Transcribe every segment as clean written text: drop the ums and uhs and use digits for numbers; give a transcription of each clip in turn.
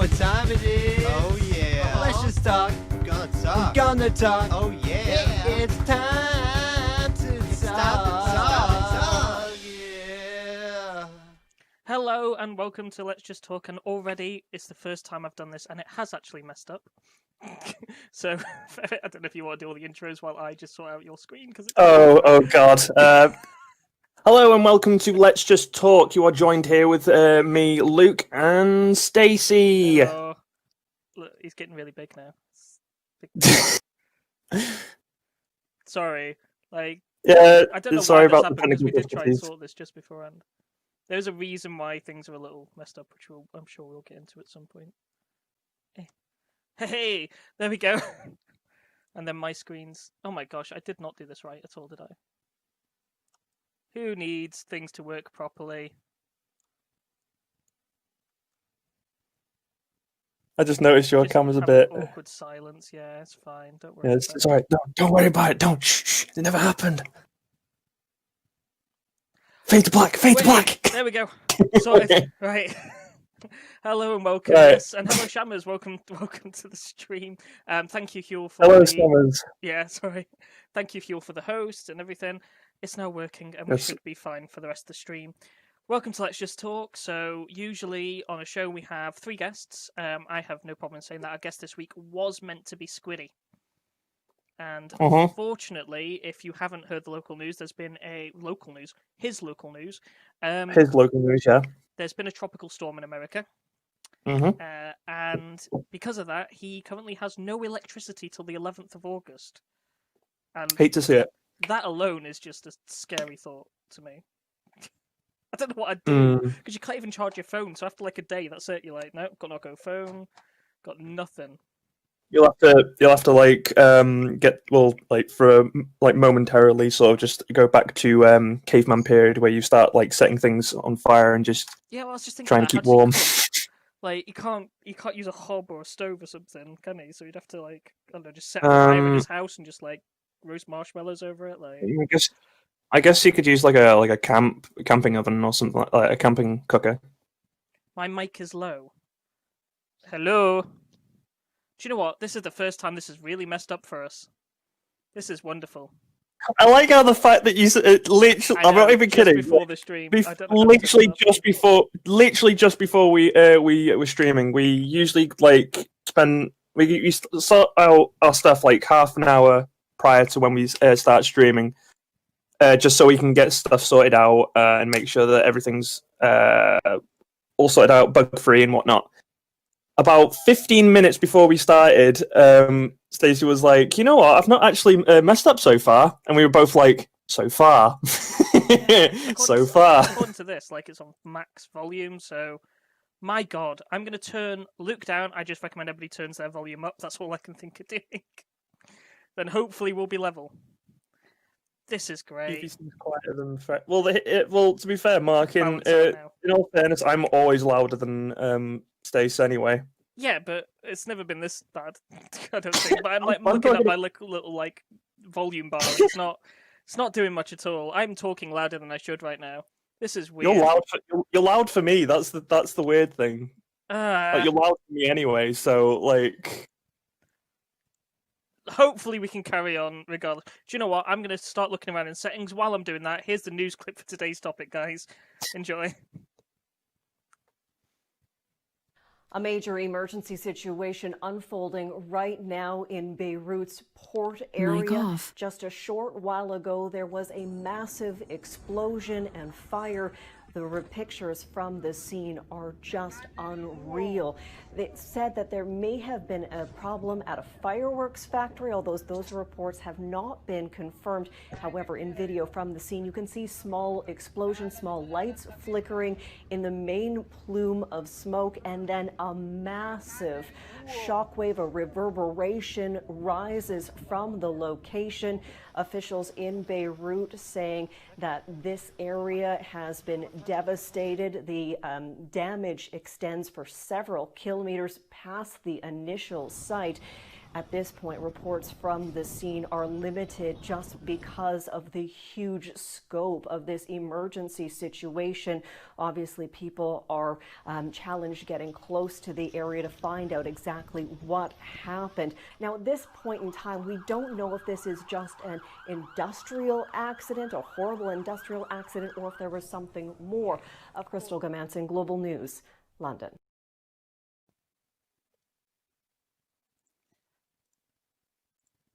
what time it is. Oh yeah. Let's just talk. We're gonna talk. We're gonna talk. Oh yeah. It's time to talk. Yeah. Hello and welcome to Let's Just Talk, and already it's the first time I've done this and it has actually messed up. So I don't know if you want to do all the intros while I just sort out your screen because Oh God. Hello and welcome to Let's Just Talk. You are joined here with me, Luke, and Stacey. Look, he's getting really big now. Sorry, Yeah, I don't know sorry why this about the happened because we technical did try and difficulties. sort this just beforehand. There's a reason why things are a little messed up, which I'm sure we'll get into at some point. Hey, there we go. And then my screens. Oh my gosh, I did not do this right at all, did I? Who needs things to work properly? I just noticed your Just camera's a have bit. awkward silence. Yeah, it's fine. Don't worry. Yeah, about it's alright. Don't worry about it. Don't. Shh. It never happened. Fade to black. Fade to black. There we go. Sorted. Right. Hello and welcome. Right. Yes, and hello, Shammers. Welcome to the stream. Thank you, Huel, for Hello, the... Summers. Yeah, sorry. Thank you, Huel, for the host and everything. It's now working, and we Yes. should be fine for the rest of the stream. Welcome to Let's Just Talk. So, usually on a show we have 3 guests. I have no problem saying that our guest this week was meant to be Squiddy. And unfortunately, if you haven't heard the local news, there's been his local news. His local news, yeah. There's been a tropical storm in America. Mm-hmm. And because of that, he currently has no electricity till the 11th of August. And Hate to see it. that alone is just a scary thought to me. I don't know what I'd do, because you can't even charge your phone, so after like a day, that's it. You're like, nope, got no go phone, got nothing. You'll have to momentarily sort of just go back to caveman period where you start like setting things on fire and just Yeah, well, I was just thinking try and that, keep how does he warm. cook? Like, you can't use a hob or a stove or something, can he? So you'd have to like, I don't know, just set a fire in his house and just like roast marshmallows over it. Like, I guess you could use like a camping oven or something like a camping cooker. my mic is low. Hello. Do you know what? This is the first time this has really messed up for us. This is wonderful. I like how the fact that you literally. I'm not even kidding. Before the stream, I don't know literally just before we were streaming, we usually like we sort out our stuff like half an hour prior to when we start streaming, just so we can get stuff sorted out and make sure that everything's all sorted out, bug free and whatnot. About 15 minutes before we started, Stacey was like, "You know what? I've not actually messed up so far," and we were both like, "So far, so far." According to this, like it's on max volume, so my God, I'm going to turn Luke down. I just recommend everybody turns their volume up. That's all I can think of doing. Then hopefully we'll be level. This is great. Seems quieter than well, to be fair, Mark, in Balance out now. all fairness, I'm always louder than Stace anyway. Yeah, but it's never been this bad. I don't think. But I'm looking at my little like volume bar. It's not doing much at all. I'm talking louder than I should right now. This is weird. You're loud for me. That's the weird thing. Like, you're loud for me anyway. So like, hopefully we can carry on regardless. Do you know what? I'm going to start looking around in settings. While I'm doing that, here's the news clip for today's topic, guys. Enjoy. A major emergency situation unfolding right now in Beirut's port area. Just a short while ago, there was a massive explosion and fire. The pictures from the scene are just unreal. They said that there may have been a problem at a fireworks factory, although those reports have not been confirmed. However, in video from the scene, you can see small explosions, small lights flickering in the main plume of smoke, and then a massive shockwave, a reverberation rises from the location. Officials in Beirut saying that this area has been devastated. The damage extends for several kilometers past the initial site. At this point, reports from the scene are limited just because of the huge scope of this emergency situation. Obviously, people are challenged getting close to the area to find out exactly what happened. Now, at this point in time, we don't know if this is just an industrial accident, a horrible industrial accident, or if there was something more. Crystal Gamanson, Global News, London.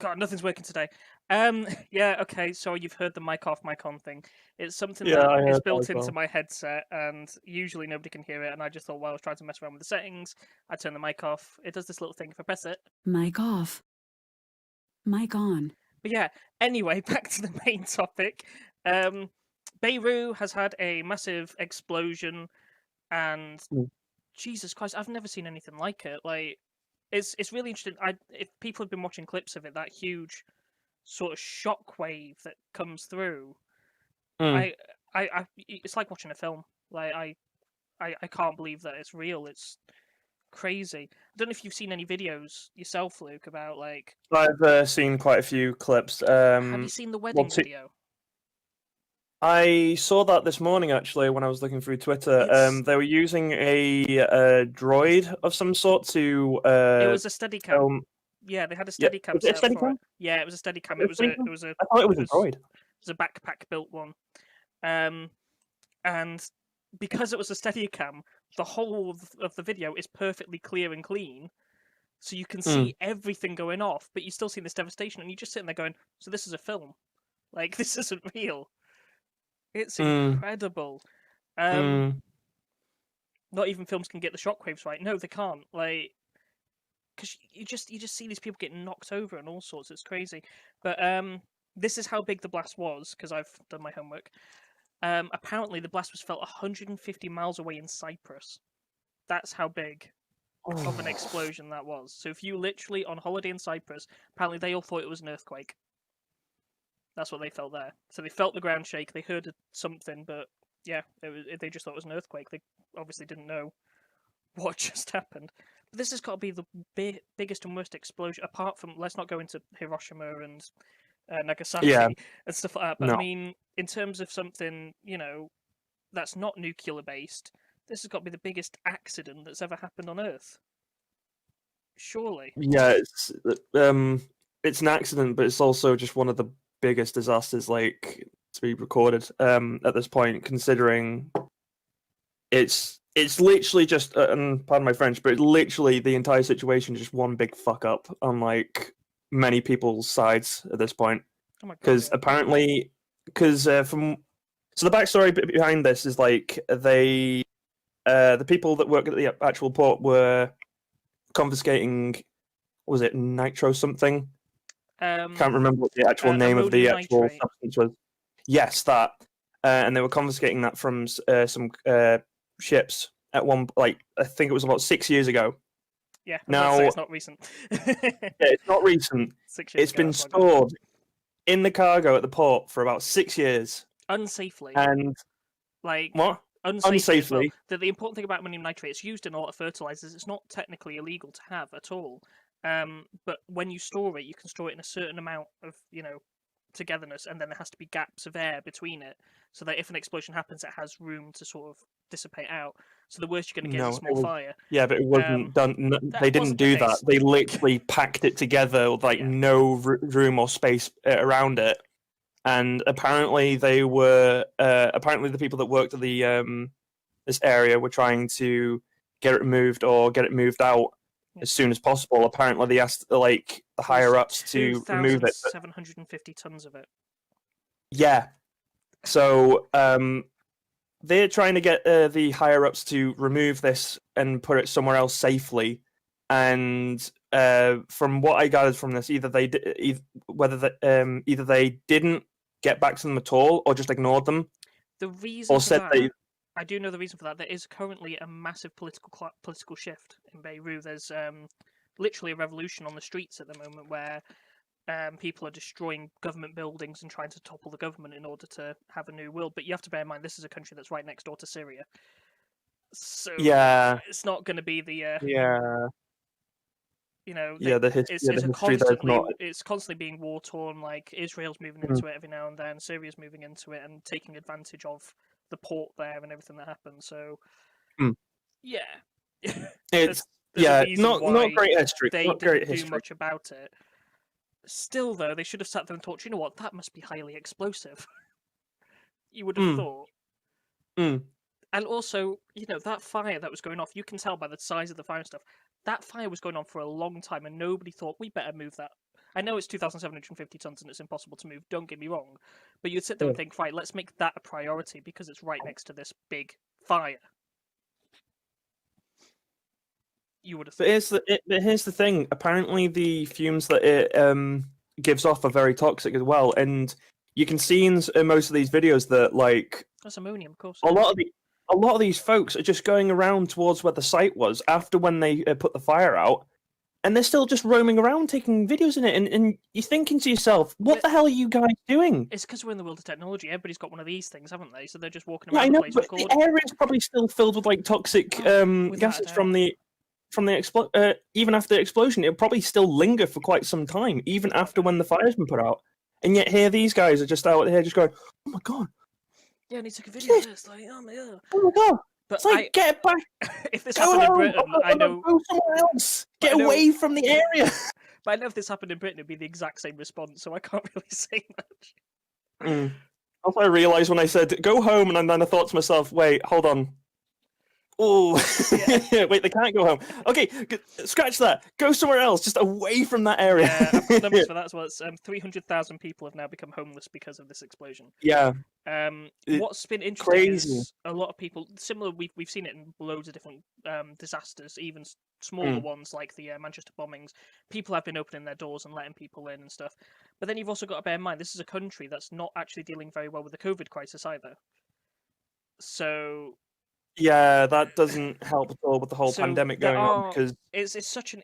God, nothing's working today. Yeah, okay, so you've heard the mic off, mic on thing. It's something Yeah, I that heard is that built as into well. my headset, and usually nobody can hear it, and I just thought while I was trying to mess around with the settings, I turn the mic off. It does this little thing. If I press it, Mic off. Mic on. But yeah, anyway, back to the main topic. Beirut has had a massive explosion, and Mm. Jesus Christ, I've never seen anything like it. Like, it's really interesting. If people have been watching clips of it, that huge sort of shockwave that comes through, Mm. it's like watching a film. Like, I can't believe that it's real. It's crazy. I don't know if you've seen any videos yourself, Luke, about like. I've seen quite a few clips. Have you seen the wedding well, video? I saw that this morning actually when I was looking through Twitter. It's- They were using a droid of some sort to It was a Steadicam. film. Yeah, they had a Yeah, Steadicam was it a set up for Steadicam? it. Yeah, it was a Steadicam. Was It was it a a Steadicam? it was a I thought it was a it droid. it was a backpack built one. And because it was a Steadicam, the whole of the video is perfectly clear and clean, so you can see everything going off, but you still see this devastation, and you're just sitting there going, "So this is a film? Like this isn't real." It's incredible. Not even films can get the shockwaves right. No, they can't. Like, because you just see these people getting knocked over and all sorts. It's crazy. But this is how big the blast was, because I've done my homework. Apparently, the blast was felt 150 miles away in Cyprus. That's how big of an explosion that was. So if you literally on holiday in Cyprus, apparently they all thought it was an earthquake. That's what they felt there. So they felt the ground shake. They heard something, but yeah, they just thought it was an earthquake. They obviously didn't know what just happened. But this has got to be the biggest and worst explosion, apart from, let's not go into Hiroshima and Nagasaki and stuff like that. But No. I mean, in terms of something, that's not nuclear based, this has got to be the biggest accident that's ever happened on Earth. Surely. Yeah, it's an accident, but it's also just one of the biggest disasters like to be recorded at this point, considering it's literally just and pardon my French, but literally the entire situation is just one big fuck up on like many people's sides at this point. Oh my God, Because apparently, the backstory behind this is like the people that work at the actual port were confiscating, what was it, nitro something? Can't remember what the actual name of the actual nitrate. substance was. Yes, that. And they were confiscating that from some ships at one, like, I think it was about 6 years ago. Yeah, now it's not recent. Yeah, it's not recent. 6 years It's ago, been that's what I got. stored in the cargo at the port for about 6 years. Unsafely. And like what? Unsafely. As well. Unsafely. The important thing about ammonium nitrate, it's used in a lot of fertilizers. It's not technically illegal to have at all. But when you store it, you can store it in a certain amount of, togetherness, and then there has to be gaps of air between it, so that if an explosion happens, it has room to sort of dissipate out. So the worst you're going to get is a small fire. Yeah, but it wasn't done. They didn't do that. They literally packed it together with like no room or space around it. And apparently, they were apparently the people that worked at the this area were trying to get it removed or get it moved out as soon as possible. Apparently, they asked like the higher ups to remove it. 2,750 tons of it. Yeah. So they're trying to get the higher ups to remove this and put it somewhere else safely. And from what I gathered from this, either they didn't get back to them at all, or just ignored them. The reason or for said that, I do know the reason for that. There is currently a massive political shift in Beirut. There's literally a revolution on the streets at the moment where people are destroying government buildings and trying to topple the government in order to have a new world. But you have to bear in mind, this is a country that's right next door to Syria. So Yeah, it's not going to be the You know, Yeah, the it's a history there's not. it's constantly being war torn. Like Israel's moving Mm. into it every now and then, Syria's moving into it and taking advantage of the port there and everything that happens. So, Mm. yeah, It's there's a reason not why great history. they Not great didn't do history. much about it. Still, though, they should have sat there and thought, you know what, that must be highly explosive. You would have Mm. thought. Mm. And also, you know, that fire that was going off, you can tell by the size of the fire and stuff, that fire was going on for a long time and nobody thought, we better move that. I know it's 2,750 tons and it's impossible to move, don't get me wrong. But you'd sit there and think, right, let's make that a priority because it's right next to this big fire. You would have thought. But here's the thing. Apparently, the fumes that it gives off are very toxic as well, and you can see in most of these videos that like That's ammonium, of course. a lot of these folks are just going around towards where the site was after when they put the fire out, and they're still just roaming around taking videos in it, and you're thinking to yourself, what the hell are you guys doing? It's because we're in the world of technology. Everybody's got one of these things, haven't they? So they're just walking Yeah, around I the know, place but recording. the area is probably still filled with like toxic without a gases doubt. from the even after the explosion. It'll probably still linger for quite some time, even after when the fire's been put out. And yet here these guys are just out here just going, oh my god, Yeah, I need to take a video of this. Like, oh my god. oh my god. But It's like, get back, if this go happened in home, Britain, I know. go somewhere else, But get I know- away from the area. But I know if this happened in Britain, it'd be the exact same response. So I can't really say much. That's what I realised when I said go home, and then I thought to myself, wait, hold on. Oh, wait, they can't go home. Okay, scratch that. Go somewhere else, just away from that area. Yeah, I've got numbers for that as well. It's 300,000 people have now become homeless because of this explosion. Yeah. What's been interesting crazy. is a lot of people similar. We've seen it in loads of different disasters, even smaller ones like the Manchester bombings. People have been opening their doors and letting people in and stuff. But then you've also got to bear in mind this is a country that's not actually dealing very well with the COVID crisis either. So Yeah, that doesn't help at all with the whole pandemic going on because it's such a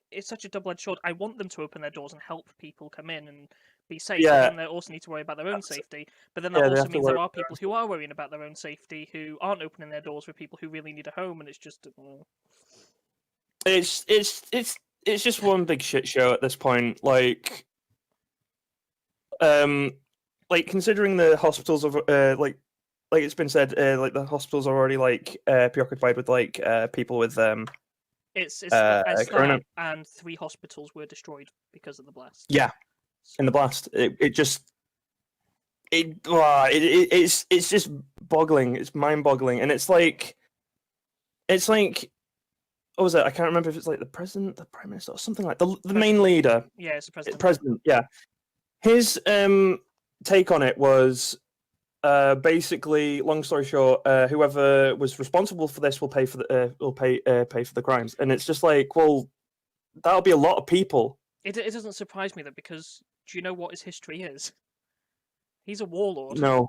double-edged sword. I want them to open their doors and help people come in and be safe. Yeah. But then they also need to worry about their own safety. But then that they also have to means there worry are people who are worrying about their own safety who aren't opening their doors for people who really need a home, and it's just. it's just one big shit show at this point. Like considering the hospitals of like it's been said, like the hospitals are already like preoccupied with like people with It's corona. and 3 hospitals were destroyed because of the blast. Yeah, in the blast, it's just boggling. It's mind-boggling, and it's like what was it? I can't remember if it's like the president, the prime minister, or something like the main leader. Yeah, it's the president. President, yeah. His take on it was basically, long story short, whoever was responsible for this will pay for the crimes, and it's just like, well, that'll be a lot of people. It doesn't surprise me though, because do you know what his history is? He's a warlord. No.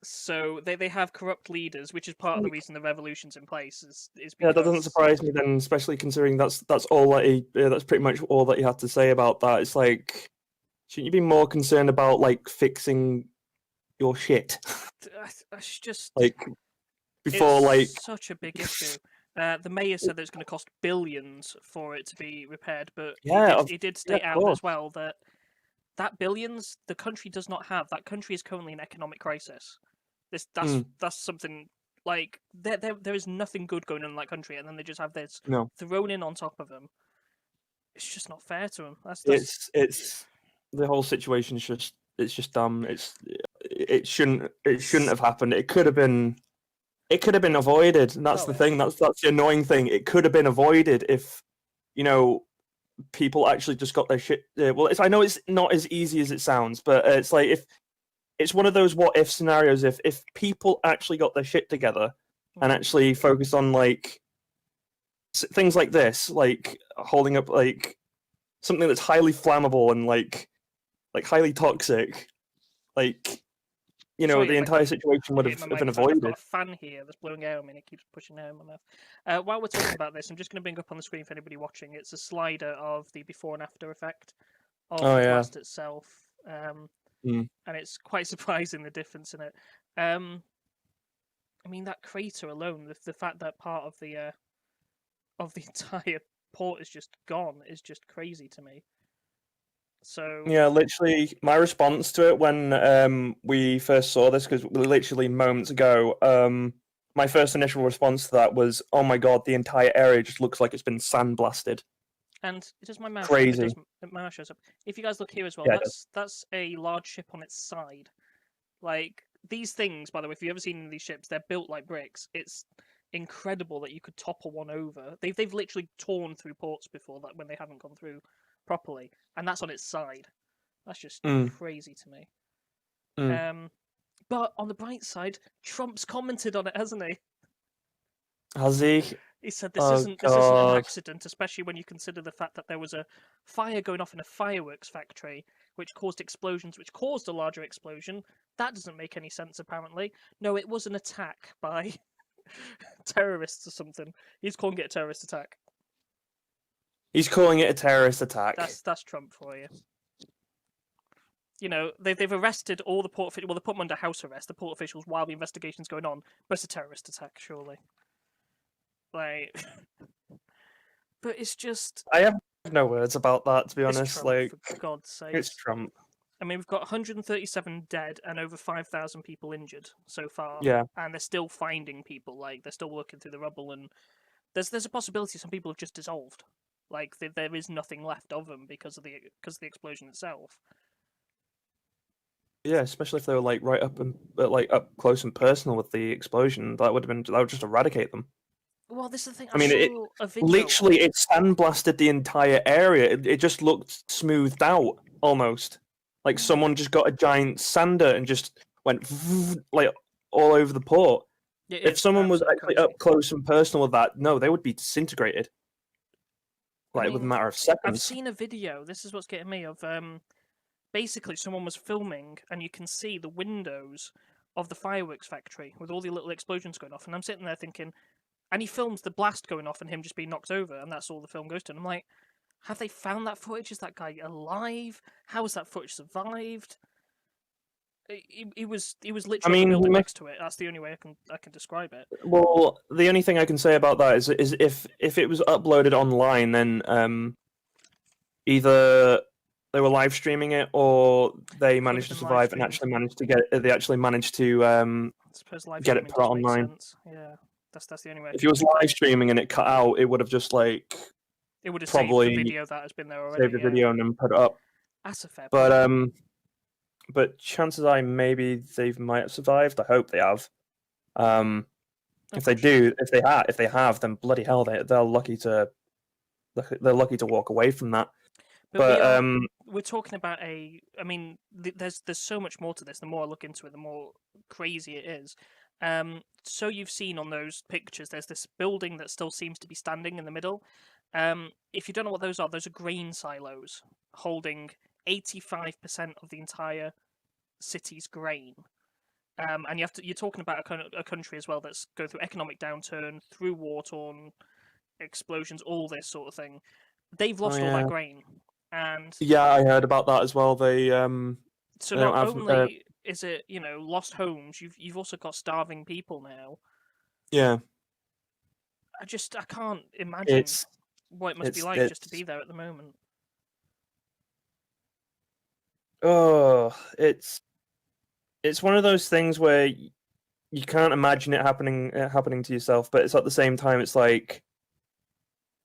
So they have corrupt leaders, which is part of the reason the revolution's in place. Is because... Yeah, that doesn't surprise me then, especially considering that's all that that's pretty much all that you had to say about that. It's like, shouldn't you be more concerned about like fixing your shit? It's just like before, like such a big issue. The mayor said that it's going to cost billions for it to be repaired, but he did state out as well that billions the country does not have. That country is currently in economic crisis. That's something like there is nothing good going on in that country, and then they just have this thrown in on top of them. It's just not fair to them. It's the whole situation is just dumb. It shouldn't have happened. It could have been avoided. And that's the thing. That's the annoying thing. It could have been avoided if people actually just got their shit. I know it's not as easy as it sounds, but it's like if it's one of those what if scenarios. If people actually got their shit together and actually focused on like things like this, like holding up like something that's highly flammable and like highly toxic, like the entire situation would have been avoided. I've got a fan here that's blowing air on me and it keeps pushing air in my mouth. While we're talking about this, I'm just going to bring up on the screen for anybody watching. It's a slider of the before and after effect of the blast itself. And it's quite surprising the difference in it. I mean, that crater alone, the fact that part of the entire port is just gone is just crazy to me. So Yeah, literally, my response to it when we first saw this, because literally moments ago, my first initial response to that was, "Oh my god, the entire area just looks like it's been sandblasted." and it does my mouse. Crazy. It does, my mouse shows up. If you guys look here as well, Yeah, it does. that's a large ship on its side. Like these things, by the way, if you've ever seen these ships, they're built like bricks. It's incredible that you could topple one over. They've literally torn through ports before that when they haven't gone through properly, and that's on its side. That's just crazy to me. But on the bright side, Trump's commented on it, hasn't he? Has he? He said Oh, this isn't an God. accident, especially when you consider the fact that there was a fire going off in a fireworks factory, which caused explosions, which caused a larger explosion. That doesn't make any sense, apparently. No, it was an attack by terrorists or something. He's calling it a terrorist attack. He's calling it a terrorist attack. That's Trump for you. You know, they've arrested all the port officials. Well, they put them under house arrest, the port officials, while the investigation's going on. But it's a terrorist attack, surely. Like, but it's just. I have no words about that, to be honest. Trump, like, for God's sake, it's Trump. I mean, we've got 137 dead and over 5,000 people injured so far. Yeah. And they're still finding people. Like, they're still working through the rubble, and there's a possibility some people have just dissolved. Like, there is nothing left of them because of the explosion itself. Yeah, especially if they were like right up and up close and personal with the explosion, that would just eradicate them. Well, this is the thing. I mean, saw a video. Literally, it sandblasted the entire area. It just looked smoothed out almost, like someone just got a giant sander and just went like all over the port. Yeah, if someone was actually crazy. up close and personal with that, no, they would be disintegrated, like with a matter of seconds. I've seen a video. This is what's getting me of basically someone was filming and you can see the windows of the fireworks factory with all the little explosions going off, and I'm sitting there thinking, and he films the blast going off and him just being knocked over, and that's all the film goes to, and I'm like, have they found that footage? Is that guy alive? How has that footage survived? He was literally on the building next to it. That's the only way I can describe it. Well, the only thing I can say about that is if it was uploaded online, then either they were live streaming it or they managed to survive and actually managed to get it. They actually managed to get it put online. Yeah, that's the only way. If it was live streaming and it cut out, it would have just like it would have probably saved the video that has been there already. Saved the video and then put it up. That's a fair point. But chances are maybe they might have survived. I hope they have. If they do, if they have, then bloody hell, they're lucky to walk away from that. But we're talking about I mean, there's so much more to this. The more I look into it, the more crazy it is. So you've seen on those pictures, there's this building that still seems to be standing in the middle. If you don't know what those are grain silos holding 85% of the entire city's grain. And you're talking about a country as well that's going through economic downturn, through war-torn explosions, all this sort of thing. They've lost all that grain. And yeah, I heard about that as well. They so not only is it lost homes, you've also got starving people now. Yeah, I can't imagine what it must be like just to be there at the moment. Oh, it's one of those things where you can't imagine it happening to yourself, but it's at the same time it's like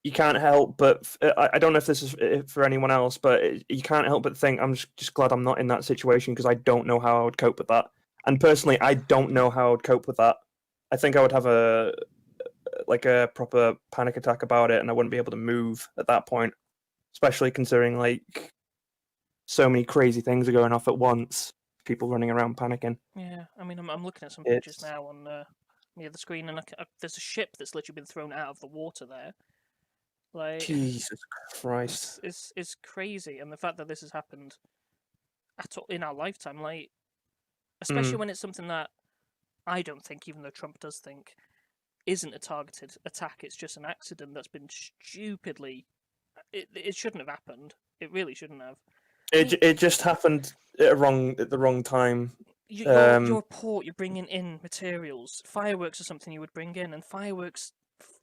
you can't help but I don't know if this is for anyone else, but you can't help but think I'm just glad I'm not in that situation because I don't know how I would cope with that. And personally, I don't know how I would cope with that. I think I would have a proper panic attack about it, and I wouldn't be able to move at that point, especially considering like so many crazy things are going off at once. People running around panicking. Yeah, I mean, I'm looking at some pictures now on the screen, and there's a ship that's literally been thrown out of the water there. Like Jesus Christ, it's crazy, and the fact that this has happened at all in our lifetime, like especially when it's something that I don't think, even though Trump does think, isn't a targeted attack. It's just an accident that's been stupidly. It shouldn't have happened. It really shouldn't have. It just happened at the wrong time. You're a port. You're bringing in materials. Fireworks are something you would bring in, and fireworks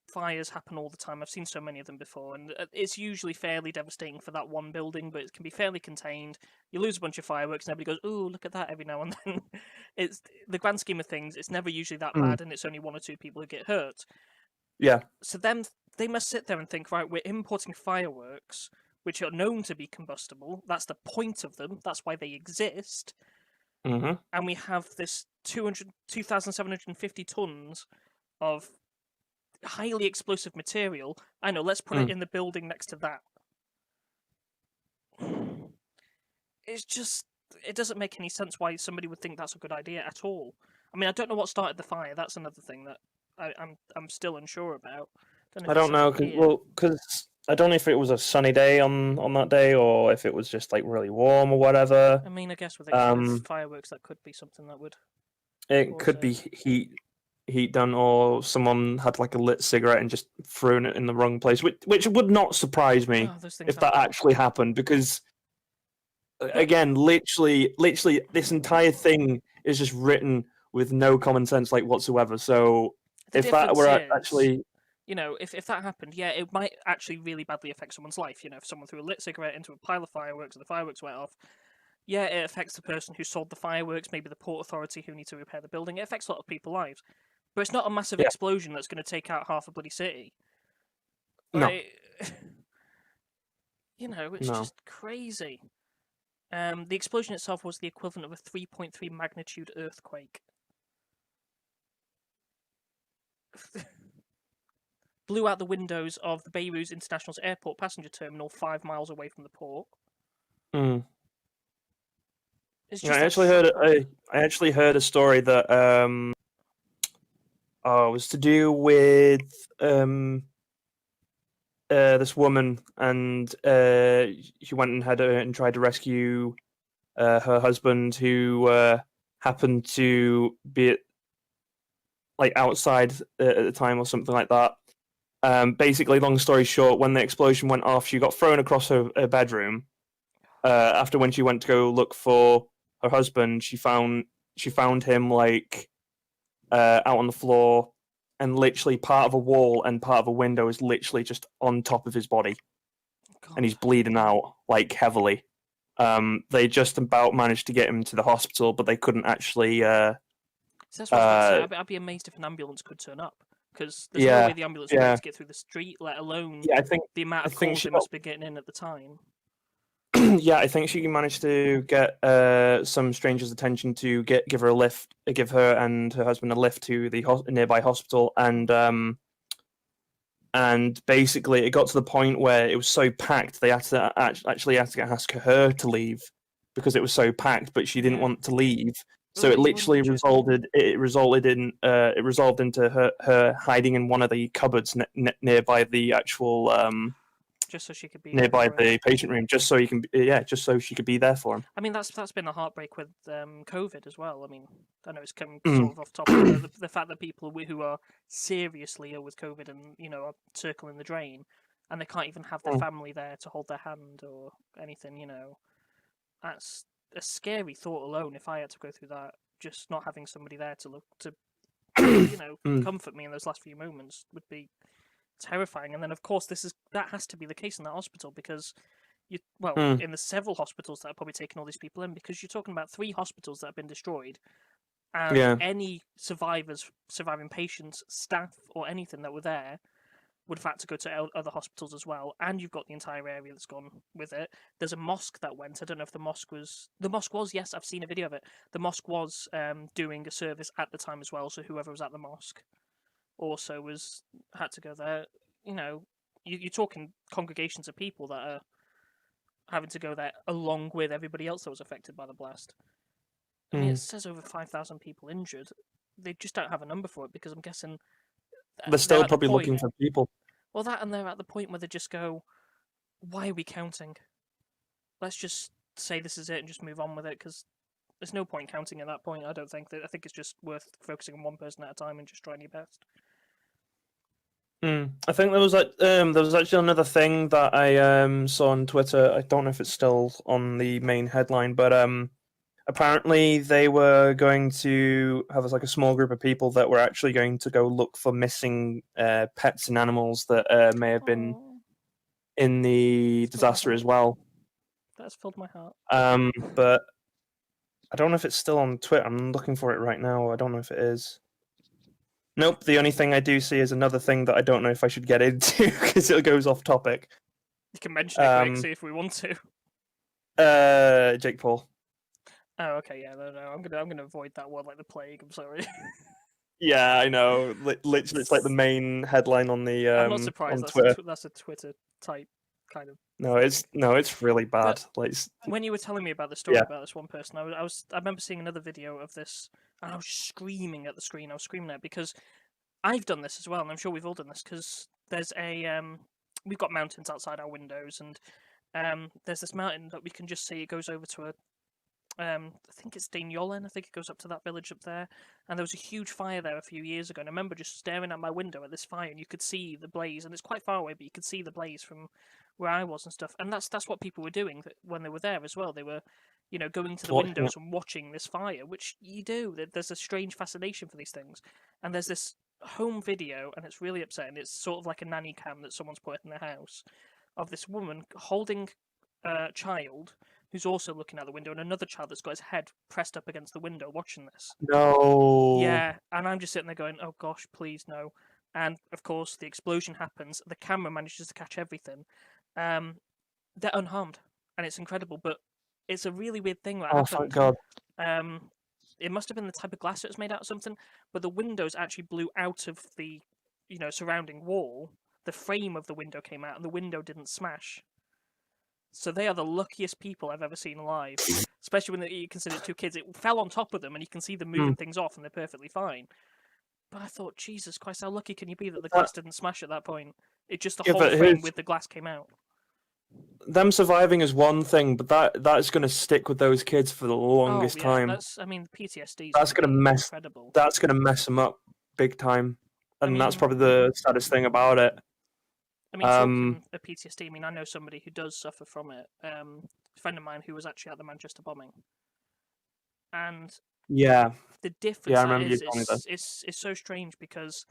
fires happen all the time. I've seen so many of them before, and it's usually fairly devastating for that one building, but it can be fairly contained. You lose a bunch of fireworks, and everybody goes, "Ooh, look at that!" every now and then. It's the grand scheme of things. It's never usually that bad, and it's only 1 or 2 people who get hurt. Yeah. So then they must sit there and think, right, we're importing fireworks which are known to be combustible. That's the point of them. That's why they exist. Mm-hmm. And we have this 2,750 tons of highly explosive material. I know, let's put it in the building next to that. It's just, it doesn't make any sense why somebody would think that's a good idea at all. I mean, I don't know what started the fire. That's another thing that I'm still unsure about. I don't know, because I don't know if it was a sunny day on that day, or if it was just like really warm or whatever. I mean, I guess with fireworks, that could be something that would. It could be heat done, or someone had like a lit cigarette and just thrown it in the wrong place, which would not surprise me if that actually happened, because again, literally, this entire thing is just written with no common sense like whatsoever. So if that were actually, you know, if that happened, yeah, it might actually really badly affect someone's life. You know, if someone threw a lit cigarette into a pile of fireworks and the fireworks went off, yeah, it affects the person who sold the fireworks, maybe the port authority who need to repair the building. It affects a lot of people's lives. But it's not a massive explosion that's going to take out half a bloody city. Right? No. You know, it's just crazy. The explosion itself was the equivalent of a 3.3 magnitude earthquake. Blew out the windows of the Beirut International Airport passenger terminal 5 miles away from the port. It's just I actually heard a story that was to do with this woman, and she went and and tried to rescue her husband, who happened to be like outside at the time or something like that. Basically, long story short, when the explosion went off, she got thrown across her bedroom. After when she went to go look for her husband, she found him like out on the floor, and literally part of a wall and part of a window is literally just on top of his body, and he's bleeding out like heavily. They just about managed to get him to the hospital, but they couldn't actually. So that's what I was about to say. I'd be amazed if an ambulance could turn up, because there's no way the ambulance would be able to get through the street, let alone the amount of calls they must be getting in at the time. Yeah, I think she managed to get some stranger's attention to give her a lift, give her and her husband a lift to the nearby hospital, and basically it got to the point where it was so packed they had to actually ask her to leave because it was so packed, but she didn't want to leave. So it literally resolved into her hiding in one of the cupboards nearby the actual just so she could be nearby the patient room, just so she could be there for him. I mean, that's been a heartbreak with COVID as well. I mean, I know it's coming sort of off topic, but the fact that people who are seriously ill with COVID and are circling the drain, and they can't even have their family there to hold their hand or anything, that's a scary thought alone. If I had to go through that, just not having somebody there to comfort me in those last few moments would be terrifying. And then of course that has to be the case in that hospital, because in the several hospitals that are probably taking all these people in, because you're talking about 3 hospitals that have been destroyed, and any surviving patients, staff or anything that were there would have had to go to other hospitals as well. And you've got the entire area that's gone with it. There's a mosque that went. I don't know if the mosque was, yes, I've seen a video of it. The mosque was doing a service at the time as well, so whoever was at the mosque also had to go there. You're talking congregations of people that are having to go there along with everybody else that was affected by the blast. I mean, it says over 5,000 people injured. They just don't have a number for it, because I'm guessing they're still probably looking for people. Well, that, and they're at the point where they just go, why are we counting? Let's just say this is it and just move on with it, because there's no point counting at that point. I don't think. I think it's just worth focusing on one person at a time and just trying your best. I think there was actually another thing that I saw on Twitter. I don't know if it's still on the main headline, but apparently they were going to have like a small group of people that were actually going to go look for missing pets and animals that may have been Aw, in the That's filled my disaster heart. as well. That's filled my heart. But I don't know if it's still on Twitter. I'm looking for it right now. I don't know if it is. Nope. The only thing I do see is another thing that I don't know if I should get into because it goes off topic. You can mention it quick, see if we want to. Jake Paul. Oh, okay, yeah, no, I'm gonna avoid that one like the plague. I'm sorry. Yeah, I know. Literally, it's like the main headline on the I'm not surprised. on Twitter. That's a Twitter type kind of. No, it's really bad. Like, When you were telling me about the story Yeah. about this one person, I remember seeing another video of this, and I was screaming at the screen. I was screaming at it because I've done this as well, and I'm sure we've all done this because there's we've got mountains outside our windows, and there's this mountain that we can just see. It goes over to I think it's Dainiolen. I think it goes up to that village up there. And there was a huge fire there a few years ago. And I remember just staring at my window at this fire, and you could see the blaze. And it's quite far away, but you could see the blaze from where I was and stuff. And that's what people were doing when they were there as well. They were, going to the Watching windows and watching this fire, which you do. There's a strange fascination for these things. And there's this home video, and it's really upsetting. It's sort of like a nanny cam that someone's put in their house of this woman holding a child who's also looking out the window, and another child that's got his head pressed up against the window watching this. No. Yeah, and I'm just sitting there going, oh gosh, please no. And of course, the explosion happens. The camera manages to catch everything. They're unharmed, and it's incredible, but it's a really weird thing that Oh, happened. thank God. It must have been the type of glass it was made out of something, but the windows actually blew out of the, surrounding wall. The frame of the window came out, and the window didn't smash. So they are the luckiest people I've ever seen alive, especially when you consider two kids. It fell on top of them, and you can see them moving things off, and they're perfectly fine. But I thought, Jesus Christ, how lucky can you be that the glass didn't smash at that point? It just the whole frame with the glass came out. Them surviving is one thing, but that's going to stick with those kids for the longest time. PTSD. That's going to mess. Incredible. That's going to mess them up big time, and that's mean- probably the saddest thing about it. I mean, talking of PTSD, I mean, I know somebody who does suffer from it. A friend of mine who was actually at the Manchester bombing, and Yeah. the difference Yeah, I remember you telling me that. is so strange because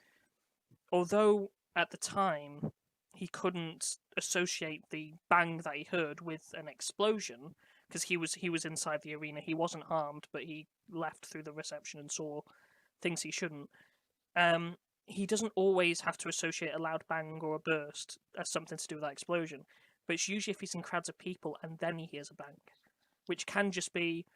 although at the time he couldn't associate the bang that he heard with an explosion because he was inside the arena, he wasn't harmed, but he left through the reception and saw things he shouldn't. He doesn't always have to associate a loud bang or a burst as something to do with that explosion, but it's usually if he's in crowds of people and then he hears a bang, which can just be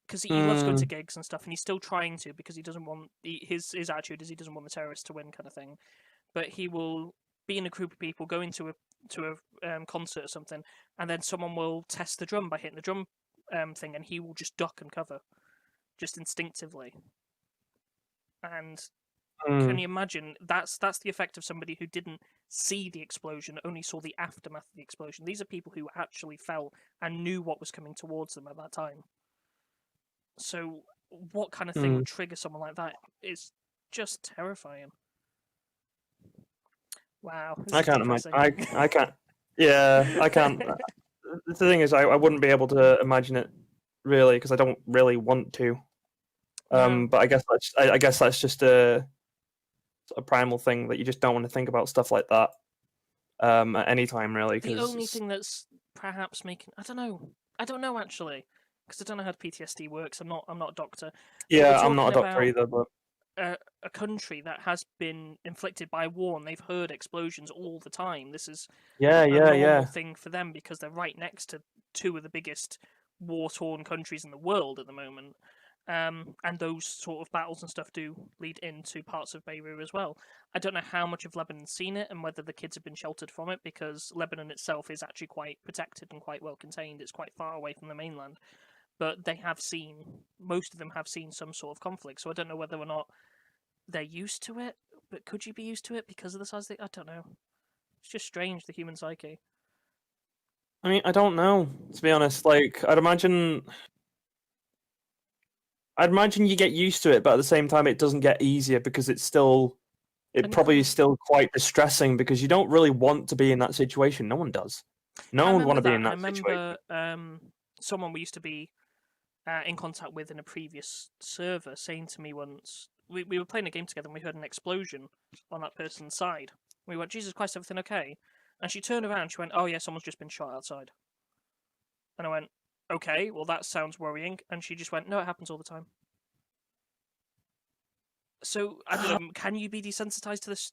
because he loves going to gigs and stuff, and he's still trying to because he doesn't want his attitude is he doesn't want the terrorists to win, kind of thing. But he will be in a group of people, go into a concert or something, and then someone will test the drum by hitting the drum thing, and he will just duck and cover, just instinctively. And can you imagine? That's the effect of somebody who didn't see the explosion, only saw the aftermath of the explosion. These are people who actually felt and knew what was coming towards them at that time. So, what kind of thing would trigger someone like that is just terrifying. Wow, I can't imagine. I can't. Yeah, I can't. The thing is, I wouldn't be able to imagine it really because I don't really want to. But I guess that's just a primal thing that you just don't want to think about stuff like that at any time really. The only thing that's perhaps making I don't know actually because I don't know how PTSD works. I'm not a doctor. Yeah, I'm not a doctor either, but a country that has been inflicted by war and they've heard explosions all the time. This is a normal thing for them because they're right next to two of the biggest war-torn countries in the world at the moment. And those sort of battles and stuff do lead into parts of Beirut as well. I don't know how much of Lebanon's seen it and whether the kids have been sheltered from it because Lebanon itself is actually quite protected and quite well contained. It's quite far away from the mainland. But most of them have seen some sort of conflict. So I don't know whether or not they're used to it. But could you be used to it because of the size of it? I don't know. It's just strange, the human psyche. I mean, I don't know, to be honest. Like, I'd imagine you get used to it, but at the same time, it doesn't get easier because it probably is still quite distressing because you don't really want to be in that situation. No one does. No one would want to be in that situation. I remember someone we used to be in contact with in a previous server, saying to me once, we were playing a game together and we heard an explosion on that person's side. We went, Jesus Christ, everything okay? And she turned around and she went, oh yeah, someone's just been shot outside. And I went, okay, well that sounds worrying. And she just went, no, it happens all the time. So, I don't know, can you be desensitized to this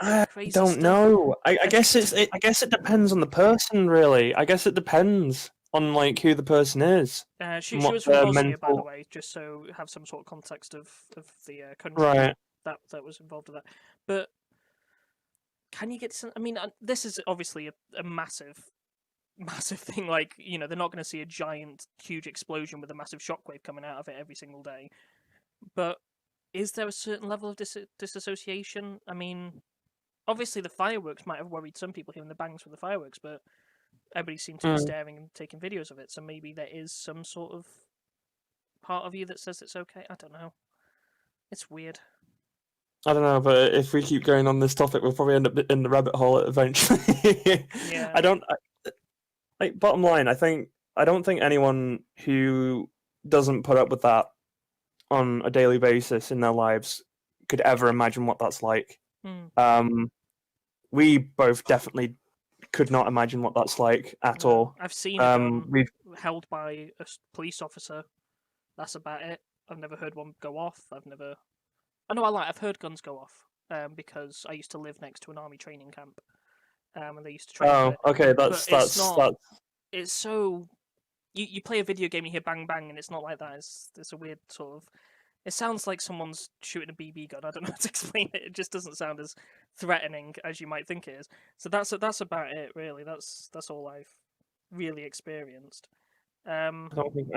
I crazy don't stuff? know. I guess I guess it depends on the person, really. I guess it depends on like who the person is. She and what was from their Bosnia, by the mental- way, just so have some sort of context of the country Right. that was involved with that. But can you get? I mean, this is obviously a massive thing. Like, you know, they're not going to see a giant, huge explosion with a massive shockwave coming out of it every single day. But is there a certain level of disassociation? I mean, obviously the fireworks might have worried some people hearing the bangs from the fireworks, but everybody seemed to be staring and taking videos of it. So maybe there is some sort of part of you that says it's okay. I don't know. It's weird. I don't know, but if we keep going on this topic, we'll probably end up in the rabbit hole eventually. Yeah. Like, bottom line, I don't think anyone who doesn't put up with that on a daily basis in their lives could ever imagine what that's like. We both definitely could not imagine what that's like at all. I've seen it We've held by a police officer. That's about it. I've never heard one go off. I've heard guns go off because I used to live next to an army training camp, and they used to train. Oh, okay, that's. It's so you play a video game, you hear bang bang, and it's not like that. It's a weird sort of. It sounds like someone's shooting a BB gun. I don't know how to explain it. It just doesn't sound as threatening as you might think it is. So that's about it, really. That's all I've really experienced. I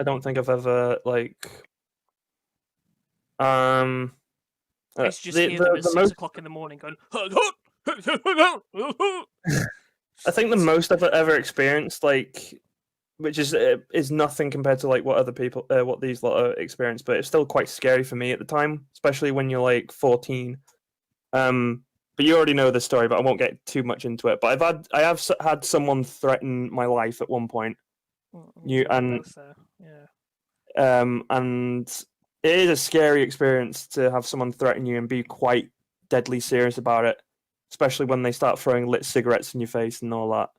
don't think I've ever like. I used to just hear them at 6:00 in the morning going. I think the most I've ever experienced, like, which is nothing compared to like what other people, what these lot experience, but it's still quite scary for me at the time, especially when you're like 14. But you already know the story, but I won't get too much into it. But I have had someone threaten my life at one point. And it is a scary experience to have someone threaten you and be quite deadly serious about it, especially when they start throwing lit cigarettes in your face and all that.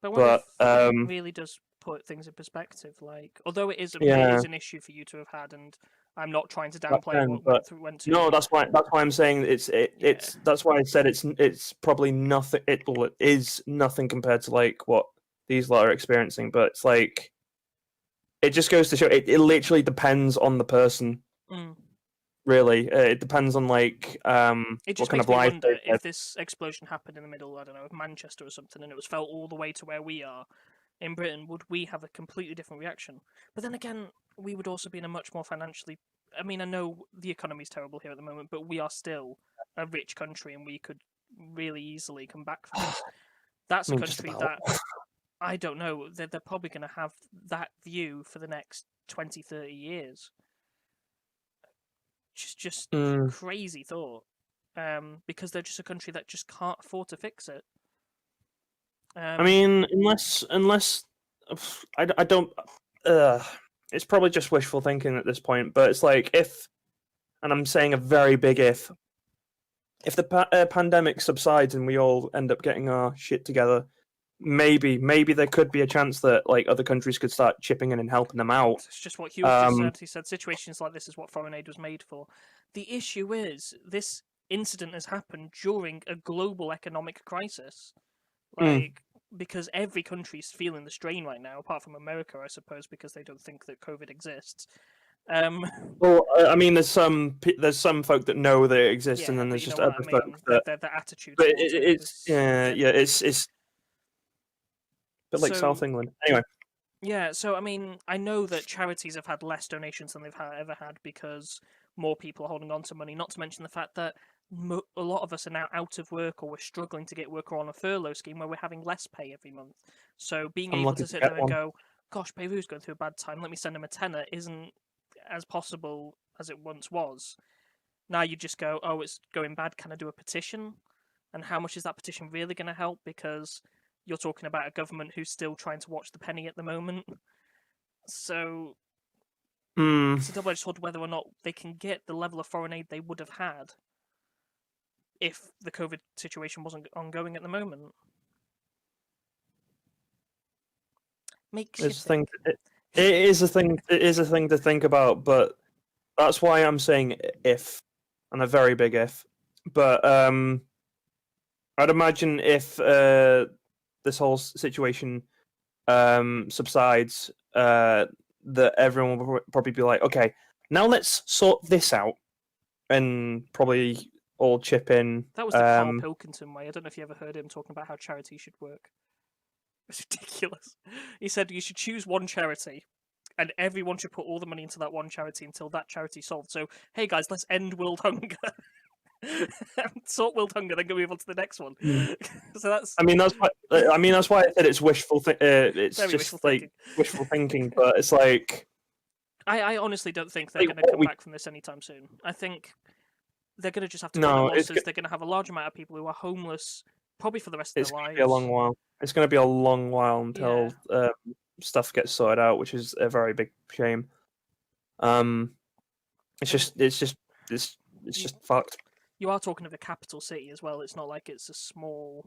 But it really does put things in perspective. Like, although it is an issue for you to have had, and I'm not trying to downplay what went to. No, that's why I'm saying that's why I said it's probably nothing. It is nothing compared to like what these lot are experiencing, but it's like. It just goes to show it literally depends on the person. Really, it depends on like it just what kind makes of me life. wonder if this explosion happened in the middle, I don't know, of Manchester or something, and it was felt all the way to where we are in Britain. Would we have a completely different reaction? But then again, we would also be in a much more financially. I mean, I know the economy's terrible here at the moment, but we are still a rich country, and we could really easily come back from this. That's a country that. I don't know. They're probably going to have that view for the next 20, 30 years. Just crazy thought. Because they're just a country that just can't afford to fix it. I mean, unless I don't. It's probably just wishful thinking at this point. But it's like and I'm saying a very big if the pandemic subsides and we all end up getting our shit together. Maybe there could be a chance that like other countries could start chipping in and helping them out. It's just what Hughes just said. He said situations like this is what foreign aid was made for. The issue is this incident has happened during a global economic crisis, because every country's feeling the strain right now, apart from America, I suppose, because they don't think that COVID exists. Well, I mean, there's some folk that know that it exists, and then there's just other folk that their attitude. But it's. But like South England. Anyway. Yeah, so I mean, I know that charities have had less donations than they've ever had because more people are holding on to money, not to mention the fact that a lot of us are now out of work or we're struggling to get work or on a furlough scheme where we're having less pay every month. So being able to sit there and go, gosh, Beirut's going through a bad time, let me send them a tenner, isn't as possible as it once was. Now you just go, oh, it's going bad, can I do a petition? And how much is that petition really going to help? Because you're talking about a government who's still trying to watch the penny at the moment. So It's a double-edged sword whether or not they can get the level of foreign aid they would have had if the COVID situation wasn't ongoing at the moment. Makes you It's a thing. think. It is a thing. It is a thing to think about, but that's why I'm saying if, and a very big if. But I'd imagine if this whole situation subsides, that everyone will probably be like, okay, now let's sort this out, and probably all chip in. That was the Carl Pilkington way. I don't know if you ever heard him talking about how charity should work. It's ridiculous. He said you should choose one charity, and everyone should put all the money into that one charity until that charity's solved. So, hey guys, let's end world hunger. Sort world hunger, then go move on to the next one. So that's. I mean, that's why. That's why I said it's wishful. It's Very just wishful like thinking. wishful thinking, but it's like. I honestly don't think they're Like, going to what come we- back from this anytime soon. I think they're going to just have to No, cut the it's losses. They're going to have a large amount of people who are homeless, probably for the rest of It's their going lives. to be a long while. It's going to be a long while until stuff gets sorted out, which is a very big shame. It's just fucked. You are talking of a capital city as well. It's not like it's a small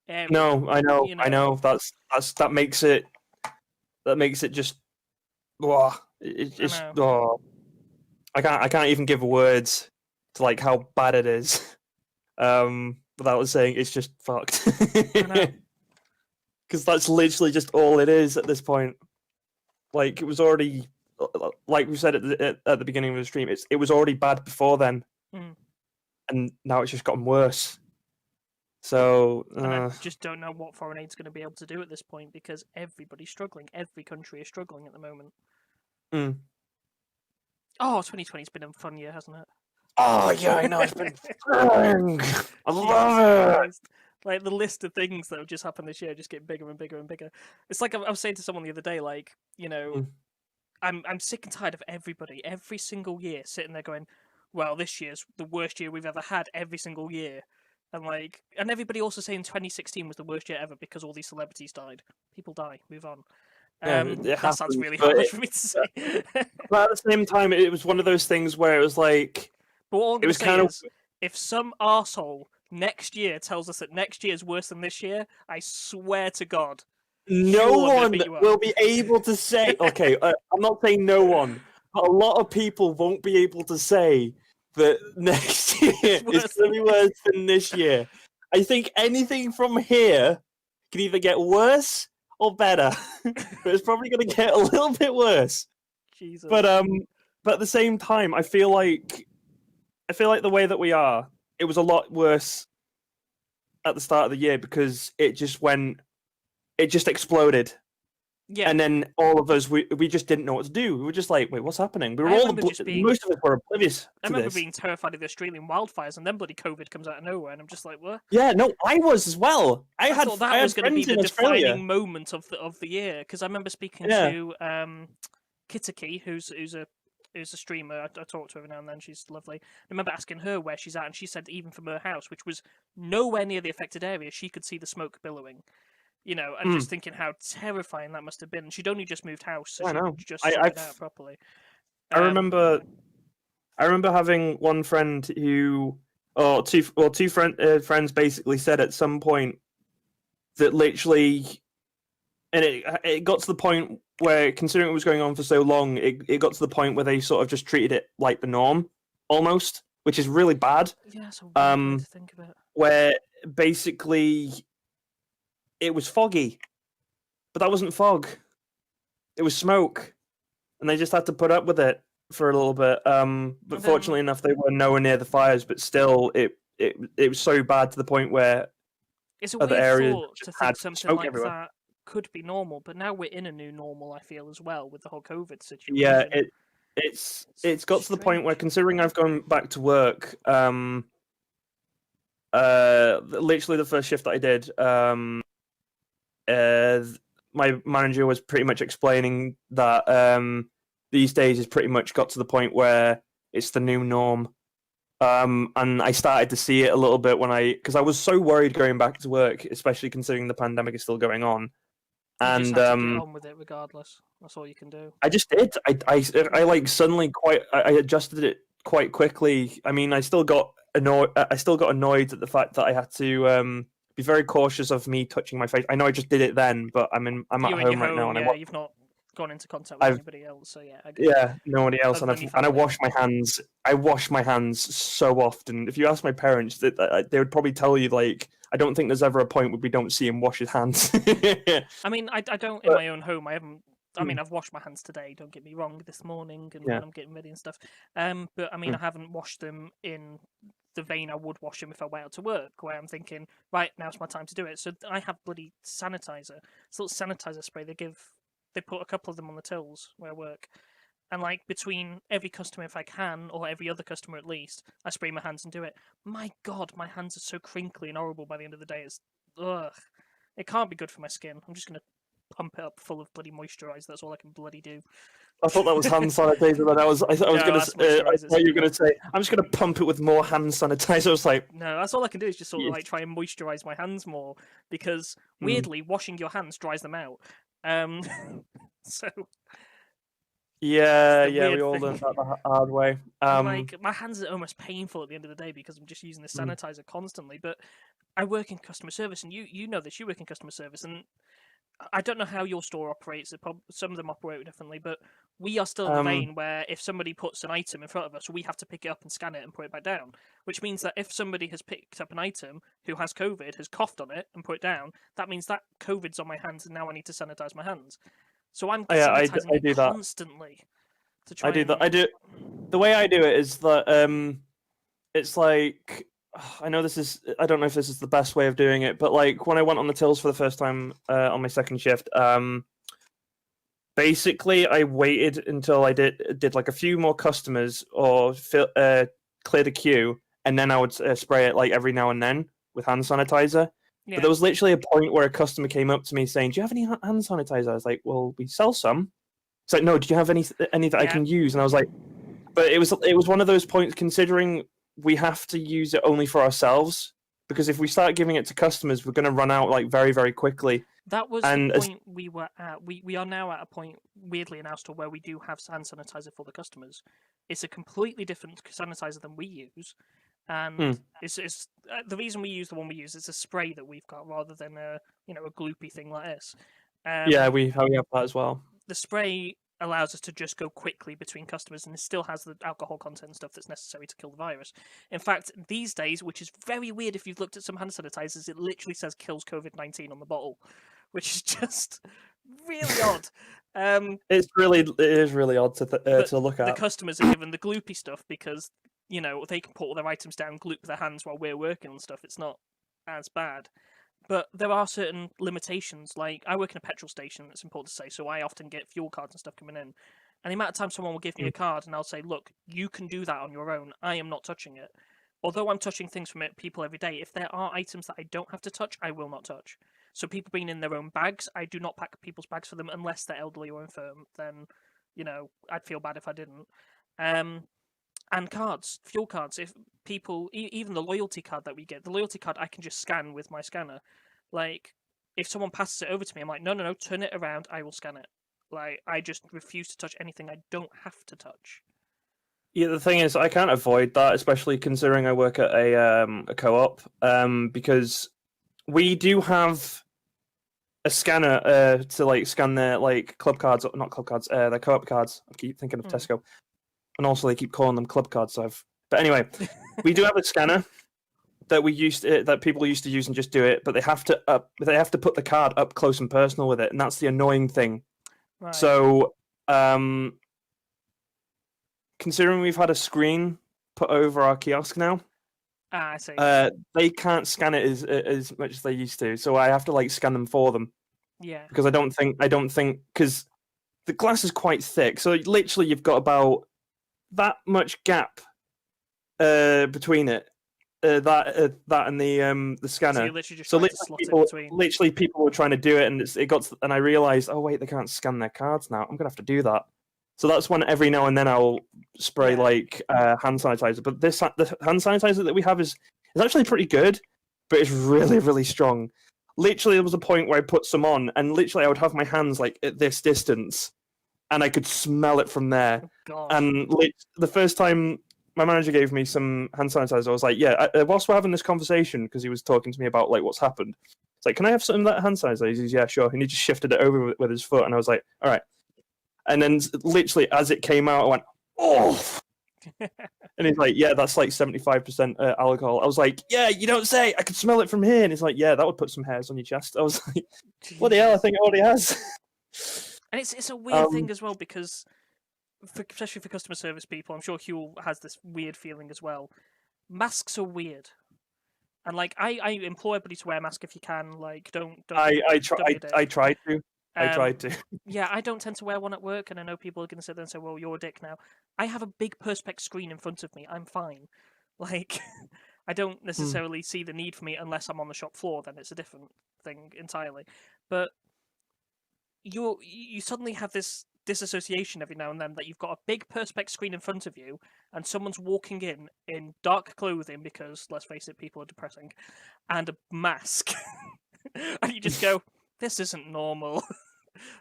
area. No, I know, you I know. That makes it just. Oh, it's know. oh, I can't even give words to like how bad it is. Without saying it's just fucked. I know. Because that's literally just all it is at this point. Like it was already, like we said at the beginning of the stream, it was already bad before then, and now it's just gotten worse. So And I just don't know what foreign aid's going to be able to do at this point because everybody's struggling. Every country is struggling at the moment. Oh, 2020's been a fun year, hasn't it? Oh yeah, I know. It's been fun. I love it. Like the list of things that have just happened this year just get bigger and bigger and bigger. It's like I was saying to someone the other day, like, you know, I'm sick and tired of everybody every single year sitting there going, well, this year's the worst year we've ever had every single year. And everybody also saying 2016 was the worst year ever because all these celebrities died. People die, move on. That sounds really harsh for me to say. But at the same time, it was one of those things where it was like, but all I'm it was gonna say kind of. is, if some arsehole next year tells us that next year is worse than this year, I swear to God, No sure, I'm gonna one beat you up. will be able to say. Okay, I'm not saying no one, but a lot of people won't be able to say that next year is going to be worse than this year. I think anything from here can either get worse or better, but it's probably going to get a little bit worse. Jesus. But at the same time, I feel like the way that we are, it was a lot worse at the start of the year because it just exploded. Yeah. And then all of us, we just didn't know what to do. We were just like, wait, what's happening? We were most of us were oblivious I to remember this. being terrified of the Australian wildfires, and then bloody COVID comes out of nowhere, and I'm just like, what? Yeah, no, I was as well. I thought that was going to be the Australia. defining moment of the year, because I remember speaking to Kitaki, who's a streamer. I talk to her every now and then. She's lovely. I remember asking her where she's at, and she said even from her house, which was nowhere near the affected area, she could see the smoke billowing. You know, and just thinking how terrifying that must have been. She'd only just moved house, so I know. she just sorted it out properly. I remember having one friend who, or two friends basically said at some point that literally, and it got to the point where, considering it was going on for so long, it got to the point where they sort of just treated it like the norm, almost, which is really bad. Yeah, it's a weird way to think of it. Where basically it was foggy, but that wasn't fog. It was smoke, and they just had to put up with it for a little bit. But fortunately enough, they were nowhere near the fires. But still, it was so bad to the point where it's a other weird areas thought to just think had something smoke like everywhere. that could be normal. But now we're in a new normal. I feel as well with the whole COVID situation. Yeah, it's got to the point where, considering I've gone back to work, literally the first shift that I did, my manager was pretty much explaining that these days has pretty much got to the point where it's the new norm. And I started to see it a little bit because I was so worried going back to work, especially considering the pandemic is still going on. You And just have to get on with it regardless. That's all you can do. I just did. I like suddenly I adjusted it quite quickly. I mean, I still got annoyed. I still got annoyed at the fact that I had to be very cautious of me touching my face. I know I just did it then, but I'm You're at in home your right now, home, and yeah, you've not gone into contact with anybody else, so yeah, I get it. yeah, nobody else, Other and than your I family. wash my hands. I wash my hands so often. If you ask my parents, they would probably tell you like I don't think there's ever a point where we don't see him wash his hands. I mean, I don't in my own home. I haven't. I mean, I've washed my hands today. Don't get me wrong. This morning and Yeah. when I'm getting ready and stuff. But I mean, I haven't washed them in the vein I would wash them if I went out to work, where I'm thinking, right, now's my time to do it. So I have bloody sanitizer. It's a little sanitizer spray they put a couple of them on the tills where I work. And like between every customer, if I can, or every other customer at least, I spray my hands and do it. My God, my hands are so crinkly and horrible by the end of the day. It's ugh. It can't be good for my skin. I'm just gonna pump it up full of bloody moisturizer. That's all I can bloody do. I thought that was hand sanitizer, but I was No, gonna. that's I moisturizer, thought you were yeah. gonna say I'm just gonna pump it with more hand sanitizer. I was like, No, that's all I can do is just sort of Yes. like try and moisturize my hands more because Mm. weirdly, washing your hands dries them out. So yeah, It's the yeah, we weird all thing. learned that the hard way. like my hands are almost painful at the end of the day because I'm just using this Mm. sanitizer constantly. But I work in customer service, and you know this. You work in customer service, and I don't know how your store operates. Some of them operate differently, but we are still in the vein where if somebody puts an item in front of us, we have to pick it up and scan it and put it back down. Which means that if somebody has picked up an item who has COVID, has coughed on it and put it down, that means that COVID's on my hands, and now I need to sanitize my hands. So I'm Yeah, sanitizing I it do that. constantly to try I do and... that. I do. The way I do it is that it's like I know this is. I don't know if this is the best way of doing it, but like when I went on the tills for the first time on my second shift, basically I waited until I did like a few more customers or cleared a queue, and then I would spray it like every now and then with hand sanitizer. Yeah. But there was literally a point where a customer came up to me saying, "Do you have any hand sanitizer?" I was like, "Well, we sell some." It's like, "No, do you have any that I Yeah. can use?" And I was like, "But it was one of those points considering we have to use it only for ourselves because if we start giving it to customers, we're going to run out like very very quickly." That was And the point we were at. We are now at a point, weirdly in our store, where we do have hand sanitizer for the customers. It's a completely different sanitizer than we use, and it's the reason we use the one we use is a spray that we've got rather than a gloopy thing like this. Yeah, we have that as well. The spray allows us to just go quickly between customers, and it still has the alcohol content and stuff that's necessary to kill the virus. In fact, these days, which is very weird if you've looked at some hand sanitizers, it literally says kills COVID-19 on the bottle, which is just really odd. It is really odd to look The at. customers are given the gloopy stuff because they can put all their items down, gloop their hands while we're working and stuff. It's not as bad. But there are certain limitations. Like, I work in a petrol station, it's important to say, so I often get fuel cards and stuff coming in. And the amount of time someone will give me a card and I'll say, look, you can do that on your own. I am not touching it. Although I'm touching things from people every day, if there are items that I don't have to touch, I will not touch. So people being in their own bags, I do not pack people's bags for them unless they're elderly or infirm. Then, I'd feel bad if I didn't. And cards, fuel cards. If people, even the loyalty card that we get, the loyalty card I can just scan with my scanner. Like, if someone passes it over to me, I'm like, no, turn it around, I will scan it. Like, I just refuse to touch anything I don't have to touch. Yeah, the thing is, I can't avoid that, especially considering I work at a co-op, because we do have a scanner to like scan their like club cards, not club cards, their co-op cards. I keep thinking of Tesco, and also they keep calling them club cards. But anyway, we do have a scanner that that people used to use and just do it, but they have to put the card up close and personal with it, and that's the annoying thing. Right. So, considering we've had a screen put over our kiosk now, I see. they can't scan it as much as they used to, so I have to like scan them for them. Yeah. Because I don't think because the glass is quite thick, so literally you've got about that much gap between it. That and the scanner. So you're literally just trying to slot it between. Literally, people were trying to do it, and and I realized, oh wait, they can't scan their cards now. I'm gonna have to do that. So that's when every now and then I'll spray like hand sanitizer. But the hand sanitizer that we have is actually pretty good, but it's really really strong. Literally, there was a point where I put some on, and literally I would have my hands like at this distance, and I could smell it from there. Oh, God. And the first time my manager gave me some hand sanitizer, I was like, yeah, whilst we're having this conversation, because he was talking to me about like what's happened. It's like, can I have some of that hand sanitizer? He says, yeah, sure. And he just shifted it over with his foot, and I was like, all right. And then literally as it came out, I went, oh. And he's like, yeah, that's like 75% alcohol. I was like, yeah, you don't say. I can smell it from here. And he's like, yeah, that would put some hairs on your chest. I was like, what the hell? I think it already has. And it's a weird thing as well, because especially for customer service people, I'm sure Hugh has this weird feeling as well. Masks are weird. And like I implore everybody to wear a mask if you can. Like don't I tried to. I tried to. Yeah, I don't tend to wear one at work, and I know people are going to sit there and say, well, you're a dick now. I have a big Perspex screen in front of me. I'm fine. Like, I don't necessarily see the need for me unless I'm on the shop floor, then it's a different thing entirely. But you suddenly have this disassociation every now and then that you've got a big Perspex screen in front of you, and someone's walking in dark clothing, because, let's face it, people are depressing, and a mask. And you just go, this isn't normal.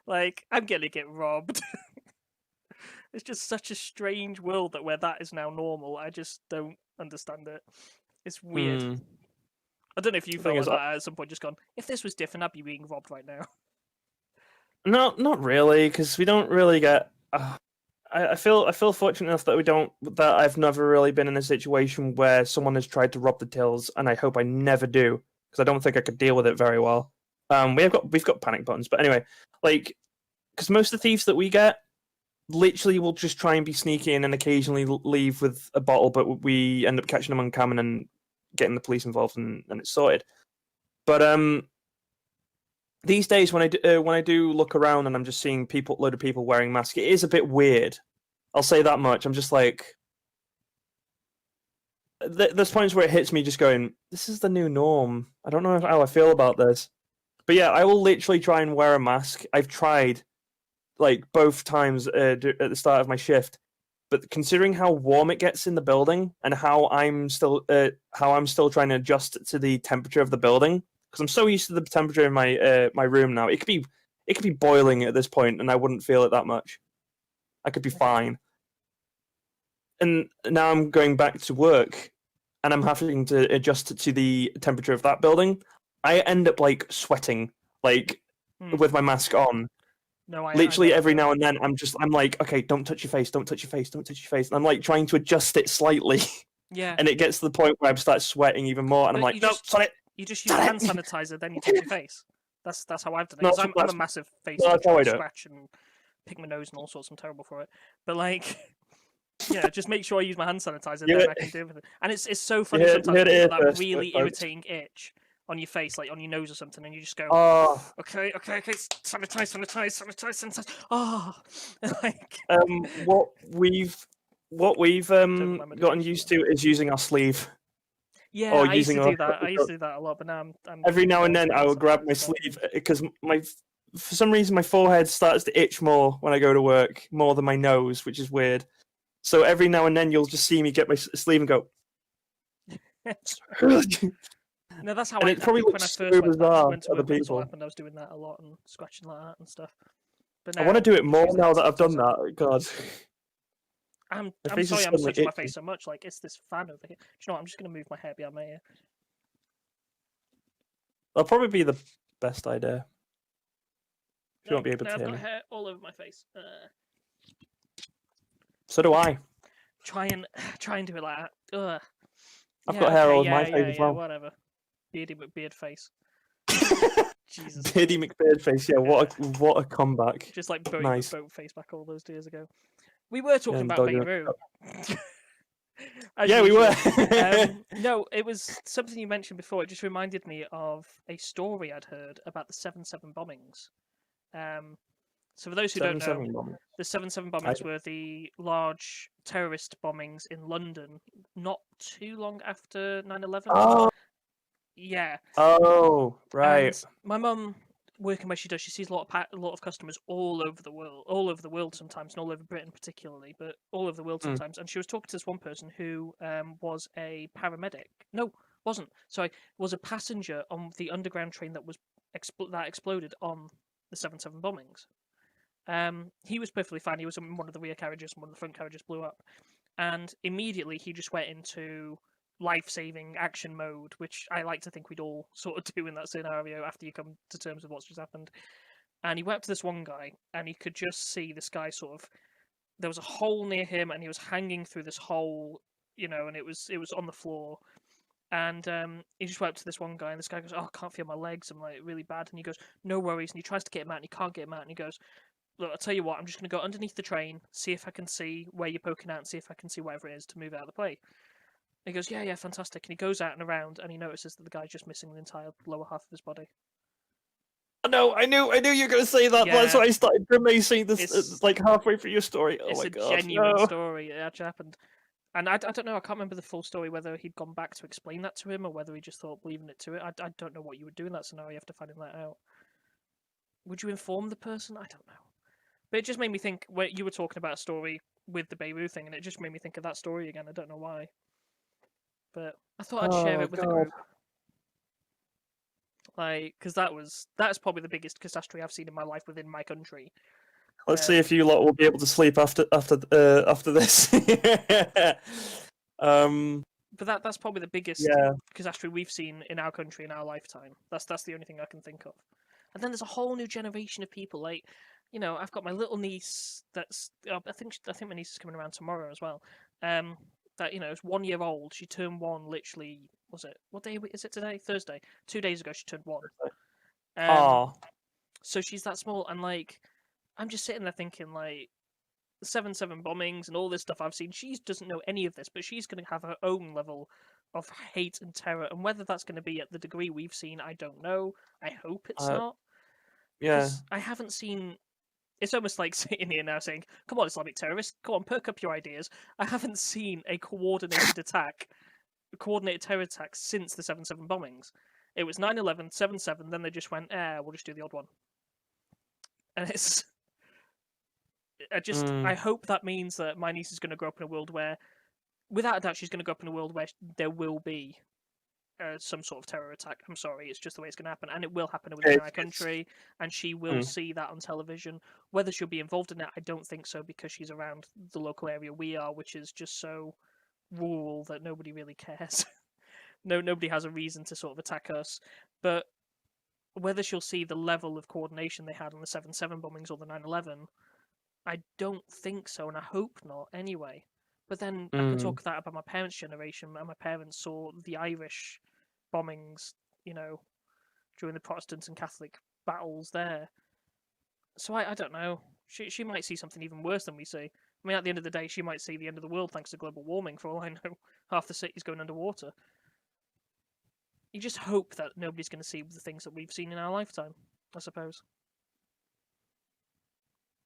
Like, I'm gonna get robbed. It's just such a strange world where that is now normal. I just don't understand it. It's weird. I don't know if you felt like that at some point, just gone, if this was different, I'd be being robbed right now. No, not really, because we don't really get. I feel fortunate enough that I've never really been in a situation where someone has tried to rob the tills, and I hope I never do, because I don't think I could deal with it very well. We've got panic buttons, but anyway, like, because most of the thieves that we get literally will just try and be sneaky and then occasionally leave with a bottle, but we end up catching them on cam and then getting the police involved, and it's sorted. But these days when I do look around and I'm just seeing load of people wearing masks, it is a bit weird. I'll say that much. I'm just like, there's points where it hits me just going, this is the new norm. I don't know how I feel about this. But yeah, I will literally try and wear a mask. I've tried, like, both times at the start of my shift. But considering how warm it gets in the building and how I'm still trying to adjust to the temperature of the building, because I'm so used to the temperature in my room now, it could be boiling at this point, and I wouldn't feel it that much. I could be fine. And now I'm going back to work, and I'm having to adjust to the temperature of that building. I end up like sweating, like with my mask on. No, literally every now and then I'm like, okay, don't touch your face, don't touch your face, don't touch your face. And I'm like trying to adjust it slightly. Yeah. And it gets to the point where I start sweating even more, and I'm like, no, sorry. You just use hand sanitizer, then you touch your face. That's how I've done it. I'm a massive face scratch and pick my nose and all sorts. I'm terrible for it. But like, yeah, just make sure I use my hand sanitizer, then I can deal with it. And it's so funny sometimes that really irritating itch on your face, like on your nose or something, and you just go, okay, sanitize. Oh, like what we've gotten used to is using our sleeve. Yeah, I used to do that. I used to do that a lot, but now I'm every now and then I will grab my sleeve because for some reason my forehead starts to itch more when I go to work, more than my nose, which is weird. So every now and then you'll just see me get my sleeve and go. No, that's how and I it probably when I looks first so bizarre went to other work, when people. I was doing that a lot and scratching like that and stuff. But now, I want to do it more now that I've done that. God. I'm sorry I'm touching my face so much. Like, it's this fan over here. Do you know what? I'm just going to move my hair behind my ear. That'll probably be the best idea. You won't be able to hear I've me. got hair all over my face. So do I. Try and do it like that. Ugh. I've got hair all over my face as well. Whatever. Beardy McBeard face. Jesus. Beardy McBeard face. Yeah, what a comeback. Just like boat face back all those years ago. We were talking about Beirut. Yeah, we were. No, it was something you mentioned before. It just reminded me of a story I'd heard about the 7/7 bombings. So for those who don't know, the 7/7 bombings were the large terrorist bombings in London not too long after 9/11. Oh. Yeah. Oh, right. And my mum, working where she does, she sees a lot of customers all over the world sometimes, and all over Britain particularly, but all over the world sometimes. And she was talking to this one person who was a paramedic. No, wasn't. Sorry, was a passenger on the underground train that was that exploded on the 7/7 bombings. He was perfectly fine. He was in one of the rear carriages, and one of the front carriages blew up. And immediately he just went into life-saving action mode, which I like to think we'd all sort of do in that scenario after you come to terms with what's just happened. And he went up to this one guy, and he could just see this guy sort of. There was a hole near him, and he was hanging through this hole, and it was on the floor. And he just went up to this one guy, and this guy goes, "Oh, I can't feel my legs. I'm like really bad." And he goes, "No worries." And he tries to get him out, and he can't get him out. And he goes, "Look, I'll tell you what. I'm just going to go underneath the train, see if I can see where you're poking out, and see if I can see whatever it is to move out of the play." He goes, "Yeah, fantastic." And he goes out and around, and he notices that the guy's just missing the entire lower half of his body. No, I knew you were going to say that. Yeah. That's why I started grimacing this It's- like halfway through your story. Oh It's my a god, genuine no. story. It actually happened. And I don't know, I can't remember the full story, whether he'd gone back to explain that to him or whether he just thought leaving it to it. I don't know what you would do in that scenario after finding that out. Would you inform the person? I don't know. But it just made me think, when you were talking about a story with the Beirut thing, and it just made me think of that story again. I don't know why. But I thought I'd share it with the group. Like, because that's probably the biggest catastrophe I've seen in my life within my country. Let's see if you lot will be able to sleep after this. But that's probably the biggest catastrophe we've seen in our country in our lifetime. That's the only thing I can think of. And then there's a whole new generation of people. Like, I've got my little niece. That's I think my niece is coming around tomorrow as well. That is 1 year old. She turned one literally. Was it what day is it today? Thursday. 2 days ago she turned one. So she's that small, and like, I'm just sitting there thinking, like, the 7/7 bombings and all this stuff I've seen. She doesn't know any of this, but she's going to have her own level of hate and terror, and whether that's going to be at the degree we've seen, I don't know. I hope it's not. Yeah. I haven't seen. It's almost like sitting here now saying, "Come on, Islamic terrorists, come on, perk up your ideas." I haven't seen a coordinated coordinated terror attack since the 7/7 bombings. It was 9/11, 7/7, then they just went, we'll just do the odd one. And it's. I hope that means that my niece is going to grow up in a world where, without a doubt, she's going to grow up in a world where there will be some sort of terror attack. I'm sorry, it's just the way it's going to happen, and it will happen within our country, and she will see that on television. Whether she'll be involved in it, I don't think so, because she's around the local area we are, which is just so rural that nobody really cares. Nobody has a reason to sort of attack us. But whether she'll see the level of coordination they had on the 7/7 bombings or the 9/11, I don't think so, and I hope not anyway. But then I can talk that about my parents' generation, and my parents saw the Irish bombings, during the Protestant and Catholic battles there. So I don't know. She might see something even worse than we see. I mean, at the end of the day, she might see the end of the world thanks to global warming, for all I know. Half the city's going underwater. You just hope that nobody's going to see the things that we've seen in our lifetime, I suppose.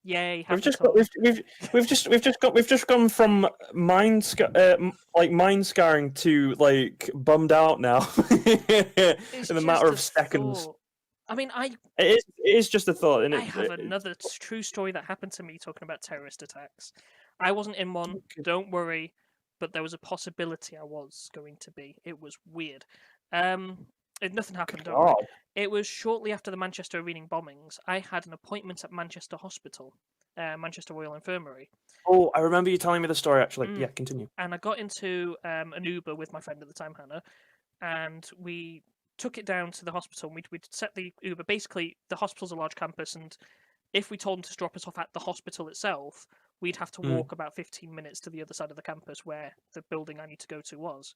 Yay! We've just gone from mind scarring to like bummed out now in a matter of seconds. Thought. I mean, it is just a thought, and I have another true story that happened to me talking about terrorist attacks. I wasn't in one, don't worry, but there was a possibility I was going to be. It was weird. Nothing happened. It was shortly after the Manchester Arena bombings. I had an appointment at Manchester Hospital, Manchester Royal Infirmary. Oh, I remember you telling me the story, actually. Yeah, continue. And I got into an Uber with my friend at the time, Hannah, and we took it down to the hospital. And we'd set the Uber. Basically, the hospital's a large campus, and if we told them to drop us off at the hospital itself, we'd have to walk about 15 minutes to the other side of the campus where the building I need to go to was.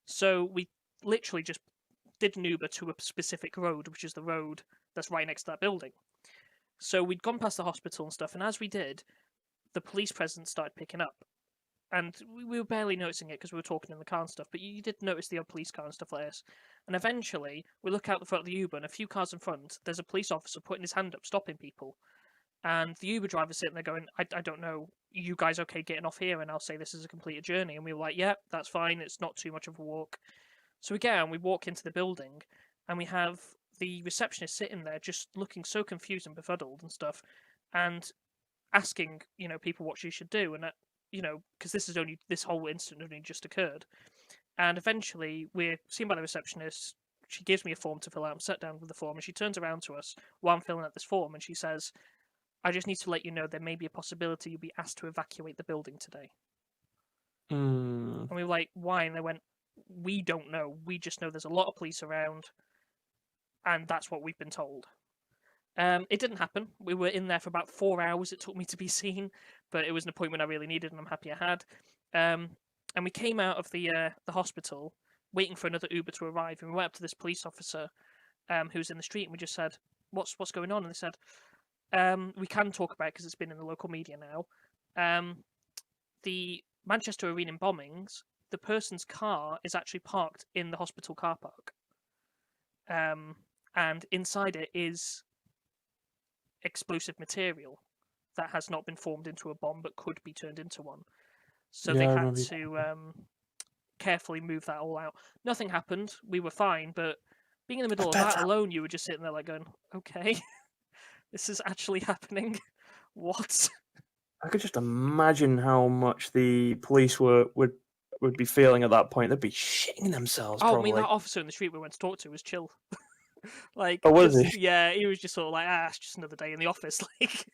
So we literally just did an Uber to a specific road, which is the road that's right next to that building. So we'd gone past the hospital and stuff, and as we did, the police presence started picking up. And we were barely noticing it because we were talking in the car and stuff, but you did notice the odd police car and stuff like this. And eventually, we look out the front of the Uber, and a few cars in front, there's a police officer putting his hand up, stopping people. And the Uber driver's sitting there going, I don't know, you guys okay getting off here? And I'll say this is a completed journey. And we were like, yeah, that's fine, it's not too much of a walk. So we get out and we walk into the building, and we have the receptionist sitting there just looking so confused and befuddled and stuff, and asking, people what she should do. And because this whole incident only just occurred. And eventually we're seen by the receptionist. She gives me a form to fill out. I'm sat down with the form, and she turns around to us while I'm filling out this form, and she says, I just need to let you know there may be a possibility you'll be asked to evacuate the building today. Hmm. And we were like, why? And they went, we don't know. We just know there's a lot of police around, and that's what we've been told. It didn't happen. We were in there for about 4 hours. It took me to be seen, but it was an appointment I really needed, and I'm happy I had. And we came out of the hospital, waiting for another Uber to arrive, and we went up to this police officer, who was in the street, and we just said, "What's going on?" And they said, "We can talk about it because it's been in the local media now. The Manchester Arena bombings. The person's car is actually parked in the hospital car park, and inside it is explosive material that has not been formed into a bomb but could be turned into one. So Yeah, they I had remember. to carefully move that all out. Nothing happened. We were fine, but being in the middle of that alone, you were just sitting there like going, okay, this is actually happening. What? I could just imagine how much the police would be feeling at that point. They'd be shitting themselves. Oh, I Probably. mean, that officer in the street we went to talk to was chill. Like, Oh, was just, he? yeah, he was just sort of like, it's just another day in the office. Like,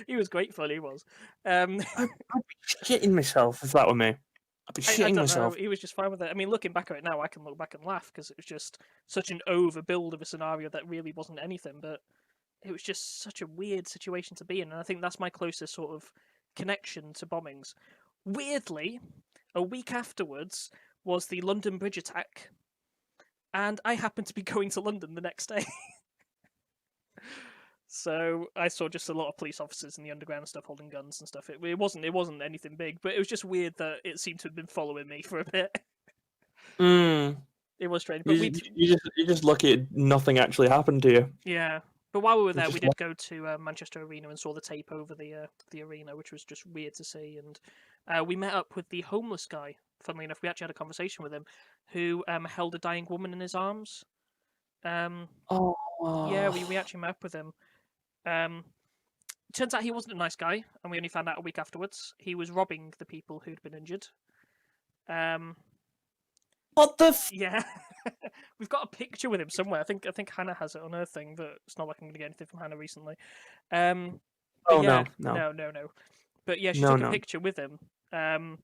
he was great fun, he was. I'd be shitting myself if that were me. I'd be I shitting don't know. myself. He was just fine with it. I mean, looking back at it now, I can look back and laugh because it was just such an overbuild of a scenario that really wasn't anything. But it was just such a weird situation to be in, and I think that's my closest sort of connection to bombings. Weirdly, a week afterwards was the London Bridge attack, and I happened to be going to London the next day. So I saw just a lot of police officers in the underground and stuff holding guns and stuff. It wasn't anything big, but it was just weird that it seemed to have been following me for a bit. Mm. It was strange, but You just lucky nothing actually happened to you. yeah. But while we were there, just we did go to Manchester Arena and saw the tape over the arena, which was just weird to see. And we met up with the homeless guy. Funnily enough, we actually had a conversation with him, who held a dying woman in his arms. Oh. Yeah, we actually met up with him. Turns out he wasn't a nice guy, and we only found out a week afterwards. He was robbing the people who'd been injured. What the? Yeah, we've got a picture with him somewhere. I think Hannah has it on her thing, but it's not like I'm going to get anything from Hannah recently. Oh yeah, no. But yeah, she took a picture with him, and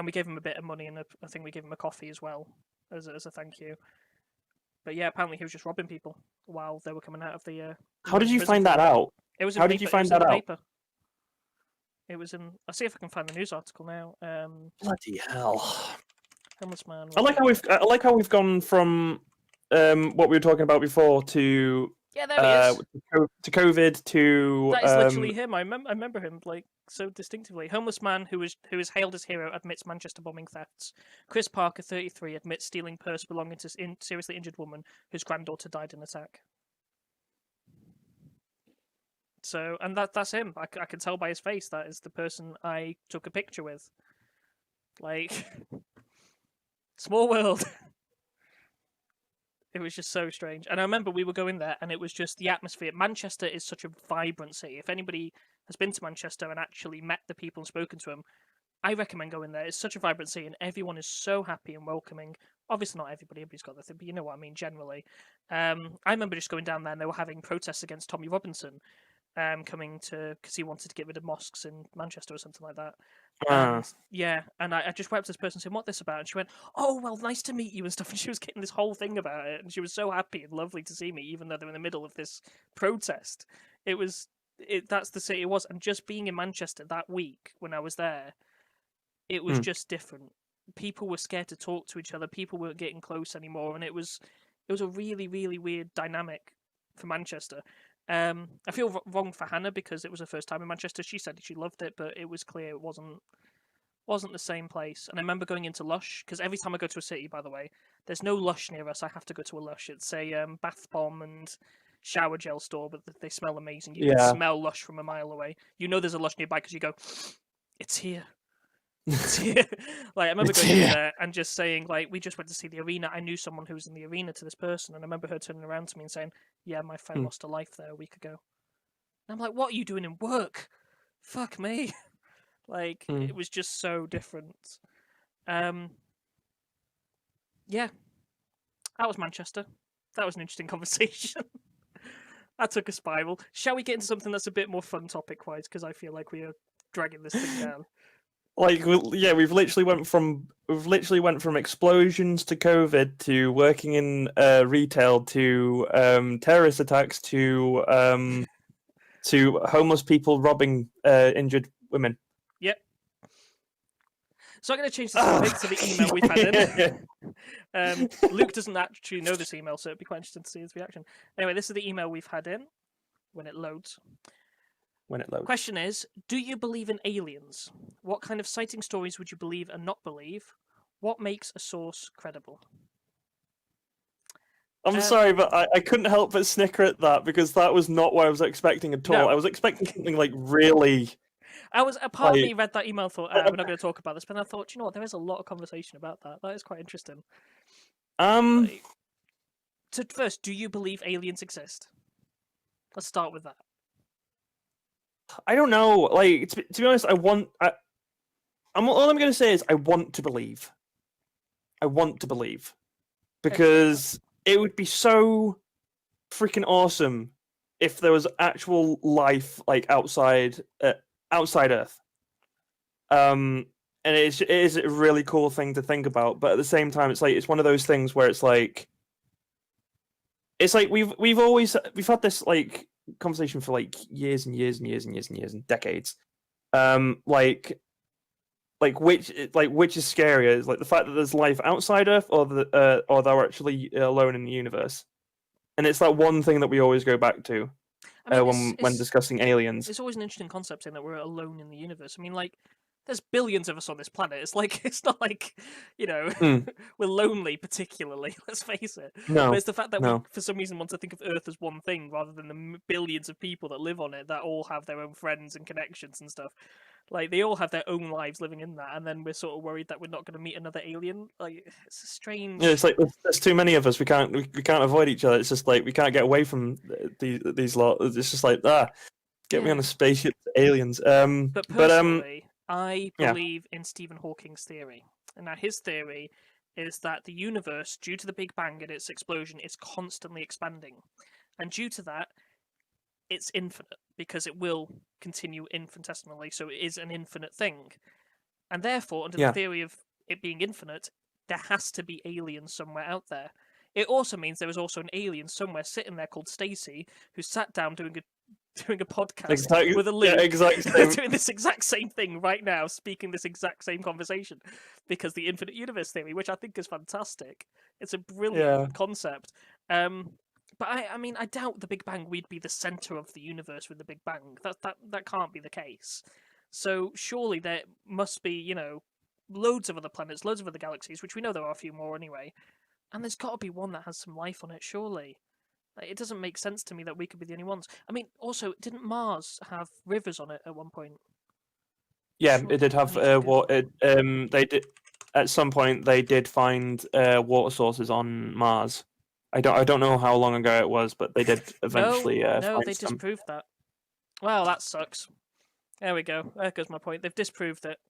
we gave him a bit of money, and I think we gave him a coffee as well as a thank you. But yeah, apparently he was just robbing people while they were coming out of the. How did you prison. find that out? It was. How did you find that out? Paper. It was in. I'll see if I can find the news article now. Bloody hell! Homeless man. I like how we've gone from what we were talking about before to Yeah, there he is. to COVID to That is literally him. I remember him like so distinctively. Homeless man who is hailed as hero admits Manchester bombing thefts. Chris Parker, 33, admits stealing purse belonging to seriously injured woman whose granddaughter died in attack. So, and that's him. I can tell by his face that is the person I took a picture with. Like, small world. It was just so strange. And I remember we were going there and it was just the atmosphere. Manchester is such a vibrant city. If anybody has been to Manchester and actually met the people and spoken to them, I recommend going there. It's such a vibrant city and everyone is so happy and welcoming. Obviously not everybody's got their thing, but you know what I mean, generally. I remember just going down there and they were having protests against Tommy Robinson. Coming to because he wanted to get rid of mosques in Manchester or something like that. And I just went up to this person saying, "What's this about?" And she went, "Oh, well, nice to meet you and stuff." And she was getting this whole thing about it, and she was so happy and lovely to see me, even though they're in the middle of this protest. That's the city it was, and just being in Manchester that week when I was there, it was just different. People were scared to talk to each other. People weren't getting close anymore, and it was a really, really weird dynamic for Manchester. I feel wrong for Hannah because it was her first time in Manchester. She said she loved it, but it was clear it wasn't the same place. And I remember going into Lush because every time I go to a city, by the way, there's no Lush near us. I have to go to a Lush. It's a bath bomb and shower gel store, but they smell amazing. You can smell Lush from a mile away. You know there's a Lush nearby because you go, "It's here." Like I remember going in there and just saying, like, we just went to see the arena. I knew someone who was in the arena to this person, and I remember her turning around to me and saying, "Yeah, my friend lost a life there a week ago." And I'm like, "What are you doing in work? Fuck me!" Like it was just so different. Yeah, that was Manchester. That was an interesting conversation. That took a spiral. Shall we get into something that's a bit more fun topic-wise? Because I feel like we are dragging this thing down. Like, we've literally went from explosions to COVID to working in retail to terrorist attacks to homeless people robbing injured women. Yep. So I'm going to change the topic to the email we've had in. Luke doesn't actually know this email, so it'd be quite interesting to see his reaction. Anyway, this is the email we've had in when it loads. Question is, do you believe in aliens? What kind of sighting stories would you believe and not believe? What makes a source credible? I'm sorry, but I couldn't help but snicker at that because that was not what I was expecting at all. No. I was expecting something like really... A part of me read that email and thought, we're not going to talk about this, but I thought, you know what, there is a lot of conversation about that. That is quite interesting. So first, do you believe aliens exist? Let's start with that. I don't know. Like, to be honest, all I'm going to say is I want to believe. I want to believe. Because it would be so freaking awesome if there was actual life, like, outside Earth. And it is a really cool thing to think about, but at the same time, it's one of those things where it's like we've had this like conversation for like years and years and years and years and years and decades. Which is scarier? Is like the fact that there's life outside Earth, or they're actually alone in the universe. And it's that one thing that we always go back to when discussing aliens. It's always an interesting concept saying that we're alone in the universe. I mean, like, there's billions of us on this planet. It's not like, you know, we're lonely particularly, let's face it. No. But it's the fact that we, for some reason, want to think of Earth as one thing rather than the billions of people that live on it that all have their own friends and connections and stuff. Like, they all have their own lives living in that, and then we're sort of worried that we're not going to meet another alien. Like, it's a strange... Yeah, it's like there's too many of us. We can't avoid each other. It's just like we can't get away from these lot. It's just like get me on a spaceship, aliens. But personally, I believe in Stephen Hawking's theory. And now his theory is that the universe, due to the Big Bang and its explosion, is constantly expanding, and due to that, it's infinite, because it will continue infinitesimally, so it is an infinite thing. And therefore, under the theory of it being infinite, there has to be aliens somewhere out there. It also means there is also an alien somewhere sitting there called Stacy, who sat down doing a podcast with a Luke, doing this exact same thing right now, speaking this exact same conversation, because the infinite universe theory, which I think is fantastic. It's a brilliant concept. But I mean, I doubt the Big Bang we'd be the center of the universe with the Big Bang. That can't be the case. So surely there must be, you know, loads of other planets, loads of other galaxies, which we know there are a few more anyway. And there's got to be one that has some life on it, surely. Like, it doesn't make sense to me that we could be the only ones. I mean, also, didn't Mars have rivers on it at one point? Yeah, it did have water. They did at some point. They did find water sources on Mars. I don't know how long ago it was, but they did eventually. No, they disproved that. Well, that sucks. There we go. There goes my point. They've disproved it.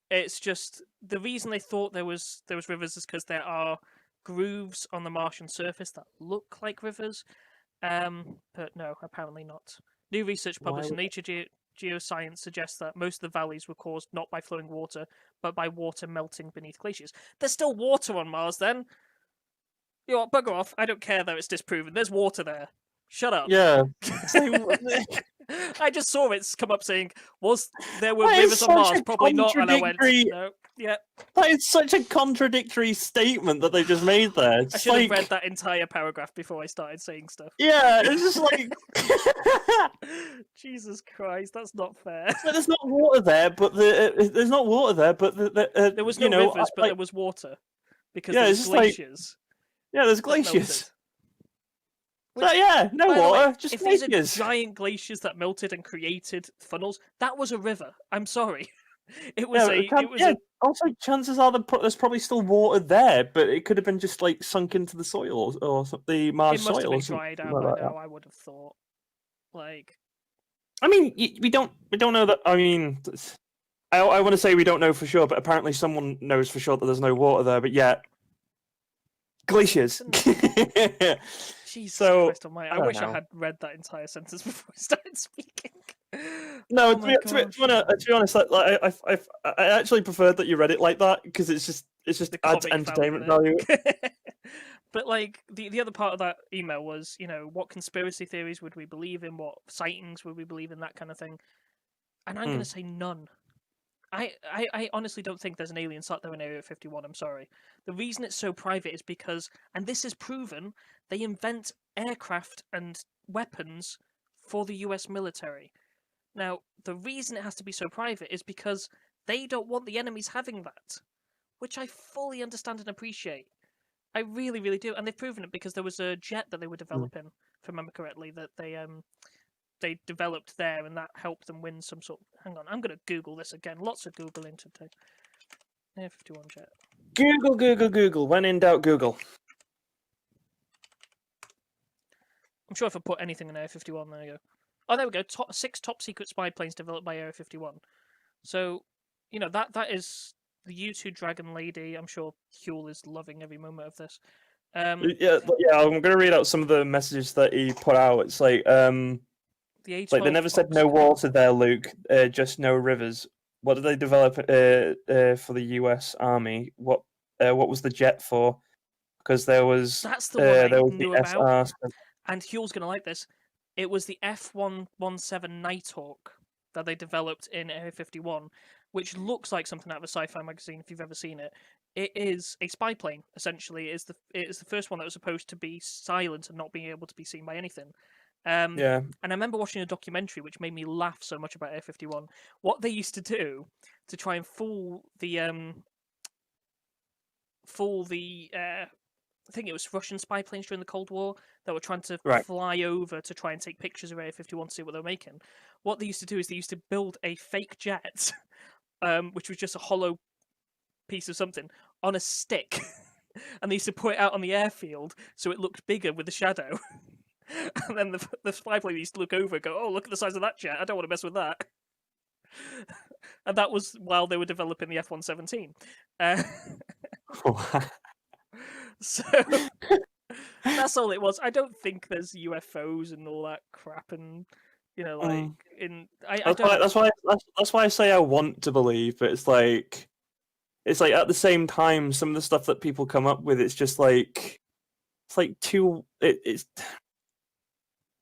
It's just the reason they thought there was rivers is because there are grooves on the Martian surface that look like rivers, but no, apparently not. New research published in Nature Geoscience suggests that most of the valleys were caused not by flowing water, but by water melting beneath glaciers. There's still water on Mars, then. You know what, bugger off. I don't care that it's disproven. There's water there. Shut up. Yeah. I just saw it come up saying, there were rivers on Mars? Probably not. And I went, no. Yeah. That is such a contradictory statement that they just made there. I should have read that entire paragraph before I started saying stuff. Yeah, it's just like... Jesus Christ, that's not fair. There's not water there, but there's not water there, but there was no rivers, but there was water. Because there's glaciers. There's glaciers. No water, just glaciers. If these are giant glaciers that melted and created funnels, that was a river. I'm sorry. It was Also, chances are there's probably still water there, but it could have been just like sunk into the soil or the Mars soil. It must have been dried out by now, I would have thought. Like, I mean, we don't know that. I mean, I want to say we don't know for sure, but apparently someone knows for sure that there's no water there. But yeah, glaciers. Jesus So, Christ Almighty! I I don't wish I know. had read that entire sentence before I started speaking. No, Oh to my be, to, be, gosh. to be honest, I actually preferred that you read it like that because it's just The adds comic value entertainment in value. it. But like the other part of that email was, what conspiracy theories would we believe in? What sightings would we believe in? That kind of thing. And I'm going to say none. I honestly don't think there's an alien sat there in Area 51. I'm sorry. The reason it's so private is because, and this is proven, they invent aircraft and weapons for the US military. Now, the reason it has to be so private is because they don't want the enemies having that, which I fully understand and appreciate. I really, really do, and they've proven it because there was a jet that they were developing, if I remember correctly, that they developed there, and that helped them win some sort. Hang on, I'm going to Google this again. Lots of googling today. Air 51 jet. Google. When in doubt, Google. I'm sure if I put anything in Air 51, there you go. Oh, there we go. 6 top secret spy planes developed by Area 51. So, that is the U2 Dragon Lady. I'm sure Huel is loving every moment of this. Yeah. I'm going to read out some of the messages that he put out. It's like, the A12 like they never said Fox no Squad. water there, Luke. Just no rivers. What did they develop for the U.S. Army? What was the jet for? Because there was That's the one there I was knew the about. SR. And Huel's going to like this. It was the F-117 Nighthawk that they developed in Area 51, which looks like something out of a sci-fi magazine if you've ever seen it. It is a spy plane, essentially. It is the first one that was supposed to be silent and not being able to be seen by anything. Yeah. And I remember watching a documentary which made me laugh so much about Area 51. What they used to do to try and fool the I think it was Russian spy planes during the Cold War that were trying to fly over to try and take pictures of Area 51 to see what they were making. What they used to do is they used to build a fake jet, which was just a hollow piece of something, on a stick. And they used to put it out on the airfield so it looked bigger with the shadow. And then the spy plane used to look over and go, "Oh, look at the size of that jet. I don't want to mess with that." And that was while they were developing the F-117. So that's all it was. I don't think there's UFOs and all that crap, and I don't. That's why I say I want to believe, but it's like at the same time, some of the stuff that people come up with, it's just like it's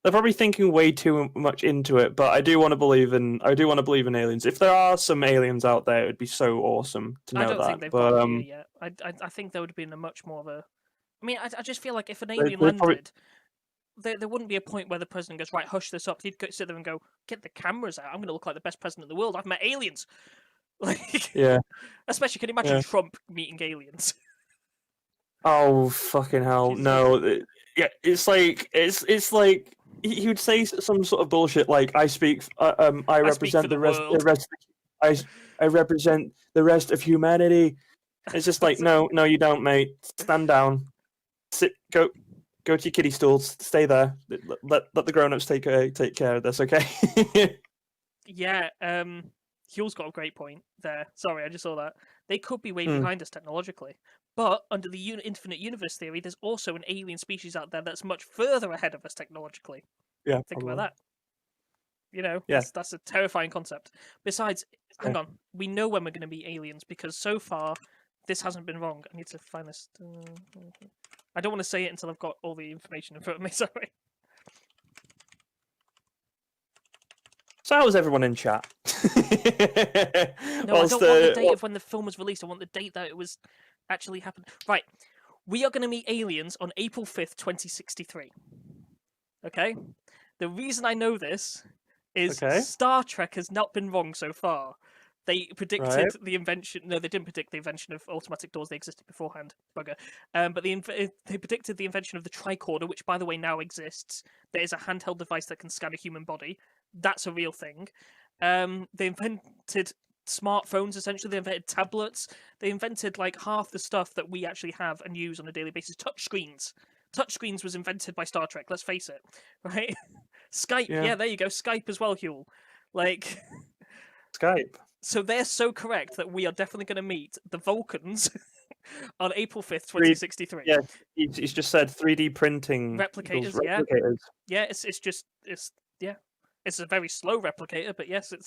they're probably thinking way too much into it. But I do want to believe in aliens. If there are some aliens out there, it would be so awesome to know I don't that. think they've but got here yet. I think there would have been a much more of a. I mean, I just feel like if an alien they probably- landed, there wouldn't be a point where the president goes, "Right, hush this up." He'd sit there and go, "Get the cameras out. I'm going to look like the best president in the world. I've met aliens." Like, yeah. Especially, can you imagine Yeah. Trump meeting aliens? Oh fucking hell! Jesus. No, yeah, it's like he would say some sort of bullshit like I represent for the world. I represent the rest of humanity. It's just like no, you don't, mate. Stand down, sit, go to your kiddie stools, stay there. Let the grown-ups take care of this, okay? Yeah, Huel's got a great point there. Sorry, I just saw that. They could be way behind us technologically. But under the infinite universe theory, there's also an alien species out there that's much further ahead of us technologically. Yeah, Think probably. about that. Yeah. That's a terrifying concept. Besides, hang on, we know when we're going to be aliens because so far this hasn't been wrong. I need to find this. I don't want to say it until I've got all the information in front of me. Sorry. So how was everyone in chat? No, I don't want the date of when the film was released. I want the date that it was actually happened. Right. We are going to meet aliens on April 5th, 2063. Okay? The reason I know this is Star Trek has not been wrong so far. They predicted the invention... No, they didn't predict the invention of automatic doors. They existed beforehand. Bugger. But they predicted the invention of the tricorder, which, by the way, now exists. There is a handheld device that can scan a human body. That's a real thing. They invented smartphones, essentially. They invented tablets. They invented, like, half the stuff that we actually have and use on a daily basis. Touchscreens. Touchscreens was invented by Star Trek, let's face it. Right? Skype. Yeah, there you go. Skype as well, Huel. Like... Skype. So they're so correct that we are definitely going to meet the Vulcans On April 5th, 2063. Yeah, he's just said 3D printing Replicators, equals yeah. replicators. Yeah, it's a very slow replicator, but yes, it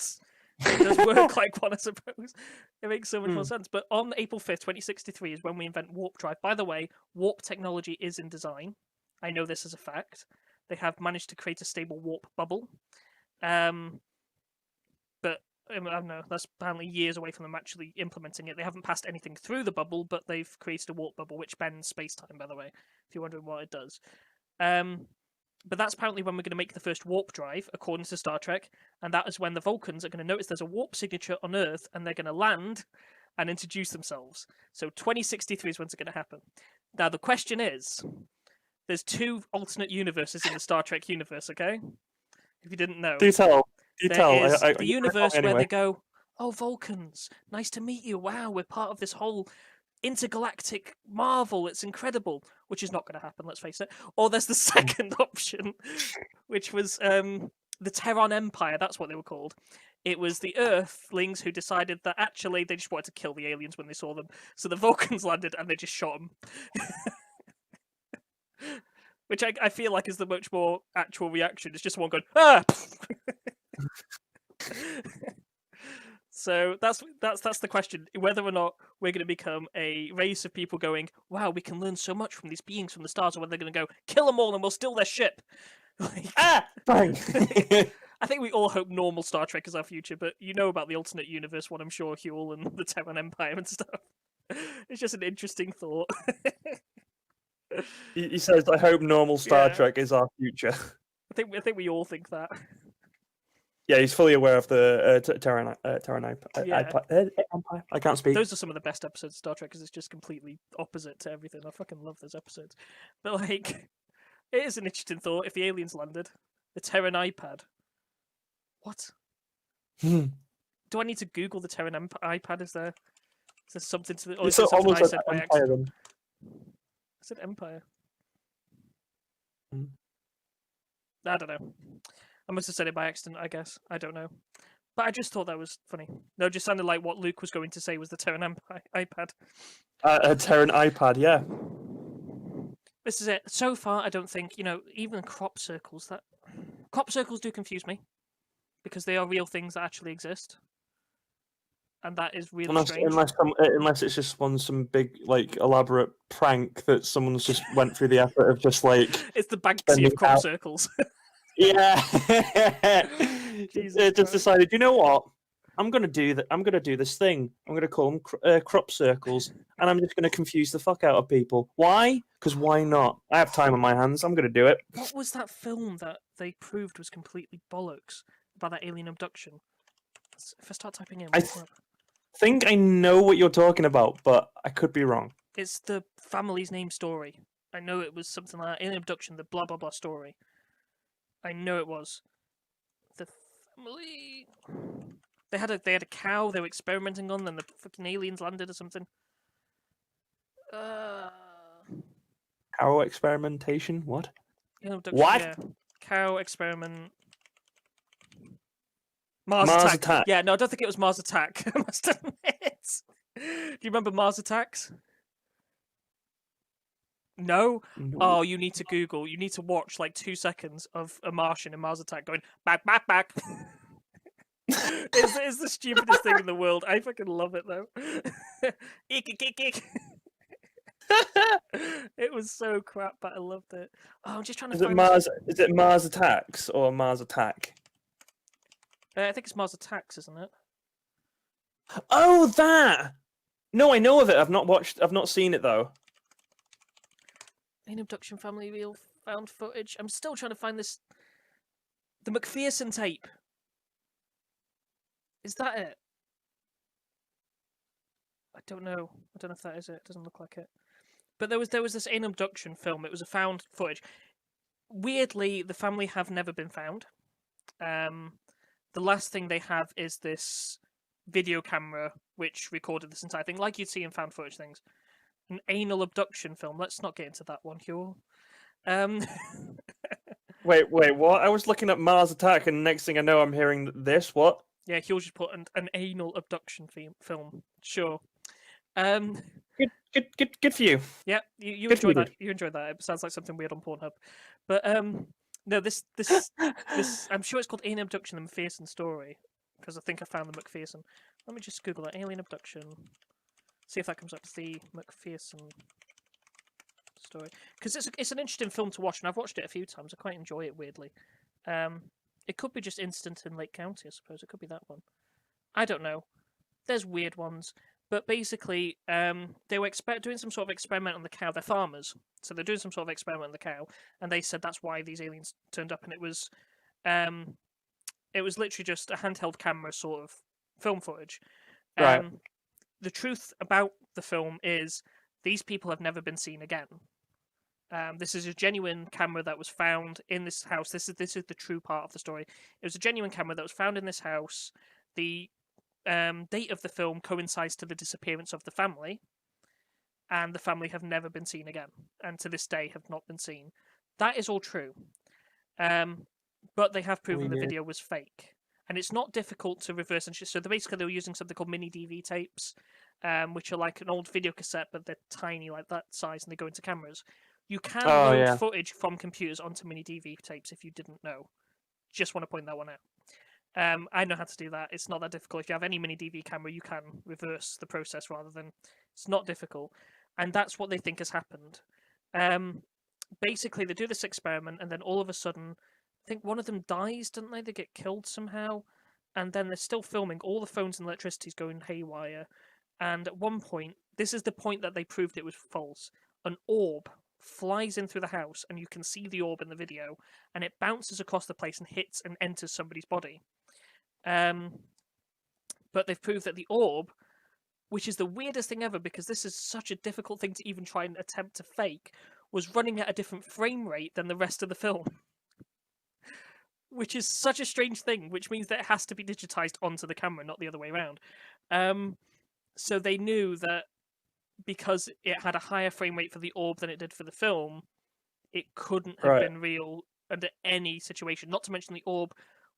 does work like one, I suppose. It makes so much more sense. But on April 5th, 2063 is when we invent warp drive. By the way, warp technology is in design. I know this as a fact. They have managed to create a stable warp bubble. But I don't know, that's apparently years away from them actually implementing it. They haven't passed anything through the bubble, but they've created a warp bubble, which bends space-time, by the way, if you're wondering what it does. But that's apparently when we're going to make the first warp drive, according to Star Trek, and that is when the Vulcans are going to notice there's a warp signature on Earth, and they're going to land and introduce themselves. So 2063 is when it's going to happen. Now, the question is, there's 2 alternate universes in the Star Trek universe, okay? If you didn't know. Do tell. There is the universe where they go, oh, Vulcans, nice to meet you. Wow, we're part of this whole intergalactic marvel. It's incredible, which is not going to happen, let's face it. Or there's the second option, which was the Terran Empire. That's what they were called. It was the Earthlings who decided that actually they just wanted to kill the aliens when they saw them. So the Vulcans landed and they just shot them. Which I feel like is the much more actual reaction. It's just one going, ah! So that's the question, whether or not we're going to become a race of people going, wow, we can learn so much from these beings from the stars, or whether they're going to go, kill them all and we'll steal their ship. Like, Bang! I think we all hope normal Star Trek is our future, but you know about the alternate universe one, I'm sure, Huel, and the Terran Empire and stuff. It's just an interesting thought. He says, I hope normal Star Trek is our future. I think we all think that. Yeah, he's fully aware of the Terran Yeah. Empire. I can't speak. Those are some of the best episodes of Star Trek because it's just completely opposite to everything. I fucking love those episodes. But, like, it is an interesting thought if the aliens landed. The Terran iPad. What? Do I need to Google the Terran iPad? Is there something to the... Or is there something I said by accident? I said Empire. I don't know. I must have said it by accident, I guess. I don't know. But I just thought that was funny. No, it just sounded like what Luke was going to say was the Terran iPad. A Terran iPad, yeah. This is it. So far, I don't think, even crop circles... Crop circles do confuse me. Because they are real things that actually exist. And that is really strange. Unless it's just some big, like, elaborate prank that someone's just went through the effort of just, like... It's the Banksy of crop circles. Yeah. They just decided, you know what? I'm gonna do that. I'm gonna do this thing. I'm gonna call them crop circles, and I'm just gonna confuse the fuck out of people. Why? Because why not? I have time on my hands. I'm gonna do it. What was that film that they proved was completely bollocks about that alien abduction? If I start typing in, I think I know what you're talking about, but I could be wrong. It's the family's name story. I know it was something like alien abduction, the blah blah blah story. I know it was. The family. They had a cow they were experimenting on, then the fucking aliens landed or something. Cow experimentation? What? What? Yeah. Cow experiment. Mars Attack. Yeah, no, I don't think it was Mars Attack. I must admit. Do you remember Mars Attacks? No? Oh, you need to Google. You need to watch like 2 seconds of a Martian in Mars Attack going back, back, back. It's the stupidest thing in the world. I fucking love it though. Eek, eek, eek, eek. It was so crap, but I loved it. Oh, I'm just trying to find Is it Mars Attacks or Mars Attack? I think it's Mars Attacks, isn't it? Oh, that! No, I know of it. I've not seen it though. Alien abduction family real found footage. I'm still trying to find this. The McPherson tape. Is that it? I don't know. I don't know if that is it. It doesn't look like it. But there was this alien abduction film. It was a found footage. Weirdly, the family have never been found. The last thing they have is this video camera which recorded this entire thing, like you'd see in found footage things. An anal abduction film. Let's not get into that one, Huel. Wait, what? I was looking at Mars Attack, and next thing I know, I'm hearing this. What? Yeah, Huel just put an anal abduction film. Sure. Good for you. Yeah, you Good for enjoyed you, that. You enjoyed that. It sounds like something weird on Pornhub. But no, this I'm sure it's called Alien Abduction: The McPherson Story, because I think I found the McPherson. Let me just Google that, Alien Abduction. See if that comes up. The McPherson Story, because it's an interesting film to watch, and I've watched it a few times. I quite enjoy it. Weirdly, it could be just Instant in Lake County. I suppose it could be that one. I don't know. There's weird ones. But basically, they were doing some sort of experiment on the cow. They're farmers, so they're doing some sort of experiment on the cow, and they said that's why these aliens turned up. And it was literally just a handheld camera sort of film footage. Right. The truth about the film is these people have never been seen again. This is a genuine camera that was found in this house. This is the true part of the story. It was a genuine camera that was found in this house. The date of the film coincides to the disappearance of the family, and the family have never been seen again, and to this day have not been seen. That is all true, but they have proven the video was fake, and it's not difficult to reverse engineer. So they were using something called mini DV tapes, which are like an old video cassette, but they're tiny, like that size, and they go into cameras. You can load footage from computers onto mini DV tapes if you didn't know. Just want to point that one out. I know how to do that. It's not that difficult. If you have any mini DV camera, you can reverse the process rather than. It's not difficult, and that's what they think has happened. Basically, they do this experiment, and then all of a sudden, I think one of them dies, don't they? They get killed somehow, and then they're still filming. All the phones and electricity's going haywire, and at one point, this is the point that they proved it was false. An orb flies in through the house, and you can see the orb in the video, and it bounces across the place and hits and enters somebody's body. But they've proved that the orb, which is the weirdest thing ever because this is such a difficult thing to even try and attempt to fake, was running at a different frame rate than the rest of the film. Which is such a strange thing, which means that it has to be digitized onto the camera, not the other way around. So they knew that because it had a higher frame rate for the orb than it did for the film, it couldn't have been real under any situation. Not to mention the orb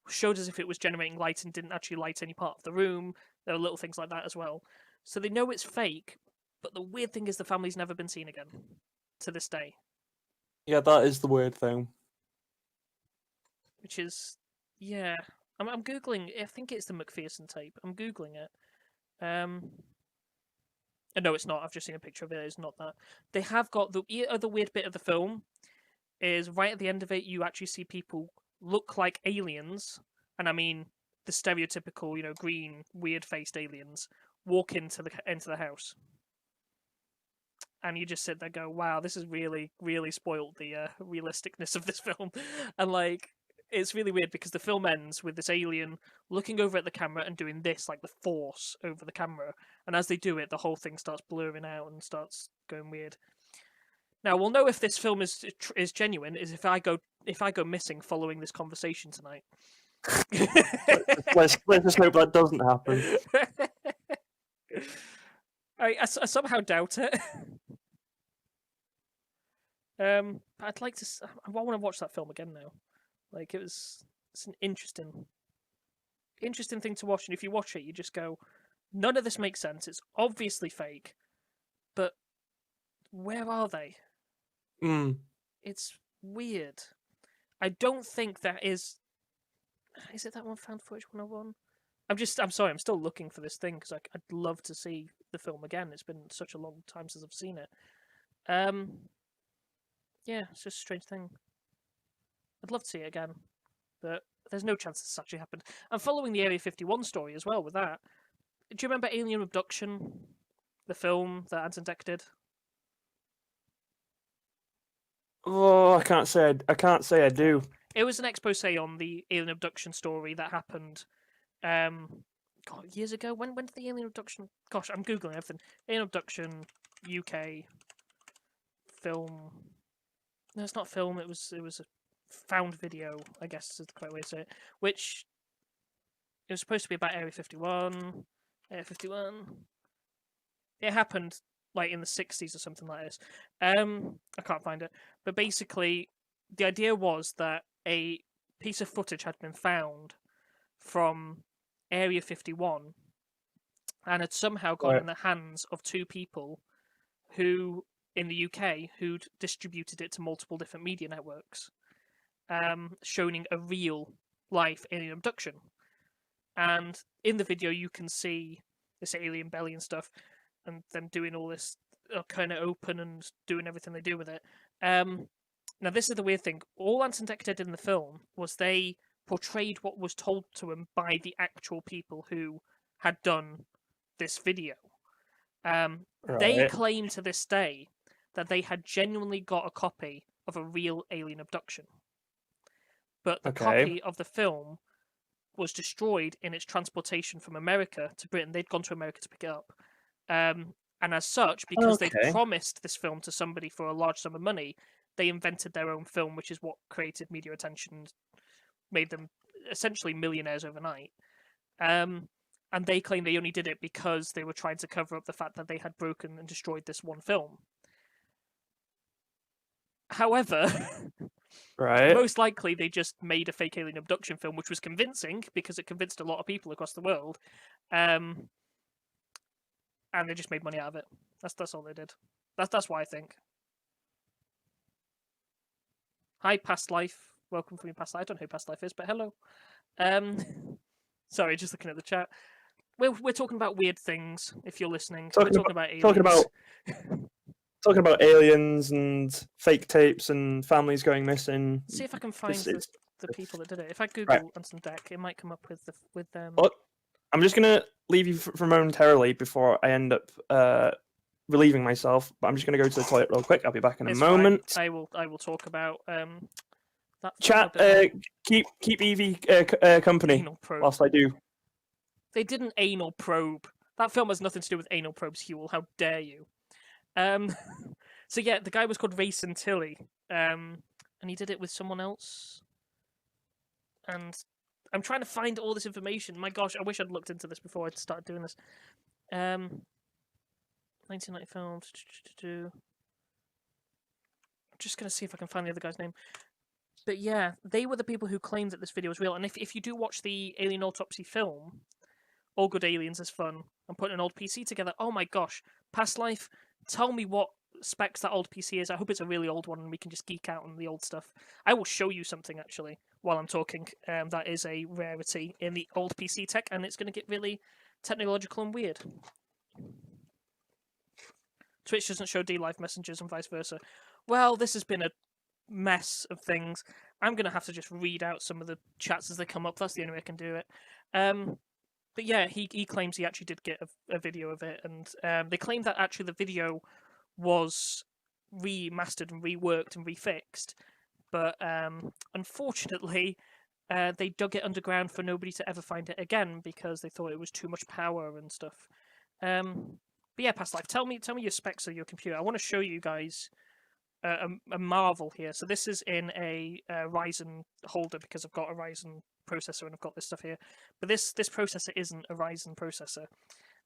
showed as if it was generating light and didn't actually light any part of the room. There are little things like that as well. So they know it's fake, but the weird thing is the family's never been seen again to this day. Yeah, that is the weird thing. Which is, yeah. I'm Googling, I think it's the McPherson tape. I'm Googling it. No, it's not. I've just seen a picture of it. It's not that. They have got the other weird bit of the film is right at the end of it, you actually see people look like aliens, and I mean the stereotypical, green, weird-faced aliens walk into the house, and you just sit there, and go, "Wow, this has really, really spoiled the realisticness of this film," and it's really weird because the film ends with this alien looking over at the camera and doing this, like the force over the camera, and as they do it, the whole thing starts blurring out and starts going weird. Now we'll know if this film is genuine is if I go missing following this conversation tonight. let's just hope that doesn't happen. I somehow doubt it. I'd like to. I want to watch that film again now. It's an interesting thing to watch, and if you watch it, you just go, none of this makes sense. It's obviously fake, but where are they? It's weird. I don't think that is. Is it that one, Found Footage 101? I'm sorry, I'm still looking for this thing because I'd love to see the film again. It's been such a long time since I've seen it. Yeah, it's just a strange thing. I'd love to see it again, but there's no chance this actually happened. I'm following the Area 51 story as well with that. Do you remember Alien Abduction, the film that Anton Deck did? Oh, I can't say I do. It was an expose on the alien abduction story that happened years ago. When did the alien abduction... Gosh, I'm Googling everything. Alien abduction, UK, film... No, it's not film, it was a found video, I guess is the correct way to say it. Which, it was supposed to be about Area 51. Area 51... It happened in the 60s or something like this. I can't find it. But basically, the idea was that a piece of footage had been found from Area 51, and had somehow got in the hands of two people who, in the UK, who'd distributed it to multiple different media networks, showing a real life alien abduction. And in the video, you can see this alien belly and stuff, and them doing all this kind of open and doing everything they do with it. Now, this is the weird thing. All Anton Deck did in the film was they portrayed what was told to them by the actual people who had done this video. They claim to this day that they had genuinely got a copy of a real alien abduction. But the copy of the film was destroyed in its transportation from America to Britain. They'd gone to America to pick it up. And as such, because they promised this film to somebody for a large sum of money, they invented their own film, which is what created media attention, made them essentially millionaires overnight. And they claim they only did it because they were trying to cover up the fact that they had broken and destroyed this one film. However, most likely they just made a fake alien abduction film, which was convincing because it convinced a lot of people across the world. And they just made money out of it. That's all they did. That's why I think. Hi, Past Life. Welcome from your Past Life. I don't know who Past Life is, but hello. Sorry, just looking at the chat. We're talking about weird things. If you're listening, we're talking about aliens. Talking about aliens and fake tapes and families going missing. See if I can find the people that did it. If I Google Anton Deck, it might come up with them. Look, I'm just gonna leave you for momentarily before I end up relieving myself. But I'm just gonna go to the toilet real quick. I'll be back in a moment. Fine. I will talk about that. Chat. Keep Evie company whilst I do. They did an anal probe. That film has nothing to do with anal probes, Huel. How dare you? So yeah, the guy was called Ray Santilli, and he did it with someone else. And I'm trying to find all this information. My gosh, I wish I'd looked into this before I started doing this. 1990 film. I'm just gonna see if I can find the other guy's name. But yeah, they were the people who claimed that this video was real. And if you do watch the Alien Autopsy film, All Good Aliens is fun. I'm putting an old PC together. Oh my gosh, Past Life. Tell me what specs that old PC is. I hope it's a really old one and we can just geek out on the old stuff. I will show you something actually while I'm talking. That is a rarity in the old PC tech, and it's going to get really technological and weird. Twitch doesn't show D-Live messages and vice versa. Well, this has been a mess of things. I'm going to have to just read out some of the chats as they come up. That's the only way I can do it. But yeah, he claims he actually did get a video of it, and they claim that actually the video was remastered and reworked and refixed, but unfortunately they dug it underground for nobody to ever find it again because they thought it was too much power and stuff. But yeah, Past Life, tell me your specs of your computer. I want to show you guys a marvel here. So this is in a Ryzen holder because I've got a Ryzen processor and I've got this stuff here. But this processor isn't a Ryzen processor.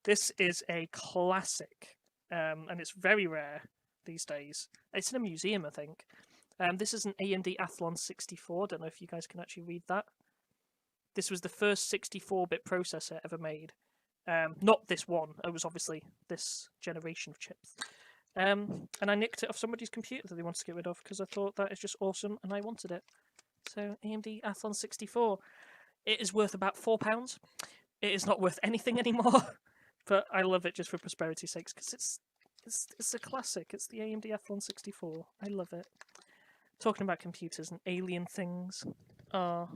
This is a classic, and it's very rare these days. It's in a museum, I think. This is an AMD Athlon 64. Don't know if you guys can actually read that. This was the first 64-bit processor ever made. Not this one. It was obviously this generation of chips. And I nicked it off somebody's computer that they wanted to get rid of because I thought that is just awesome and I wanted it. So AMD Athlon 64. It is worth about £4. It is not worth anything anymore, but I love it just for prosperity's sakes because it's a classic. It's the AMD Athlon 64. I love it. Talking about computers and alien things. But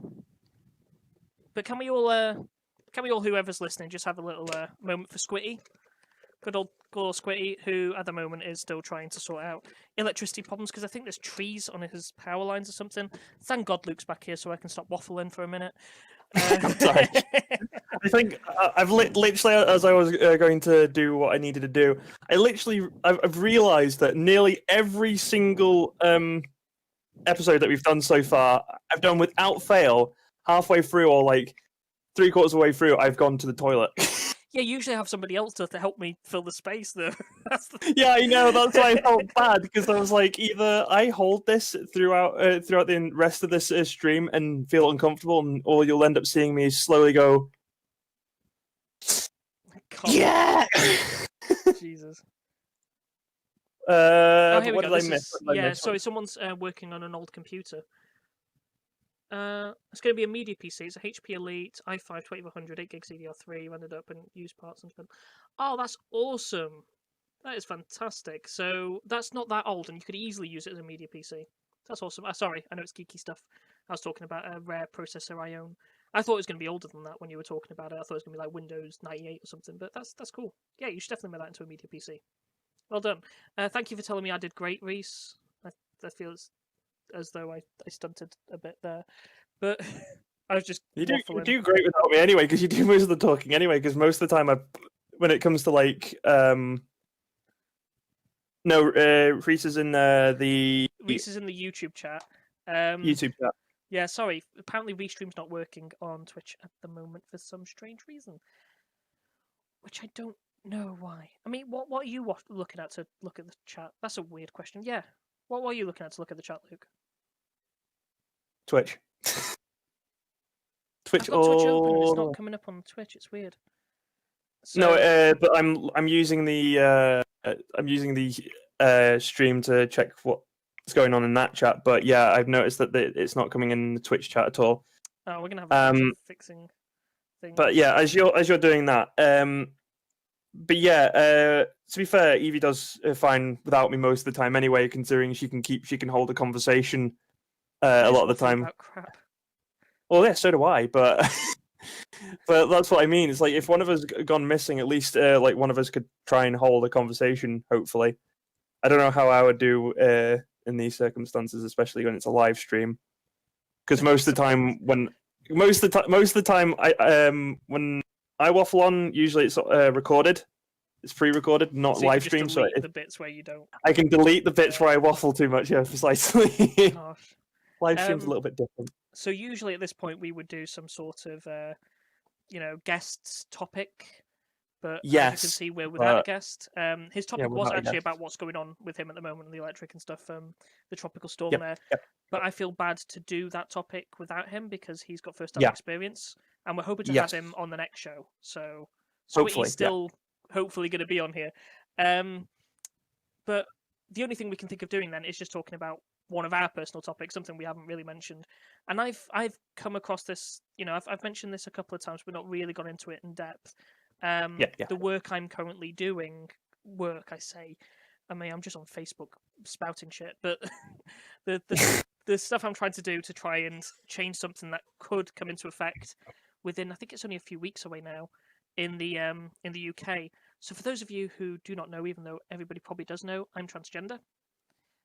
can we all whoever's listening just have a little moment for Squitty? Good old Squitty, who at the moment is still trying to sort out electricity problems because I think there's trees on his power lines or something. Thank God Luke's back here so I can stop waffling for a minute. Sorry. I think I've literally, as I was going to do what I needed to do, I've realised that nearly every single episode that we've done so far, I've done without fail, halfway through or like 3/4 of the way through, I've gone to the toilet. Yeah, usually I have somebody else to help me fill the space, though. Yeah, I know. That's why I felt bad because I was like, either I hold this throughout the rest of this stream and feel uncomfortable, or you'll end up seeing me slowly go. God. Yeah. Jesus. Oh, here we what go. did I This miss? is, What did I yeah, miss? sorry, someone's working on an old computer. It's going to be a media PC. It's a HP Elite i5 2100, 8 gig CDR3, rendered up and used parts and stuff. Oh, that's awesome. That is fantastic. So that's not that old, and you could easily use it as a media PC. That's awesome. Sorry, I know it's geeky stuff. I was talking about a rare processor I own. I thought it was going to be older than that when you were talking about it. I thought it was going to be like Windows 98 or something, but that's cool. Yeah, you should definitely make that into a media PC. Well done. Thank you for telling me I did great, Reese. I feel as though I stunted a bit there, but I was just You waffling. do great without me anyway, because you do most of the talking anyway. Because most of the time, when it comes to like Reese is in the Reese is in the YouTube chat. YouTube chat. Yeah, sorry. Apparently, Restream's not working on Twitch at the moment for some strange reason, which I don't know why. I mean, what are you looking at to look at the chat? That's a weird question. Yeah, what are you looking at to look at the chat, Luke? Twitch. Twitch. I've got Twitch open and it's not coming up on Twitch. It's weird. So, No, but I'm using the stream to check what's going on in that chat. But yeah, I've noticed that it's not coming in the Twitch chat at all. oh, we're gonna have a bunch of fixing things. But yeah, as you're doing that, but yeah, to be fair, Evie does fine without me most of the time anyway, considering she can hold a conversation a lot of the time. About crap. Well, yeah, so do I, but but that's what I mean. It's like if one of us gone missing, at least like one of us could try and hold a conversation. Hopefully, I don't know how I would do in these circumstances, especially when it's a live stream, because most of the time when when I waffle on, usually it's recorded. It's pre-recorded, not So live stream. So the bits where you don't. I can delete the bits where I waffle too much. Yeah, precisely. Gosh. Live stream's a little bit different. So usually at this point we would do some sort of, guest's topic. But as you can see, we're without a guest. His topic was actually about what's going on with him at the moment, the electric and stuff, the tropical storm there. Yep. But I feel bad to do that topic without him because he's got first-hand experience, and we're hoping to have him on the next show. So he's still hopefully going to be on here. But the only thing we can think of doing then is just talking about one of our personal topics, something we haven't really mentioned. And I've come across this, I've mentioned this a couple of times, but not really gone into it in depth. The work I'm currently doing, I say, I mean, I'm just on Facebook spouting shit, but the stuff I'm trying to do to try and change something that could come into effect within, I think it's only a few weeks away now, in the UK. So for those of you who do not know, even though everybody probably does know, I'm transgender.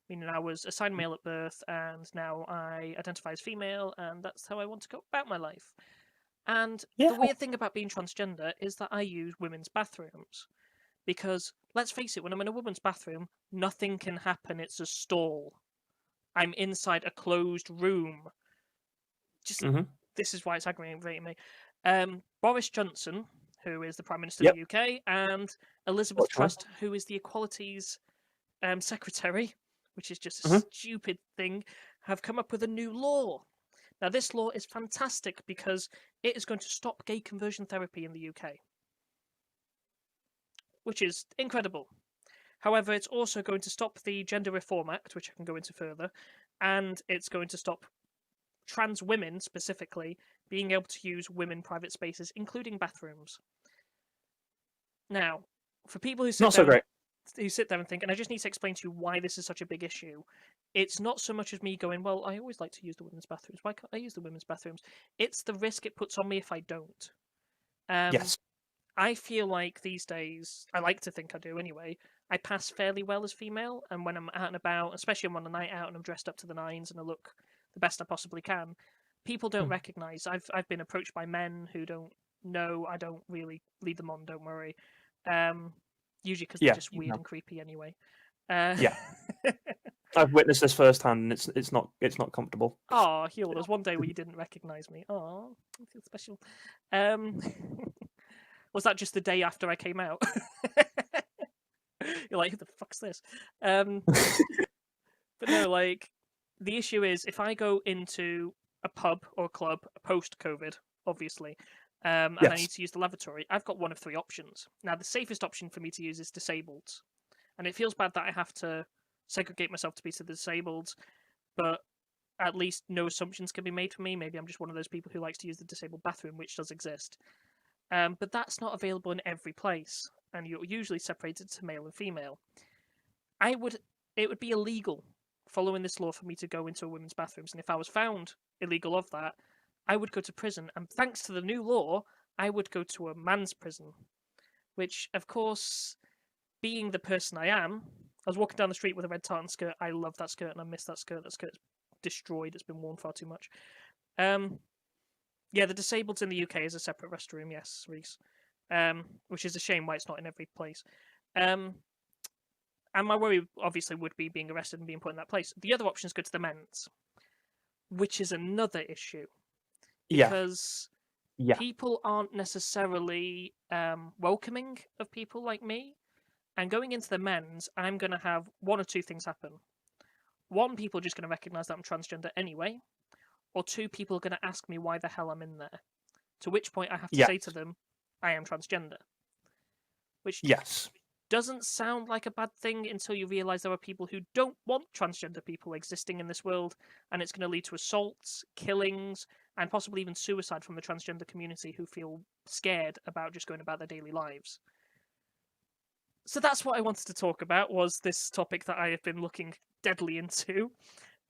Meaning I was assigned male at birth, and now I identify as female, and that's how I want to go about my life. And the weird thing about being transgender is that I use women's bathrooms. Because, let's face it, when I'm in a woman's bathroom, nothing can happen. It's a stall. I'm inside a closed room. This is why it's aggravating me. Boris Johnson, who is the Prime Minister of the UK, and Elizabeth Truss, who is the Equalities Secretary, which is just a stupid thing, have come up with a new law. Now, this law is fantastic because it is going to stop gay conversion therapy in the UK, which is incredible. However, it's also going to stop the Gender Reform Act, which I can go into further, and it's going to stop trans women, specifically, being able to use women private spaces, including bathrooms. Now, for people who sit there and think, and I just need to explain to you why this is such a big issue, it's not so much as me going, well, I always like to use the women's bathrooms. Why can't I use the women's bathrooms? It's the risk it puts on me if I don't. Yes. I feel like these days, I like to think I do anyway, I pass fairly well as female, and when I'm out and about, especially when I'm on a night out and I'm dressed up to the nines and I look the best I possibly can, people don't recognise. I've been approached by men who don't know. I don't really lead them on, don't worry. Usually because they're just weird and creepy anyway. I've witnessed this firsthand, and it's not comfortable. Oh, Huel, there's one day where you didn't recognise me. Oh, I feel special. Was that just the day after I came out? You're like, who the fuck's this? But no, like, the issue is if I go into a pub or a club post-COVID, obviously, and I Yes. need to use the lavatory, I've got one of 3 options. Now, the safest option for me to use is disabled. And it feels bad that I have to segregate myself to be to the disabled, but at least no assumptions can be made for me. Maybe I'm just one of those people who likes to use the disabled bathroom, which does exist. But that's not available in every place, and you're usually separated to male and female. It would be illegal following this law for me to go into a women's bathrooms, and if I was found illegal of that, I would go to prison. And thanks to the new law, I would go to a man's prison, which, of course, being the person I am, I was walking down the street with a red tartan skirt. I love that skirt, and I miss that skirt. That skirt's destroyed. It's been worn far too much. Yeah, the disabled in the UK is a separate restroom, yes, Reese. Which is a shame why it's not in every place. And my worry, obviously, would be being arrested and being put in that place. The other option is go to the men's, which is another issue. Because people aren't necessarily welcoming of people like me. And going into the men's, I'm going to have one or two things happen. One, people are just going to recognise that I'm transgender anyway. Or 2, people are going to ask me why the hell I'm in there. To which point I have to say to them, I am transgender. Which doesn't sound like a bad thing until you realise there are people who don't want transgender people existing in this world, and it's going to lead to assaults, killings, and possibly even suicide from the transgender community who feel scared about just going about their daily lives. So that's what I wanted to talk about, was this topic that I have been looking deadly into.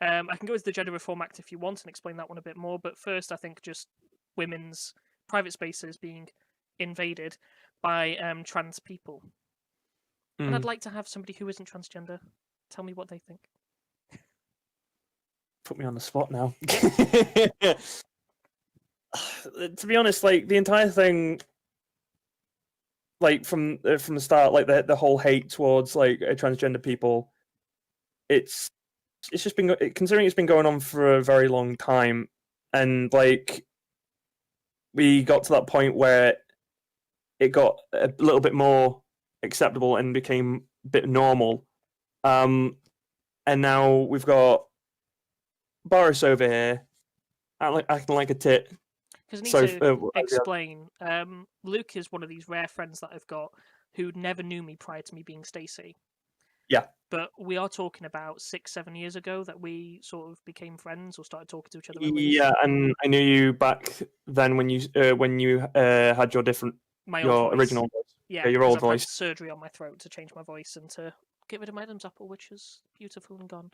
I can go into the Gender Reform Act if you want and explain that one a bit more, but first I think just women's private spaces being invaded by trans people. And I'd like to have somebody who isn't transgender tell me what they think. Put me on the spot now. To be honest, like the entire thing, like from the start, like the whole hate towards like transgender people, it's just been, considering it's been going on for a very long time, and like we got to that point where it got a little bit more acceptable and became a bit normal, and now we've got Boris over here acting like a tit. Because I need to explain, Luke is one of these rare friends that I've got who never knew me prior to me being Stacey. Yeah. But we are talking about 6-7 years ago that we sort of became friends or started talking to each other. Yeah, and I knew you back then when you had your original voice. Yeah, your old voice. Had surgery on my throat to change my voice and to get rid of my Adam's apple, which is beautiful and gone.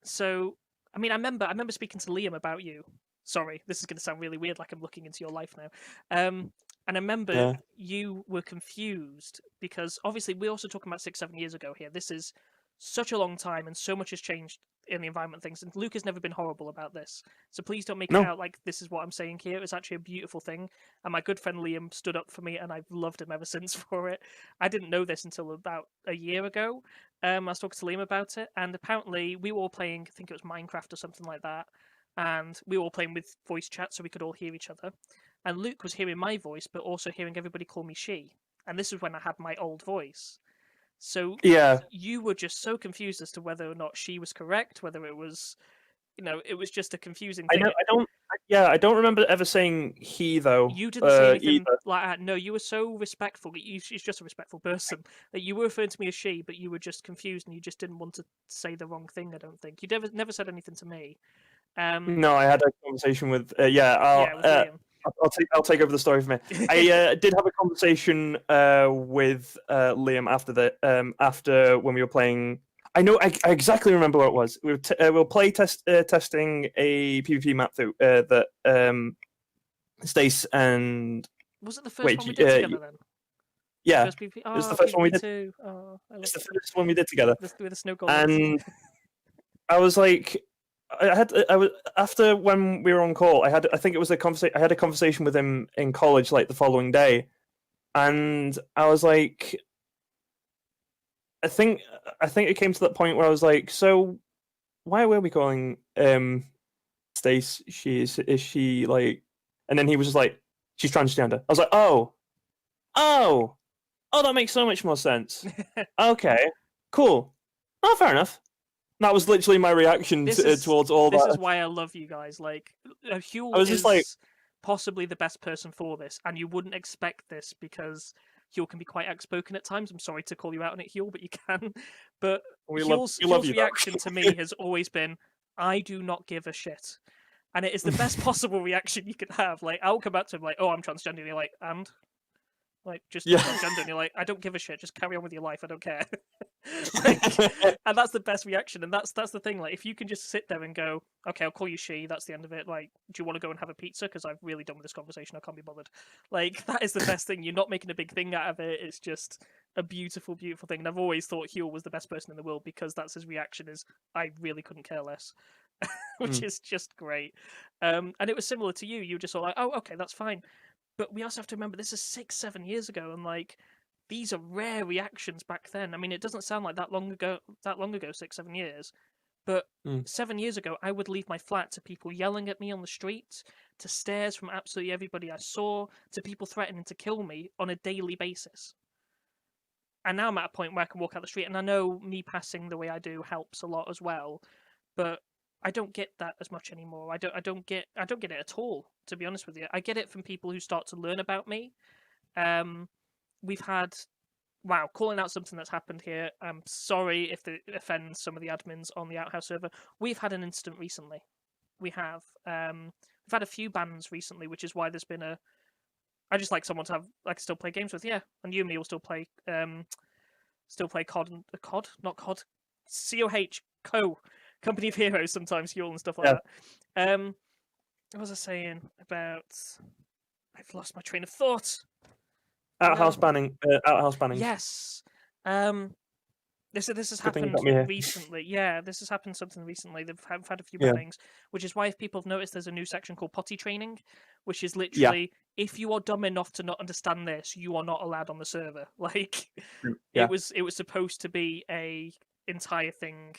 So I mean, I remember speaking to Liam about you. Sorry, this is going to sound really weird, like I'm looking into your life now. And I remember you were confused because obviously we're also talking about 6-7 years ago here. This is such a long time and so much has changed in the environment things. And Luke has never been horrible about this. So please don't make it out like this is what I'm saying here. It's actually a beautiful thing. And my good friend Liam stood up for me and I've loved him ever since for it. I didn't know this until about a year ago. I was talking to Liam about it. And apparently we were all playing, I think it was Minecraft or something like that. And we were all playing with voice chat so we could all hear each other. And Luke was hearing my voice, but also hearing everybody call me she. And this was when I had my old voice. So you were just so confused as to whether or not she was correct, whether it was, it was just a confusing thing. I don't remember ever saying he, though. You didn't say anything like that. No, you were so respectful. She's just a respectful person. That you were referring to me as she, but you were just confused and you just didn't want to say the wrong thing, I don't think. You never said anything to me. No, I had a conversation with I'll take over the story from here. I did have a conversation with Liam after when we were playing. I exactly remember what it was. We were testing a PvP map through that Stace and. Was it the first one we did together then? Yeah, it was the first one we did. It's the first one we did together. With the snow golems. And I was like. I was after when we were on call. I think it was I had a conversation with him in college, like the following day, and I was like, I think it came to that point where I was like, so why were we calling Stace? Is she like? And then he was just like, she's transgender. I was like, oh, that makes so much more sense. Okay, cool. Oh, fair enough. That was literally my reaction towards all this that. is why I love you guys. Like, Huel I was is just like- possibly the best person for this, and you wouldn't expect this because Huel can be quite outspoken at times. I'm sorry to call you out on it, Huel, but you can. But We love Huel's you, though. reaction to me has always been, I do not give a shit. And it is the best possible reaction you could have. Like, I'll come back to him like, oh, I'm transgender. And you're like, and? Like, just Yeah. transgender. And you're like, I don't give a shit. Just carry on with your life. I don't care. Like, and that's the best reaction. And that's the thing. Like, if you can just sit there and go, okay, I'll call you she. That's the end of it. Like, do you want to go and have a pizza? Because I've really done with this conversation. I can't be bothered. Like, that is the best thing. You're not making a big thing out of it. It's just a beautiful, beautiful thing. And I've always thought Huel was the best person in the world because that's his reaction is, I really couldn't care less. Which is just great. And it was similar to you. You were just all like, oh, okay, that's fine. But we also have to remember this is 6-7 years ago, and like these are rare reactions back then. I mean, it doesn't sound like that long ago, 6-7 years. But 7 years ago, I would leave my flat to people yelling at me on the street, to stares from absolutely everybody I saw, to people threatening to kill me on a daily basis. And now I'm at a point where I can walk out the street, and I know me passing the way I do helps a lot as well. But I don't get that as much anymore. I don't get it at all, to be honest with you. I get it from people who start to learn about me. We've had calling out something that's happened here. I'm sorry if it offends some of the admins on the Outhouse server. We've had an incident recently. We have. We've had a few bans recently, which is why there's been a. I just like someone to have like still play games with. Yeah, and you and me will still play COD, not COD, COH Company of Heroes sometimes, Huel and stuff like that. What was I saying about? I've lost my train of thought. Outhouse banning. Yes. This has happened recently. Yeah, this has happened something recently. They've had a few bannings, which is why if people have noticed, there's a new section called potty training, which is literally if you are dumb enough to not understand this, you are not allowed on the server. Like it was supposed to be a entire thing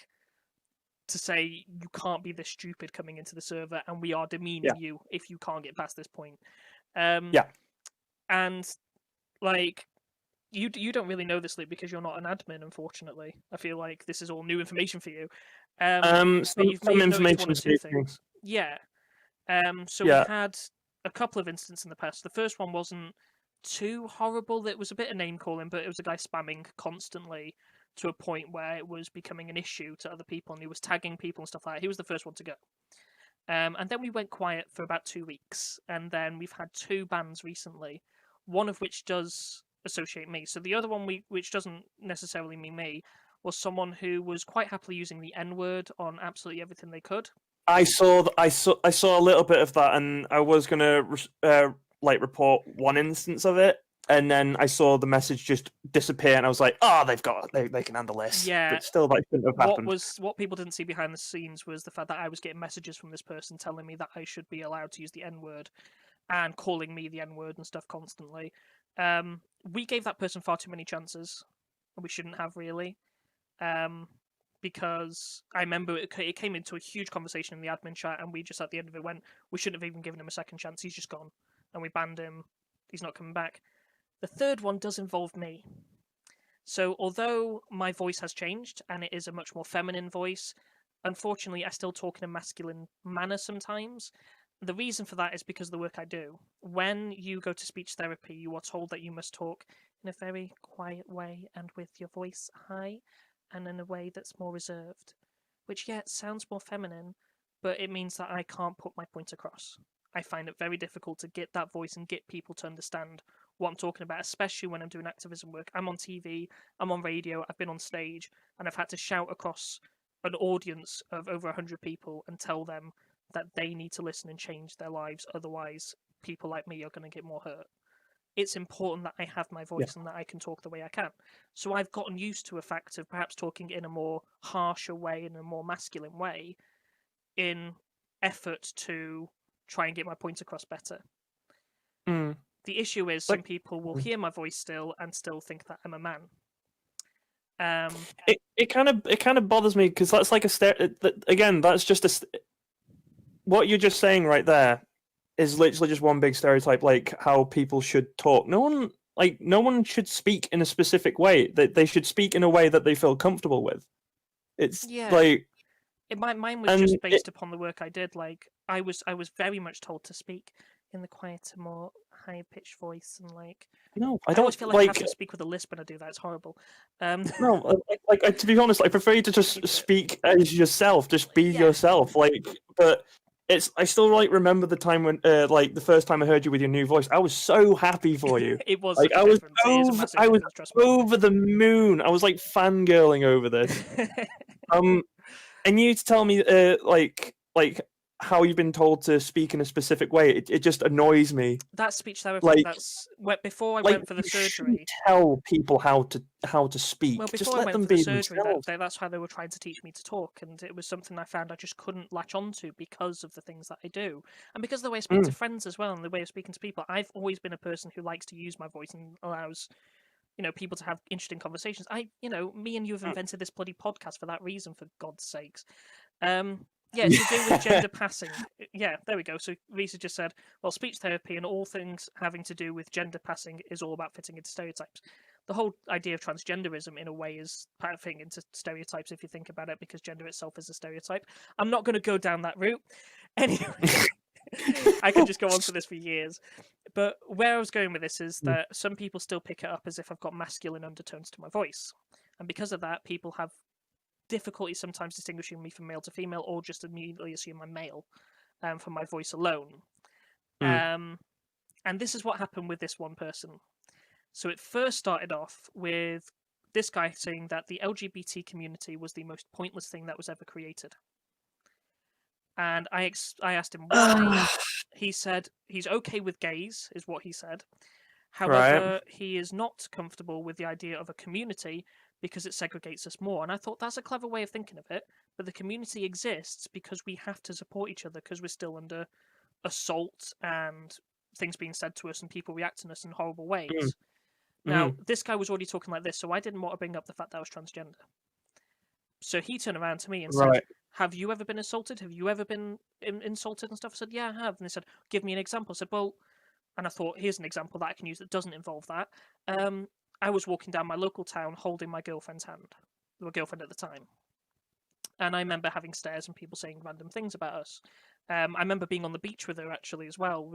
to say you can't be this stupid coming into the server, and we are demeaning you if you can't get past this point. And like you don't really know this, Luke, because you're not an admin. Unfortunately, I feel like this is all new information for you. Some information. Things. Yeah. So we had a couple of incidents in the past. The first one wasn't too horrible. It was a bit of name calling, but it was a guy spamming constantly to a point where it was becoming an issue to other people, and he was tagging people and stuff like that. He was the first one to go. And then we went quiet for about 2 weeks, and then we've had 2 bans recently, one of which does associate me. So the other one, which doesn't necessarily mean me, was someone who was quite happily using the N-word on absolutely everything they could. I saw a little bit of that, and I was gonna report one instance of it. And then I saw the message just disappear, and I was like, "Oh, they can handle this." Yeah, but still, that shouldn't have happened. What people didn't see behind the scenes was the fact that I was getting messages from this person telling me that I should be allowed to use the N-word, and calling me the N-word and stuff constantly. We gave that person far too many chances, and we shouldn't have really, because I remember it came into a huge conversation in the admin chat, and we just at the end of it went, "We shouldn't have even given him a second chance. He's just gone," and we banned him. He's not coming back. The third one does involve me. So although my voice has changed and it is a much more feminine voice, unfortunately I still talk in a masculine manner sometimes. The reason for that is because of the work I do. When you go to speech therapy, you are told that you must talk in a very quiet way and with your voice high and in a way that's more reserved, which sounds more feminine, but it means that I can't put my point across. I find it very difficult to get that voice and get people to understand what I'm talking about, especially when I'm doing activism work. I'm on TV, I'm on radio, I've been on stage, and I've had to shout across an audience of over 100 people and tell them that they need to listen and change their lives, otherwise people like me are going to get more hurt. It's important that I have my voice and that I can talk the way I can. So I've gotten used to a fact of perhaps talking in a more harsher way, in a more masculine way, in effort to try and get my point across better. The issue is some people will hear my voice still and still think that I'm a man. It kind of bothers me because that's like that's just what you're just saying right there is literally just one big stereotype, like how people should talk. No one should speak in a specific way. They should speak in a way that they feel comfortable with. It's Yeah. like, Mine was and just based upon the work I did. Like I was very much told to speak in the quieter, more high pitched voice, and like no, I I always don't feel like I have like. to speak with a lisp when I do that. It's horrible. Um, No, to be honest, I prefer you to just speak as yourself, just be Yeah. yourself. Like, but I still like remember the time when, like, the first time I heard you with your new voice. I was so happy for you. it was Like, such a difference. It is a massive I was difference. Trust me. over the moon. I was like fangirling over this. And you to tell me, like how you've been told to speak in a specific way. It just annoys me. That's speech therapy. Like, That's before I like went for the you shouldn't surgery. tell people how to speak. Well, Just before I let went them for the be surgery, themselves. that's how they were trying to teach me to talk, and it was something I found I just couldn't latch onto because of the things that I do, and because of the way I speak to friends as well, and the way of speaking to people. I've always been a person who likes to use my voice and allows, people to have interesting conversations. Me and you have invented this bloody podcast for that reason, for God's sakes. Yeah, to do with gender passing. Yeah, there we go. So Lisa just said, well, speech therapy and all things having to do with gender passing is all about fitting into stereotypes. The whole idea of transgenderism, in a way, is fitting into stereotypes if you think about it, because gender itself is a stereotype. I'm not going to go down that route. Anyway, I could just go on for this for years. But where I was going with this is that some people still pick it up as if I've got masculine undertones to my voice. And because of that, people have difficulty sometimes distinguishing me from male to female, or just immediately assume I'm male from my voice alone. And this is what happened with this one person. So it first started off with this guy saying that the LGBT community was the most pointless thing that was ever created. And I asked him why. He said he's okay with gays, is what he said. However, he is not comfortable with the idea of a community because it segregates us more. And I thought that's a clever way of thinking of it. But the community exists because we have to support each other, because we're still under assault and things being said to us and people reacting to us in horrible ways. Now, this guy was already talking like this, so I didn't want to bring up the fact that I was transgender. So he turned around to me and said, have you ever been assaulted? Have you ever been insulted and stuff? I said, yeah, I have. And they said, give me an example. I said, well, and I thought, here's an example that I can use that doesn't involve that. I was walking down my local town holding my girlfriend's hand, my girlfriend at the time. And I remember having stares and people saying random things about us. I remember being on the beach with her actually as well,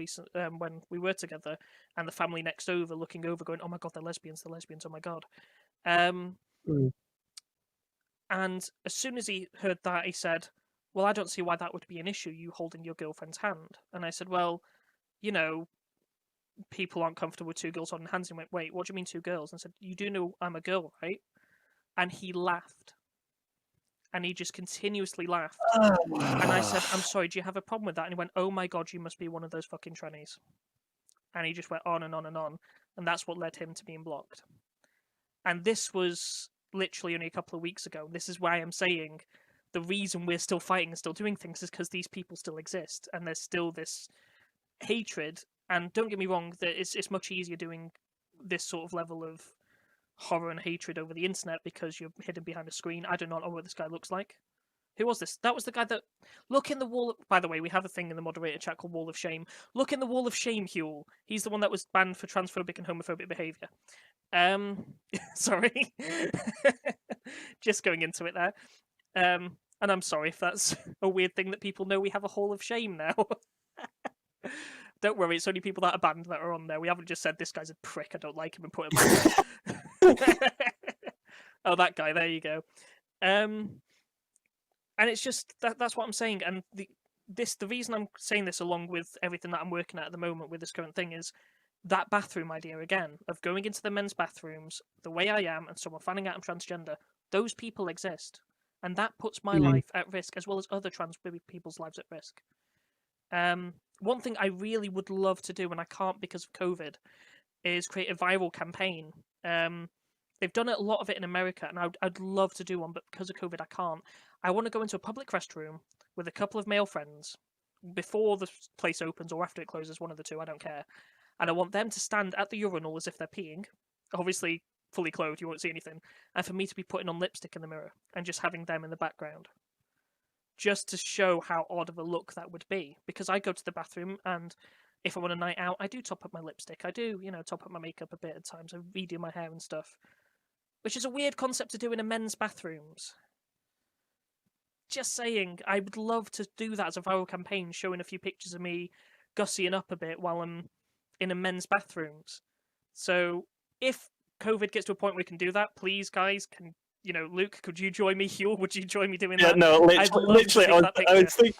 when we were together, and the family next over looking over, going, "Oh my God, they're lesbians! Oh my God!" And as soon as he heard that, he said, "Well, I don't see why that would be an issue, you holding your girlfriend's hand." And I said, "Well, people aren't comfortable with two girls holding hands." And he went, "Wait, what do you mean two girls?" And I said, "You do know I'm a girl, right?" And he laughed. And he just continuously laughed. And I said, "I'm sorry, do you have a problem with that?" And he went, "Oh my God, you must be one of those fucking trannies." And he just went on and on and on. And that's what led him to being blocked. And this was literally only a couple of weeks ago. This is why I'm saying the reason we're still fighting and still doing things is because these people still exist. And there's still this hatred. And don't get me wrong, it's much easier doing this sort of level of horror and hatred over the internet because you're hidden behind a screen. I do not know what this guy looks like. Who was this? That was the guy that... Look in the wall... By the way, we have a thing in the moderator chat called Wall of Shame. Look in the Wall of Shame, Huel. He's the one that was banned for transphobic and homophobic behaviour. Sorry. Just going into it there. And I'm sorry if that's a weird thing that people know we have a Hall of Shame now. Don't worry, it's only people that are banned that are on there. We haven't just said this guy's a prick, I don't like him, and put him on there. Oh, that guy, there you go. And it's just, that's what I'm saying. And the reason I'm saying this along with everything that I'm working at the moment with this current thing is that bathroom idea again, of going into the men's bathrooms the way I am and someone finding out I'm transgender. Those people exist. And that puts my life at risk, as well as other trans people's lives at risk. One thing I really would love to do, and I can't because of COVID, is create a viral campaign. They've done a lot of it in America, and I'd love to do one, but because of COVID, I can't. I want to go into a public restroom with a couple of male friends before the place opens or after it closes, one of the two, I don't care. And I want them to stand at the urinal as if they're peeing, obviously fully clothed, you won't see anything, and for me to be putting on lipstick in the mirror and just having them in the background. Just to show how odd of a look that would be. Because I go to the bathroom, and if I'm on a night out, I do top up my lipstick. I do, top up my makeup a bit at times. I redo my hair and stuff. Which is a weird concept to do in a men's bathrooms. Just saying, I would love to do that as a viral campaign, showing a few pictures of me gussying up a bit while I'm in a men's bathrooms. So if COVID gets to a point where we can do that, please, guys, can Luke, could you join me? Hugh, would you join me doing that? No, I'd love to take that picture.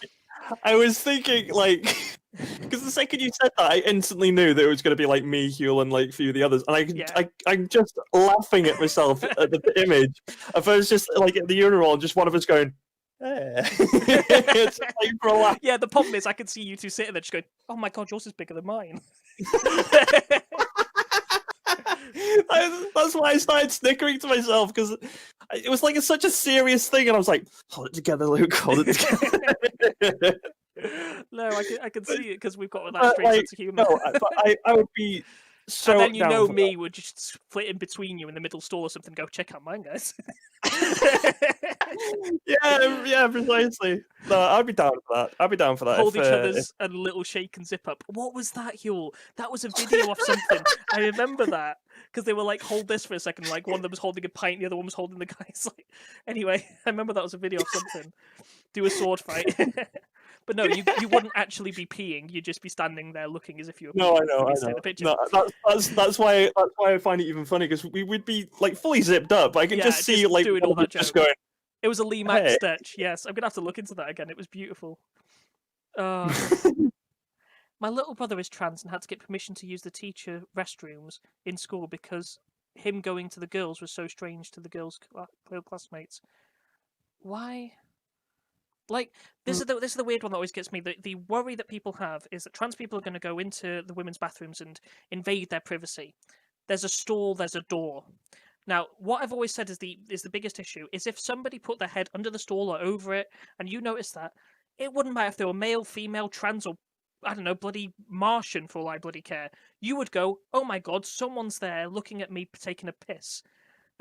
I was thinking, like, because the second you said that, I instantly knew that it was going to be like me, Huel, and like a few of the others, and I'm just laughing at myself at the image. If I was just like at the urinal, and just one of us going, it's like, relax. Yeah, the problem is I can see you two sitting there just going, "Oh my god, yours is bigger than mine." That's why I started snickering to myself, because it was like such a serious thing, and I was like, "Hold it together, Luke. Hold it together." No, I can see it because we've got that strange sense of humour. No, but I would be so. And then down for me would just split in between you in the middle stall or something. Go check out mine, guys. yeah, precisely. No, I'd be down for that. I'd be down for that. Hold each other's a little shake and zip up. What was that, Huel? That was a video of something. I remember that because they were like, hold this for a second. Like one of them was holding a pint, the other one was holding the guy's. Like, anyway, I remember that was a video of something. Do a sword fight. But no, you wouldn't actually be peeing. You'd just be standing there looking as if you were. No, I know. The picture. No, that's why I find it even funny, because we would be like fully zipped up. But I can just see like doing all that just going. It was a Lee Mack sketch. Yes, I'm gonna have to look into that again. It was beautiful. My little brother is trans and had to get permission to use the teacher restrooms in school because him going to the girls was so strange to the girls' classmates. Why? Like, this is the weird one that always gets me. The worry that people have is that trans people are going to go into the women's bathrooms and invade their privacy. There's a stall, there's a door. Now, what I've always said is the biggest issue is if somebody put their head under the stall or over it, and you notice that, it wouldn't matter if they were male, female, trans, or I don't know, bloody Martian for all I bloody care. You would go, oh my god, someone's there looking at me taking a piss.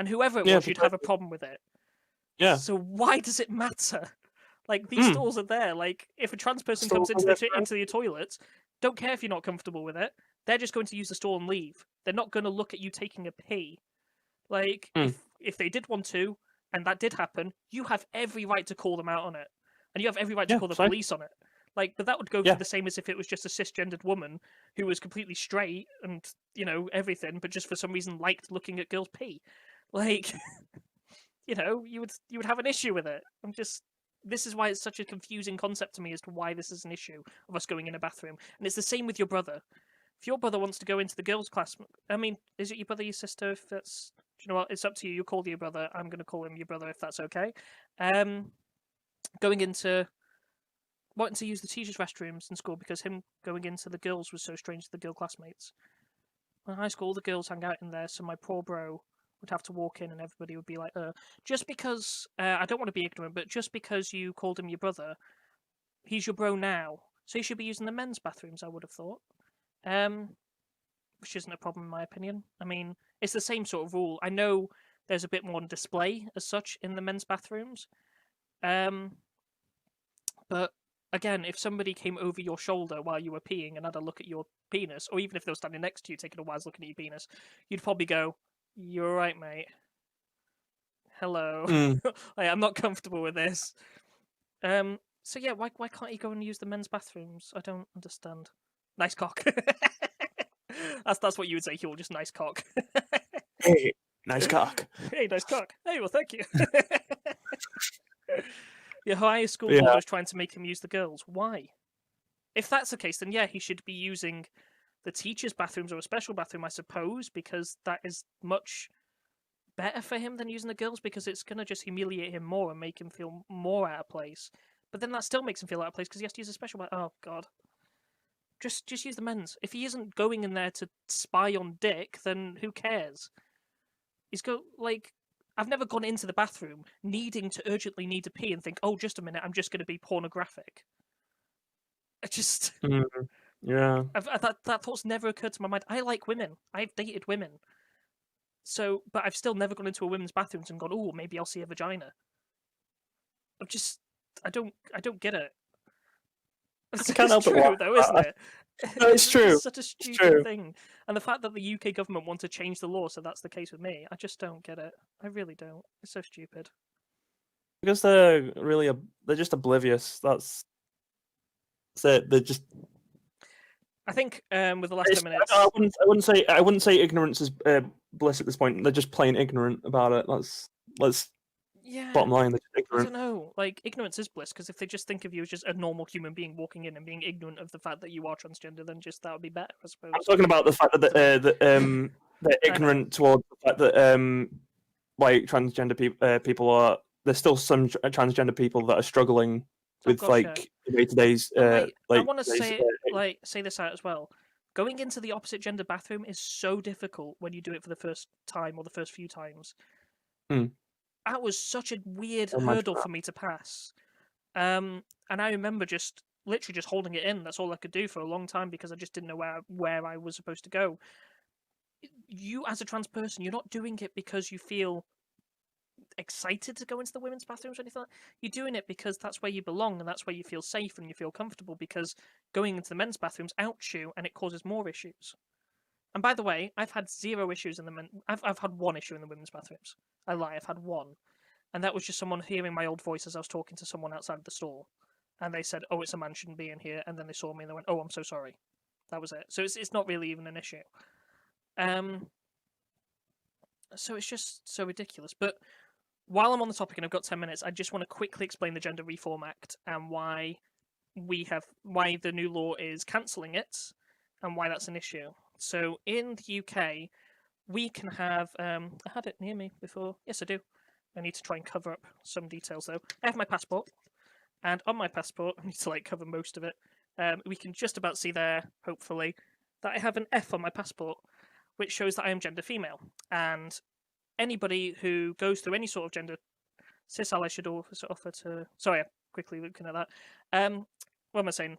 And whoever it was, you'd have a problem with it. Yeah. So why does it matter? Like, these stalls are there. Like, if a trans person comes into the toilets, don't care if you're not comfortable with it. They're just going to use the stall and leave. They're not going to look at you taking a pee. Like, if they did want to, and that did happen, you have every right to call them out on it. And you have every right to call the police on it. Like, but that would go for the same as if it was just a cisgendered woman who was completely straight and, everything, but just for some reason liked looking at girls pee. Like, you would have an issue with it. This is why it's such a confusing concept to me as to why this is an issue of us going in a bathroom. And it's the same with your brother. If your brother wants to go into the girls' class, I mean, is it your brother, your sister? If that's, do you know what? It's up to you. You call your brother. I'm going to call him your brother if that's okay. Wanting to use the teachers' restrooms in school because him going into the girls was so strange to the girl classmates. In high school, the girls hang out in there, so my poor bro would have to walk in and everybody would be like, just because, I don't want to be ignorant, but just because you called him your brother, he's your bro now, so he should be using the men's bathrooms, I would have thought. Which isn't a problem in my opinion. I mean, it's the same sort of rule. I know there's a bit more on display as such in the men's bathrooms. But again, if somebody came over your shoulder while you were peeing and had a look at your penis, or even if they were standing next to you taking a wise looking at your penis, you'd probably go, "You're right, mate. Hello. I'm not comfortable with this." So yeah, why can't you go and use the men's bathrooms? I don't understand. Nice cock. That's what you would say, Huel, just nice cock. Hey, nice cock. Hey, nice cock. Hey, well, thank you. Your high school board was trying to make him use the girls. Why? If that's the case, then yeah, he should be using the teachers' bathrooms or a special bathroom, I suppose, because that is much better for him than using the girls, because it's going to just humiliate him more and make him feel more out of place. But then that still makes him feel out of place because he has to use a special bathroom. Oh, God. Just use the men's. If he isn't going in there to spy on Dick, then who cares? I've never gone into the bathroom needing to urgently need to pee and think, oh, just a minute, I'm just going to be pornographic. Yeah. That thought's never occurred to my mind. I like women. I've dated women. So, but I've still never gone into a women's bathroom and gone, oh, maybe I'll see a vagina. I don't get it. It's true, though, isn't it? No, it's true. It's such a stupid thing. And the fact that the UK government want to change the law so that's the case with me, I just don't get it. I really don't. It's so stupid. Because they're oblivious. That's it. They're just. I think with the last 10 minutes, I wouldn't say ignorance is bliss at this point. They're just plain ignorant about it. That's yeah, bottom line. They're just I ignorant. don't know. Like, ignorance is bliss, because if they just think of you as just a normal human being walking in and being ignorant of the fact that you are transgender, then just that would be better, I suppose. I'm talking about the fact that they're ignorant towards the fact that like transgender people are. There's still some transgender people that are struggling with like day-to-days. I want to say this out as well. Going into the opposite gender bathroom is so difficult when you do it for the first time or the first few times. That was such a weird hurdle for me to pass. And I remember just literally just holding it in. That's all I could do for a long time because I just didn't know where I was supposed to go. You, as a trans person, you're not doing it because you feel excited to go into the women's bathrooms or anything like that. You're doing it because that's where you belong and that's where you feel safe and you feel comfortable, because going into the men's bathrooms outs you and it causes more issues. And by the way, I've had zero issues in the men. I've had one issue in the women's bathrooms. I lie, I've had one. And that was just someone hearing my old voice as I was talking to someone outside of the store. And they said, "Oh, it's a man, shouldn't be in here." And then they saw me and they went, "Oh, I'm so sorry." That was it. So it's not really even an issue. So it's just so ridiculous. But while I'm on the topic and I've got 10 minutes, I just want to quickly explain the Gender Reform Act and why the new law is cancelling it and why that's an issue. So in the UK, we can have I had it near me before. Yes, I do. I need to try and cover up some details though. I have my passport, and on my passport, I need to cover most of it. We can just about see there, hopefully, that I have an F on my passport, which shows that I am gender female. And anybody who goes through any sort of gender cis ally should offer to. Sorry, I'm quickly looking at that. What am I saying?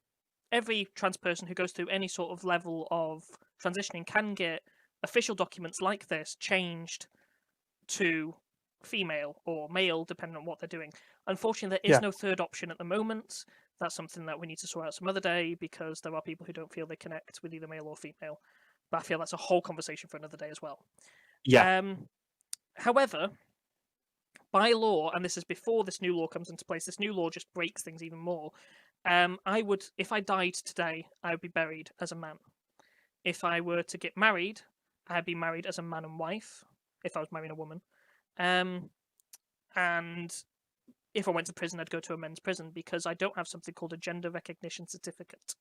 Every trans person who goes through any sort of level of transitioning can get official documents like this changed to female or male, depending on what they're doing. Unfortunately, there is no third option at the moment. That's something that we need to sort out some other day, because there are people who don't feel they connect with either male or female. But I feel that's a whole conversation for another day as well. Yeah. However, by law, and this is before this new law comes into place, this new law just breaks things even more. I would, if I died today, I would be buried as a man. If I were to get married, I'd be married as a man and wife, if I was marrying a woman. And if I went to prison, I'd go to a men's prison, because I don't have something called a gender recognition certificate.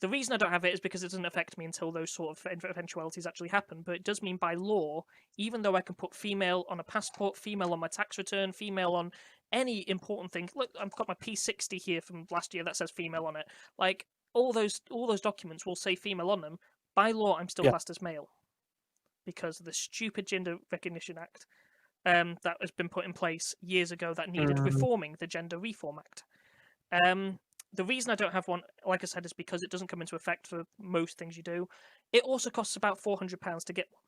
The reason I don't have it is because it doesn't affect me until those sort of eventualities actually happen, but it does mean by law, even though I can put female on a passport, female on my tax return, female on any important thing. Look, I've got my P60 here from last year that says female on it. All those documents will say female on them. By law, I'm still classed as male, because of the stupid Gender Recognition Act that has been put in place years ago that needed reforming, the Gender Reform Act. The reason I don't have one, like I said, is because it doesn't come into effect for most things you do. It also costs about £400 to get one.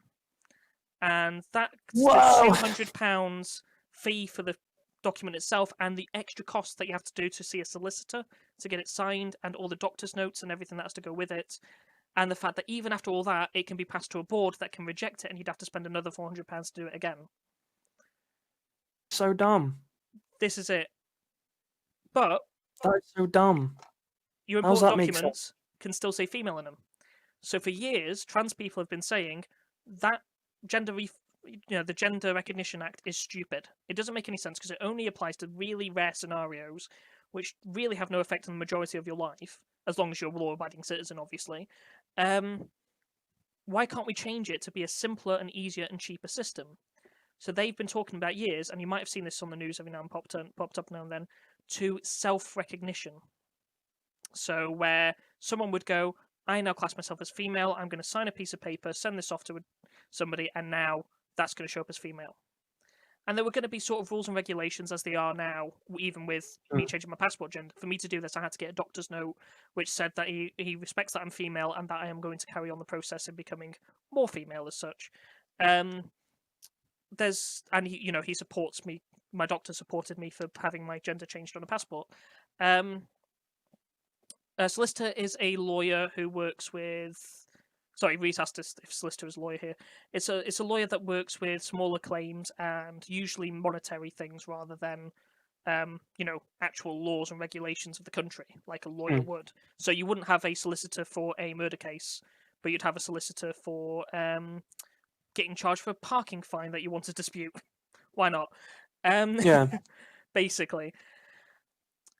And that's the £200 fee for the document itself, and the extra cost that you have to do to see a solicitor to get it signed, and all the doctor's notes and everything that has to go with it. And the fact that even after all that, it can be passed to a board that can reject it, and you'd have to spend another £400 to do it again. So dumb. This is it. But that's so dumb. Your important documents can still say female in them. So for years, trans people have been saying that the Gender Recognition Act is stupid. It doesn't make any sense, because it only applies to really rare scenarios, which really have no effect on the majority of your life, as long as you're a law-abiding citizen, obviously. Why can't we change it to be a simpler and easier and cheaper system? So they've been talking about years, and you might have seen this on the news every now and popped up now and then, to self-recognition. So where someone would go, I now class myself as female, I'm going to sign a piece of paper, send this off to somebody, and now that's going to show up as female. And there were going to be sort of rules and regulations as they are now, even with me changing my passport gender. For me to do this, I had to get a doctor's note, which said that he respects that I'm female and that I am going to carry on the process of becoming more female as such. He supports me. My doctor supported me for having my gender changed on a passport. A solicitor is a lawyer who works with. Sorry, Reese asked us if solicitor is a lawyer here. It's a lawyer that works with smaller claims and usually monetary things rather than actual laws and regulations of the country, like a lawyer would. So you wouldn't have a solicitor for a murder case, but you'd have a solicitor for getting charged for a parking fine that you want to dispute. Why not? Yeah. Basically.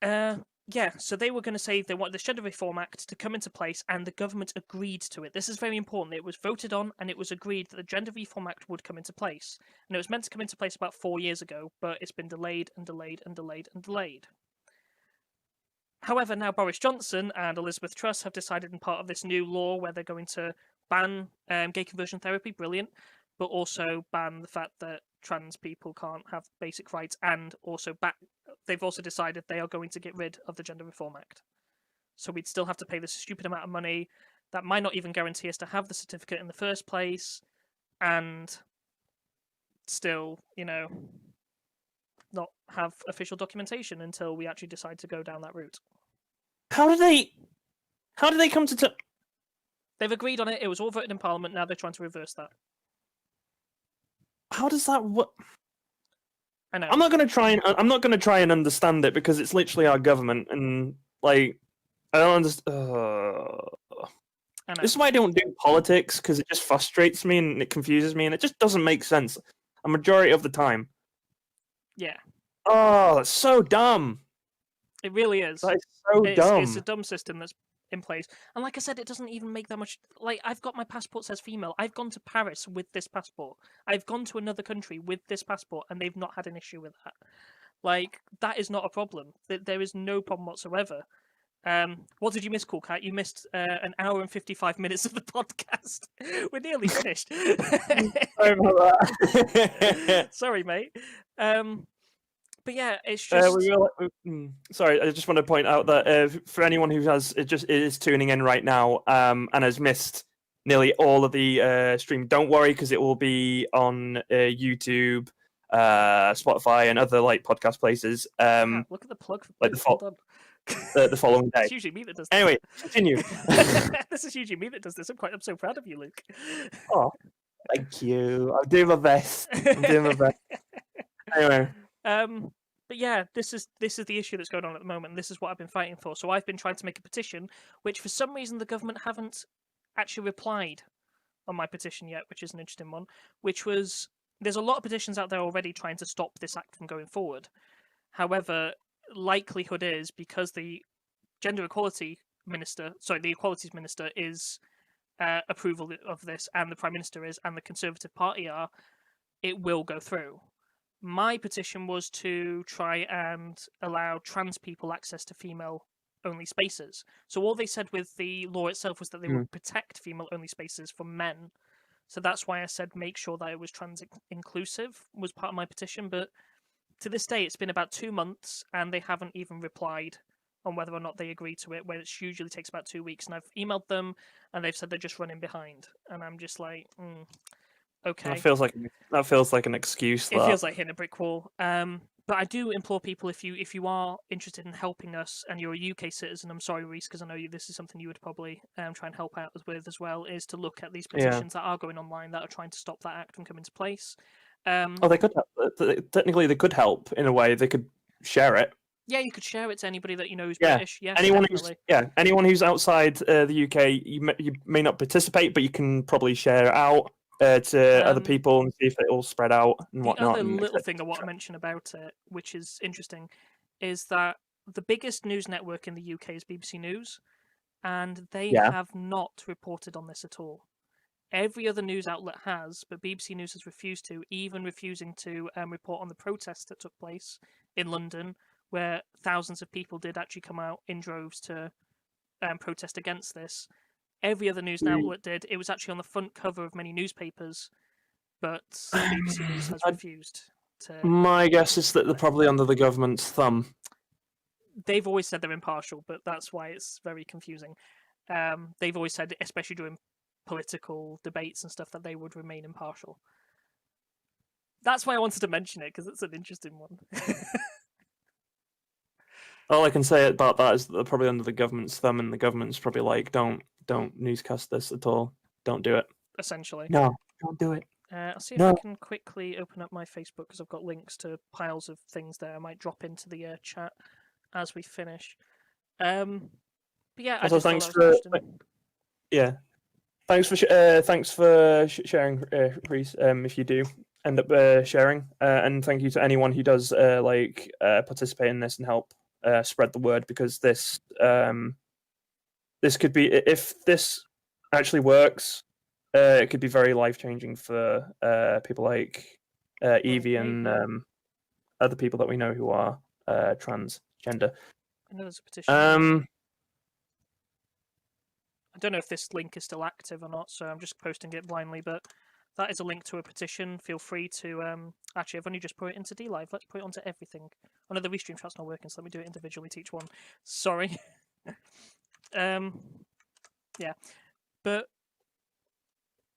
So they were going to say they want the Gender Reform Act to come into place, and the government agreed to it. This is very important. It was voted on, and it was agreed that the Gender Reform Act would come into place. And it was meant to come into place about 4 years ago, but it's been delayed and delayed and delayed and delayed. However, now Boris Johnson and Elizabeth Truss have decided in part of this new law where they're going to ban gay conversion therapy, brilliant, but also ban the fact that trans people can't have basic rights, and also they've also decided they are going to get rid of the Gender Reform Act. So we'd still have to pay this stupid amount of money that might not even guarantee us to have the certificate in the first place, and still, not have official documentation until we actually decide to go down that route. How did they come to? They've agreed on it. It was all voted in Parliament. Now they're trying to reverse that. How does that work? I know. I'm not going to try and understand it because it's literally our government, and like I don't understand. I know. This is why I don't do politics, because it just frustrates me and it confuses me, and it just doesn't make sense a majority of the time. Yeah. Oh, that's so dumb. It really is. That is so dumb. It's a dumb system that's in place. And like I said, it doesn't even make that much... Like, I've got my passport says female. I've gone to Paris with this passport. I've gone to another country with this passport, and they've not had an issue with that. Like, that is not a problem. There is no problem whatsoever. What did you miss, Cool Cat? You missed an hour and 55 minutes of the podcast. We're nearly finished. Sorry about that. Sorry, mate. But yeah, it's just. Sorry, I just want to point out that for anyone who is tuning in right now and has missed nearly all of the stream, don't worry, because it will be on YouTube, Spotify, and other like podcast places. Look at the plug. Like the following day. It's usually me that does this. Anyway, continue. This is usually me that does this. I'm so proud of you, Luke. Oh, thank you. I'm doing my best. Anyway. But yeah, this is the issue that's going on at the moment. This is what I've been fighting for. So I've been trying to make a petition, which for some reason the government haven't actually replied on my petition yet, which is an interesting one. There's a lot of petitions out there already trying to stop this act from going forward. However, likelihood is because the Equalities Minister is approval of this, and the Prime Minister is, and the Conservative Party are, it will go through. My petition was to try and allow trans people access to female-only spaces. So all they said with the law itself was that they would protect female-only spaces from men. So that's why I said make sure that it was trans-inclusive was part of my petition. But to this day, it's been about 2 months, and they haven't even replied on whether or not they agree to it, where it usually takes about 2 weeks. And I've emailed them, and they've said they're just running behind. And I'm just like, okay. That feels like an excuse. It feels like hitting a brick wall. But I do implore people, if you are interested in helping us and you're a UK citizen, I'm sorry, Reese, because I know this is something you would probably try and help out with as well, is to look at these petitions that are going online that are trying to stop that act from coming to place. They could help. Technically, they could help in a way. They could share it. Yeah, you could share it to anybody that you know who's British. Yeah, anyone definitely. Anyone who's outside the UK, you may not participate, but you can probably share it out to other people and see if it all spread out and whatnot. The other little thing I want to mention about it, which is interesting, is that the biggest news network in the UK is BBC News, and they have not reported on this at all. Every other news outlet has, but BBC News has refused to, even refusing to report on the protests that took place in London, where thousands of people did actually come out in droves to protest against this. Every other news outlet did. It was actually on the front cover of many newspapers, but BBC News has refused to. My guess is that they're probably under the government's thumb. They've always said they're impartial, but that's why it's very confusing. They've always said, especially during political debates and stuff, that they would remain impartial. That's why I wanted to mention it, because it's an interesting one. All I can say about that is that they're probably under the government's thumb, and the government's probably like, don't newscast this at all. Don't do it. Essentially. No, don't do it. I'll see if No. I can quickly open up my Facebook because I've got links to piles of things there. I might drop into the chat as we finish. But yeah, I Also, just thought thanks that was interesting. Yeah. Thanks for sharing, Reese. If you do end up sharing, and thank you to anyone who does participate in this and help spread the word, because this could be, if this actually works, it could be very life changing for people like Evie and other people that we know who are transgender. I know there's a petition. Um, I don't know if this link is still active or not, so I'm just posting it blindly, but that is a link to a petition. Feel free to actually, I've only just put it into DLive. Let's put it onto everything. Oh no, the restream chat's not working, so let me do it individually to each one. Sorry. Yeah. But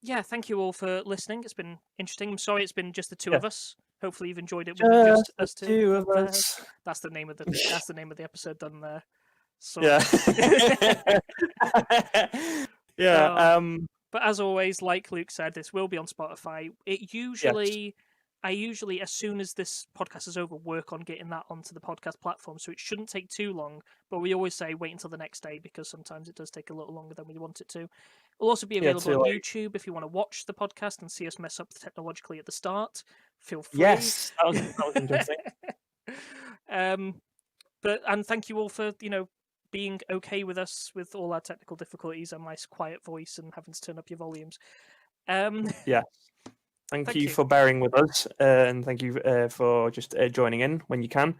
yeah, thank you all for listening. It's been interesting. I'm sorry it's been just the two of us. Hopefully you've enjoyed it with just us two. Two of us. That's the name of the episode done there. So Yeah. Yeah. But as always, like Luke said, this will be on Spotify. I usually, as soon as this podcast is over, work on getting that onto the podcast platform, so it shouldn't take too long. But we always say wait until the next day, because sometimes it does take a little longer than we want it to. It'll also be available on YouTube if you want to watch the podcast and see us mess up technologically at the start. Feel free. Yes, that was interesting. And thank you all for being okay with us with all our technical difficulties and my quiet voice and having to turn up your volumes. Yeah. Thank you for bearing with us, and thank you for just joining in when you can.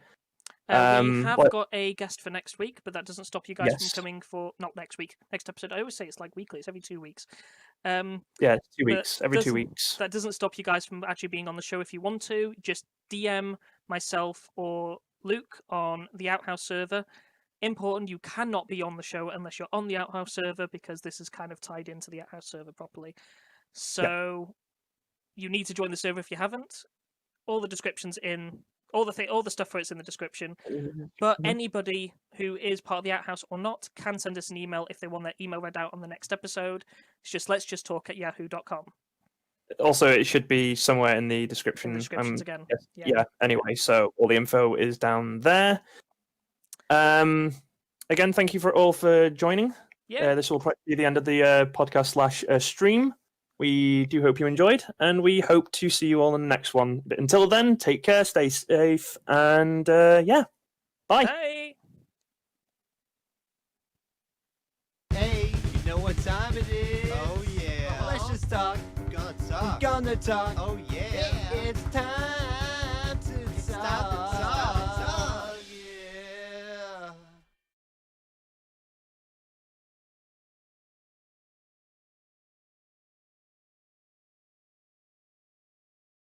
We have got a guest for next week, but that doesn't stop you guys from coming for not next week, next episode. I always say it's like weekly; it's every 2 weeks. Yeah, 2 weeks, every 2 weeks. That doesn't stop you guys from actually being on the show if you want to. Just DM myself or Luke on the Outhouse server. Important, you cannot be on the show unless you're on the Outhouse server, because this is kind of tied into the Outhouse server properly. So you need to join the server if you haven't. All the descriptions in all the stuff for it's in the description. But anybody who is part of the Outhouse or not can send us an email if they want their email read out on the next episode. It's just let'sjusttalk@yahoo.com. Also, it should be somewhere in the description. Descriptions again. Yes, yeah. Anyway, so all the info is down there. Again, thank you all for joining. Yeah. This will probably be the end of the podcast / stream. We do hope you enjoyed, and we hope to see you all in the next one. But until then, take care, stay safe, and bye. Bye. Hey, you know what time it is? Oh yeah. Let's just talk. Gonna talk. Gonna talk. Oh yeah. It's time.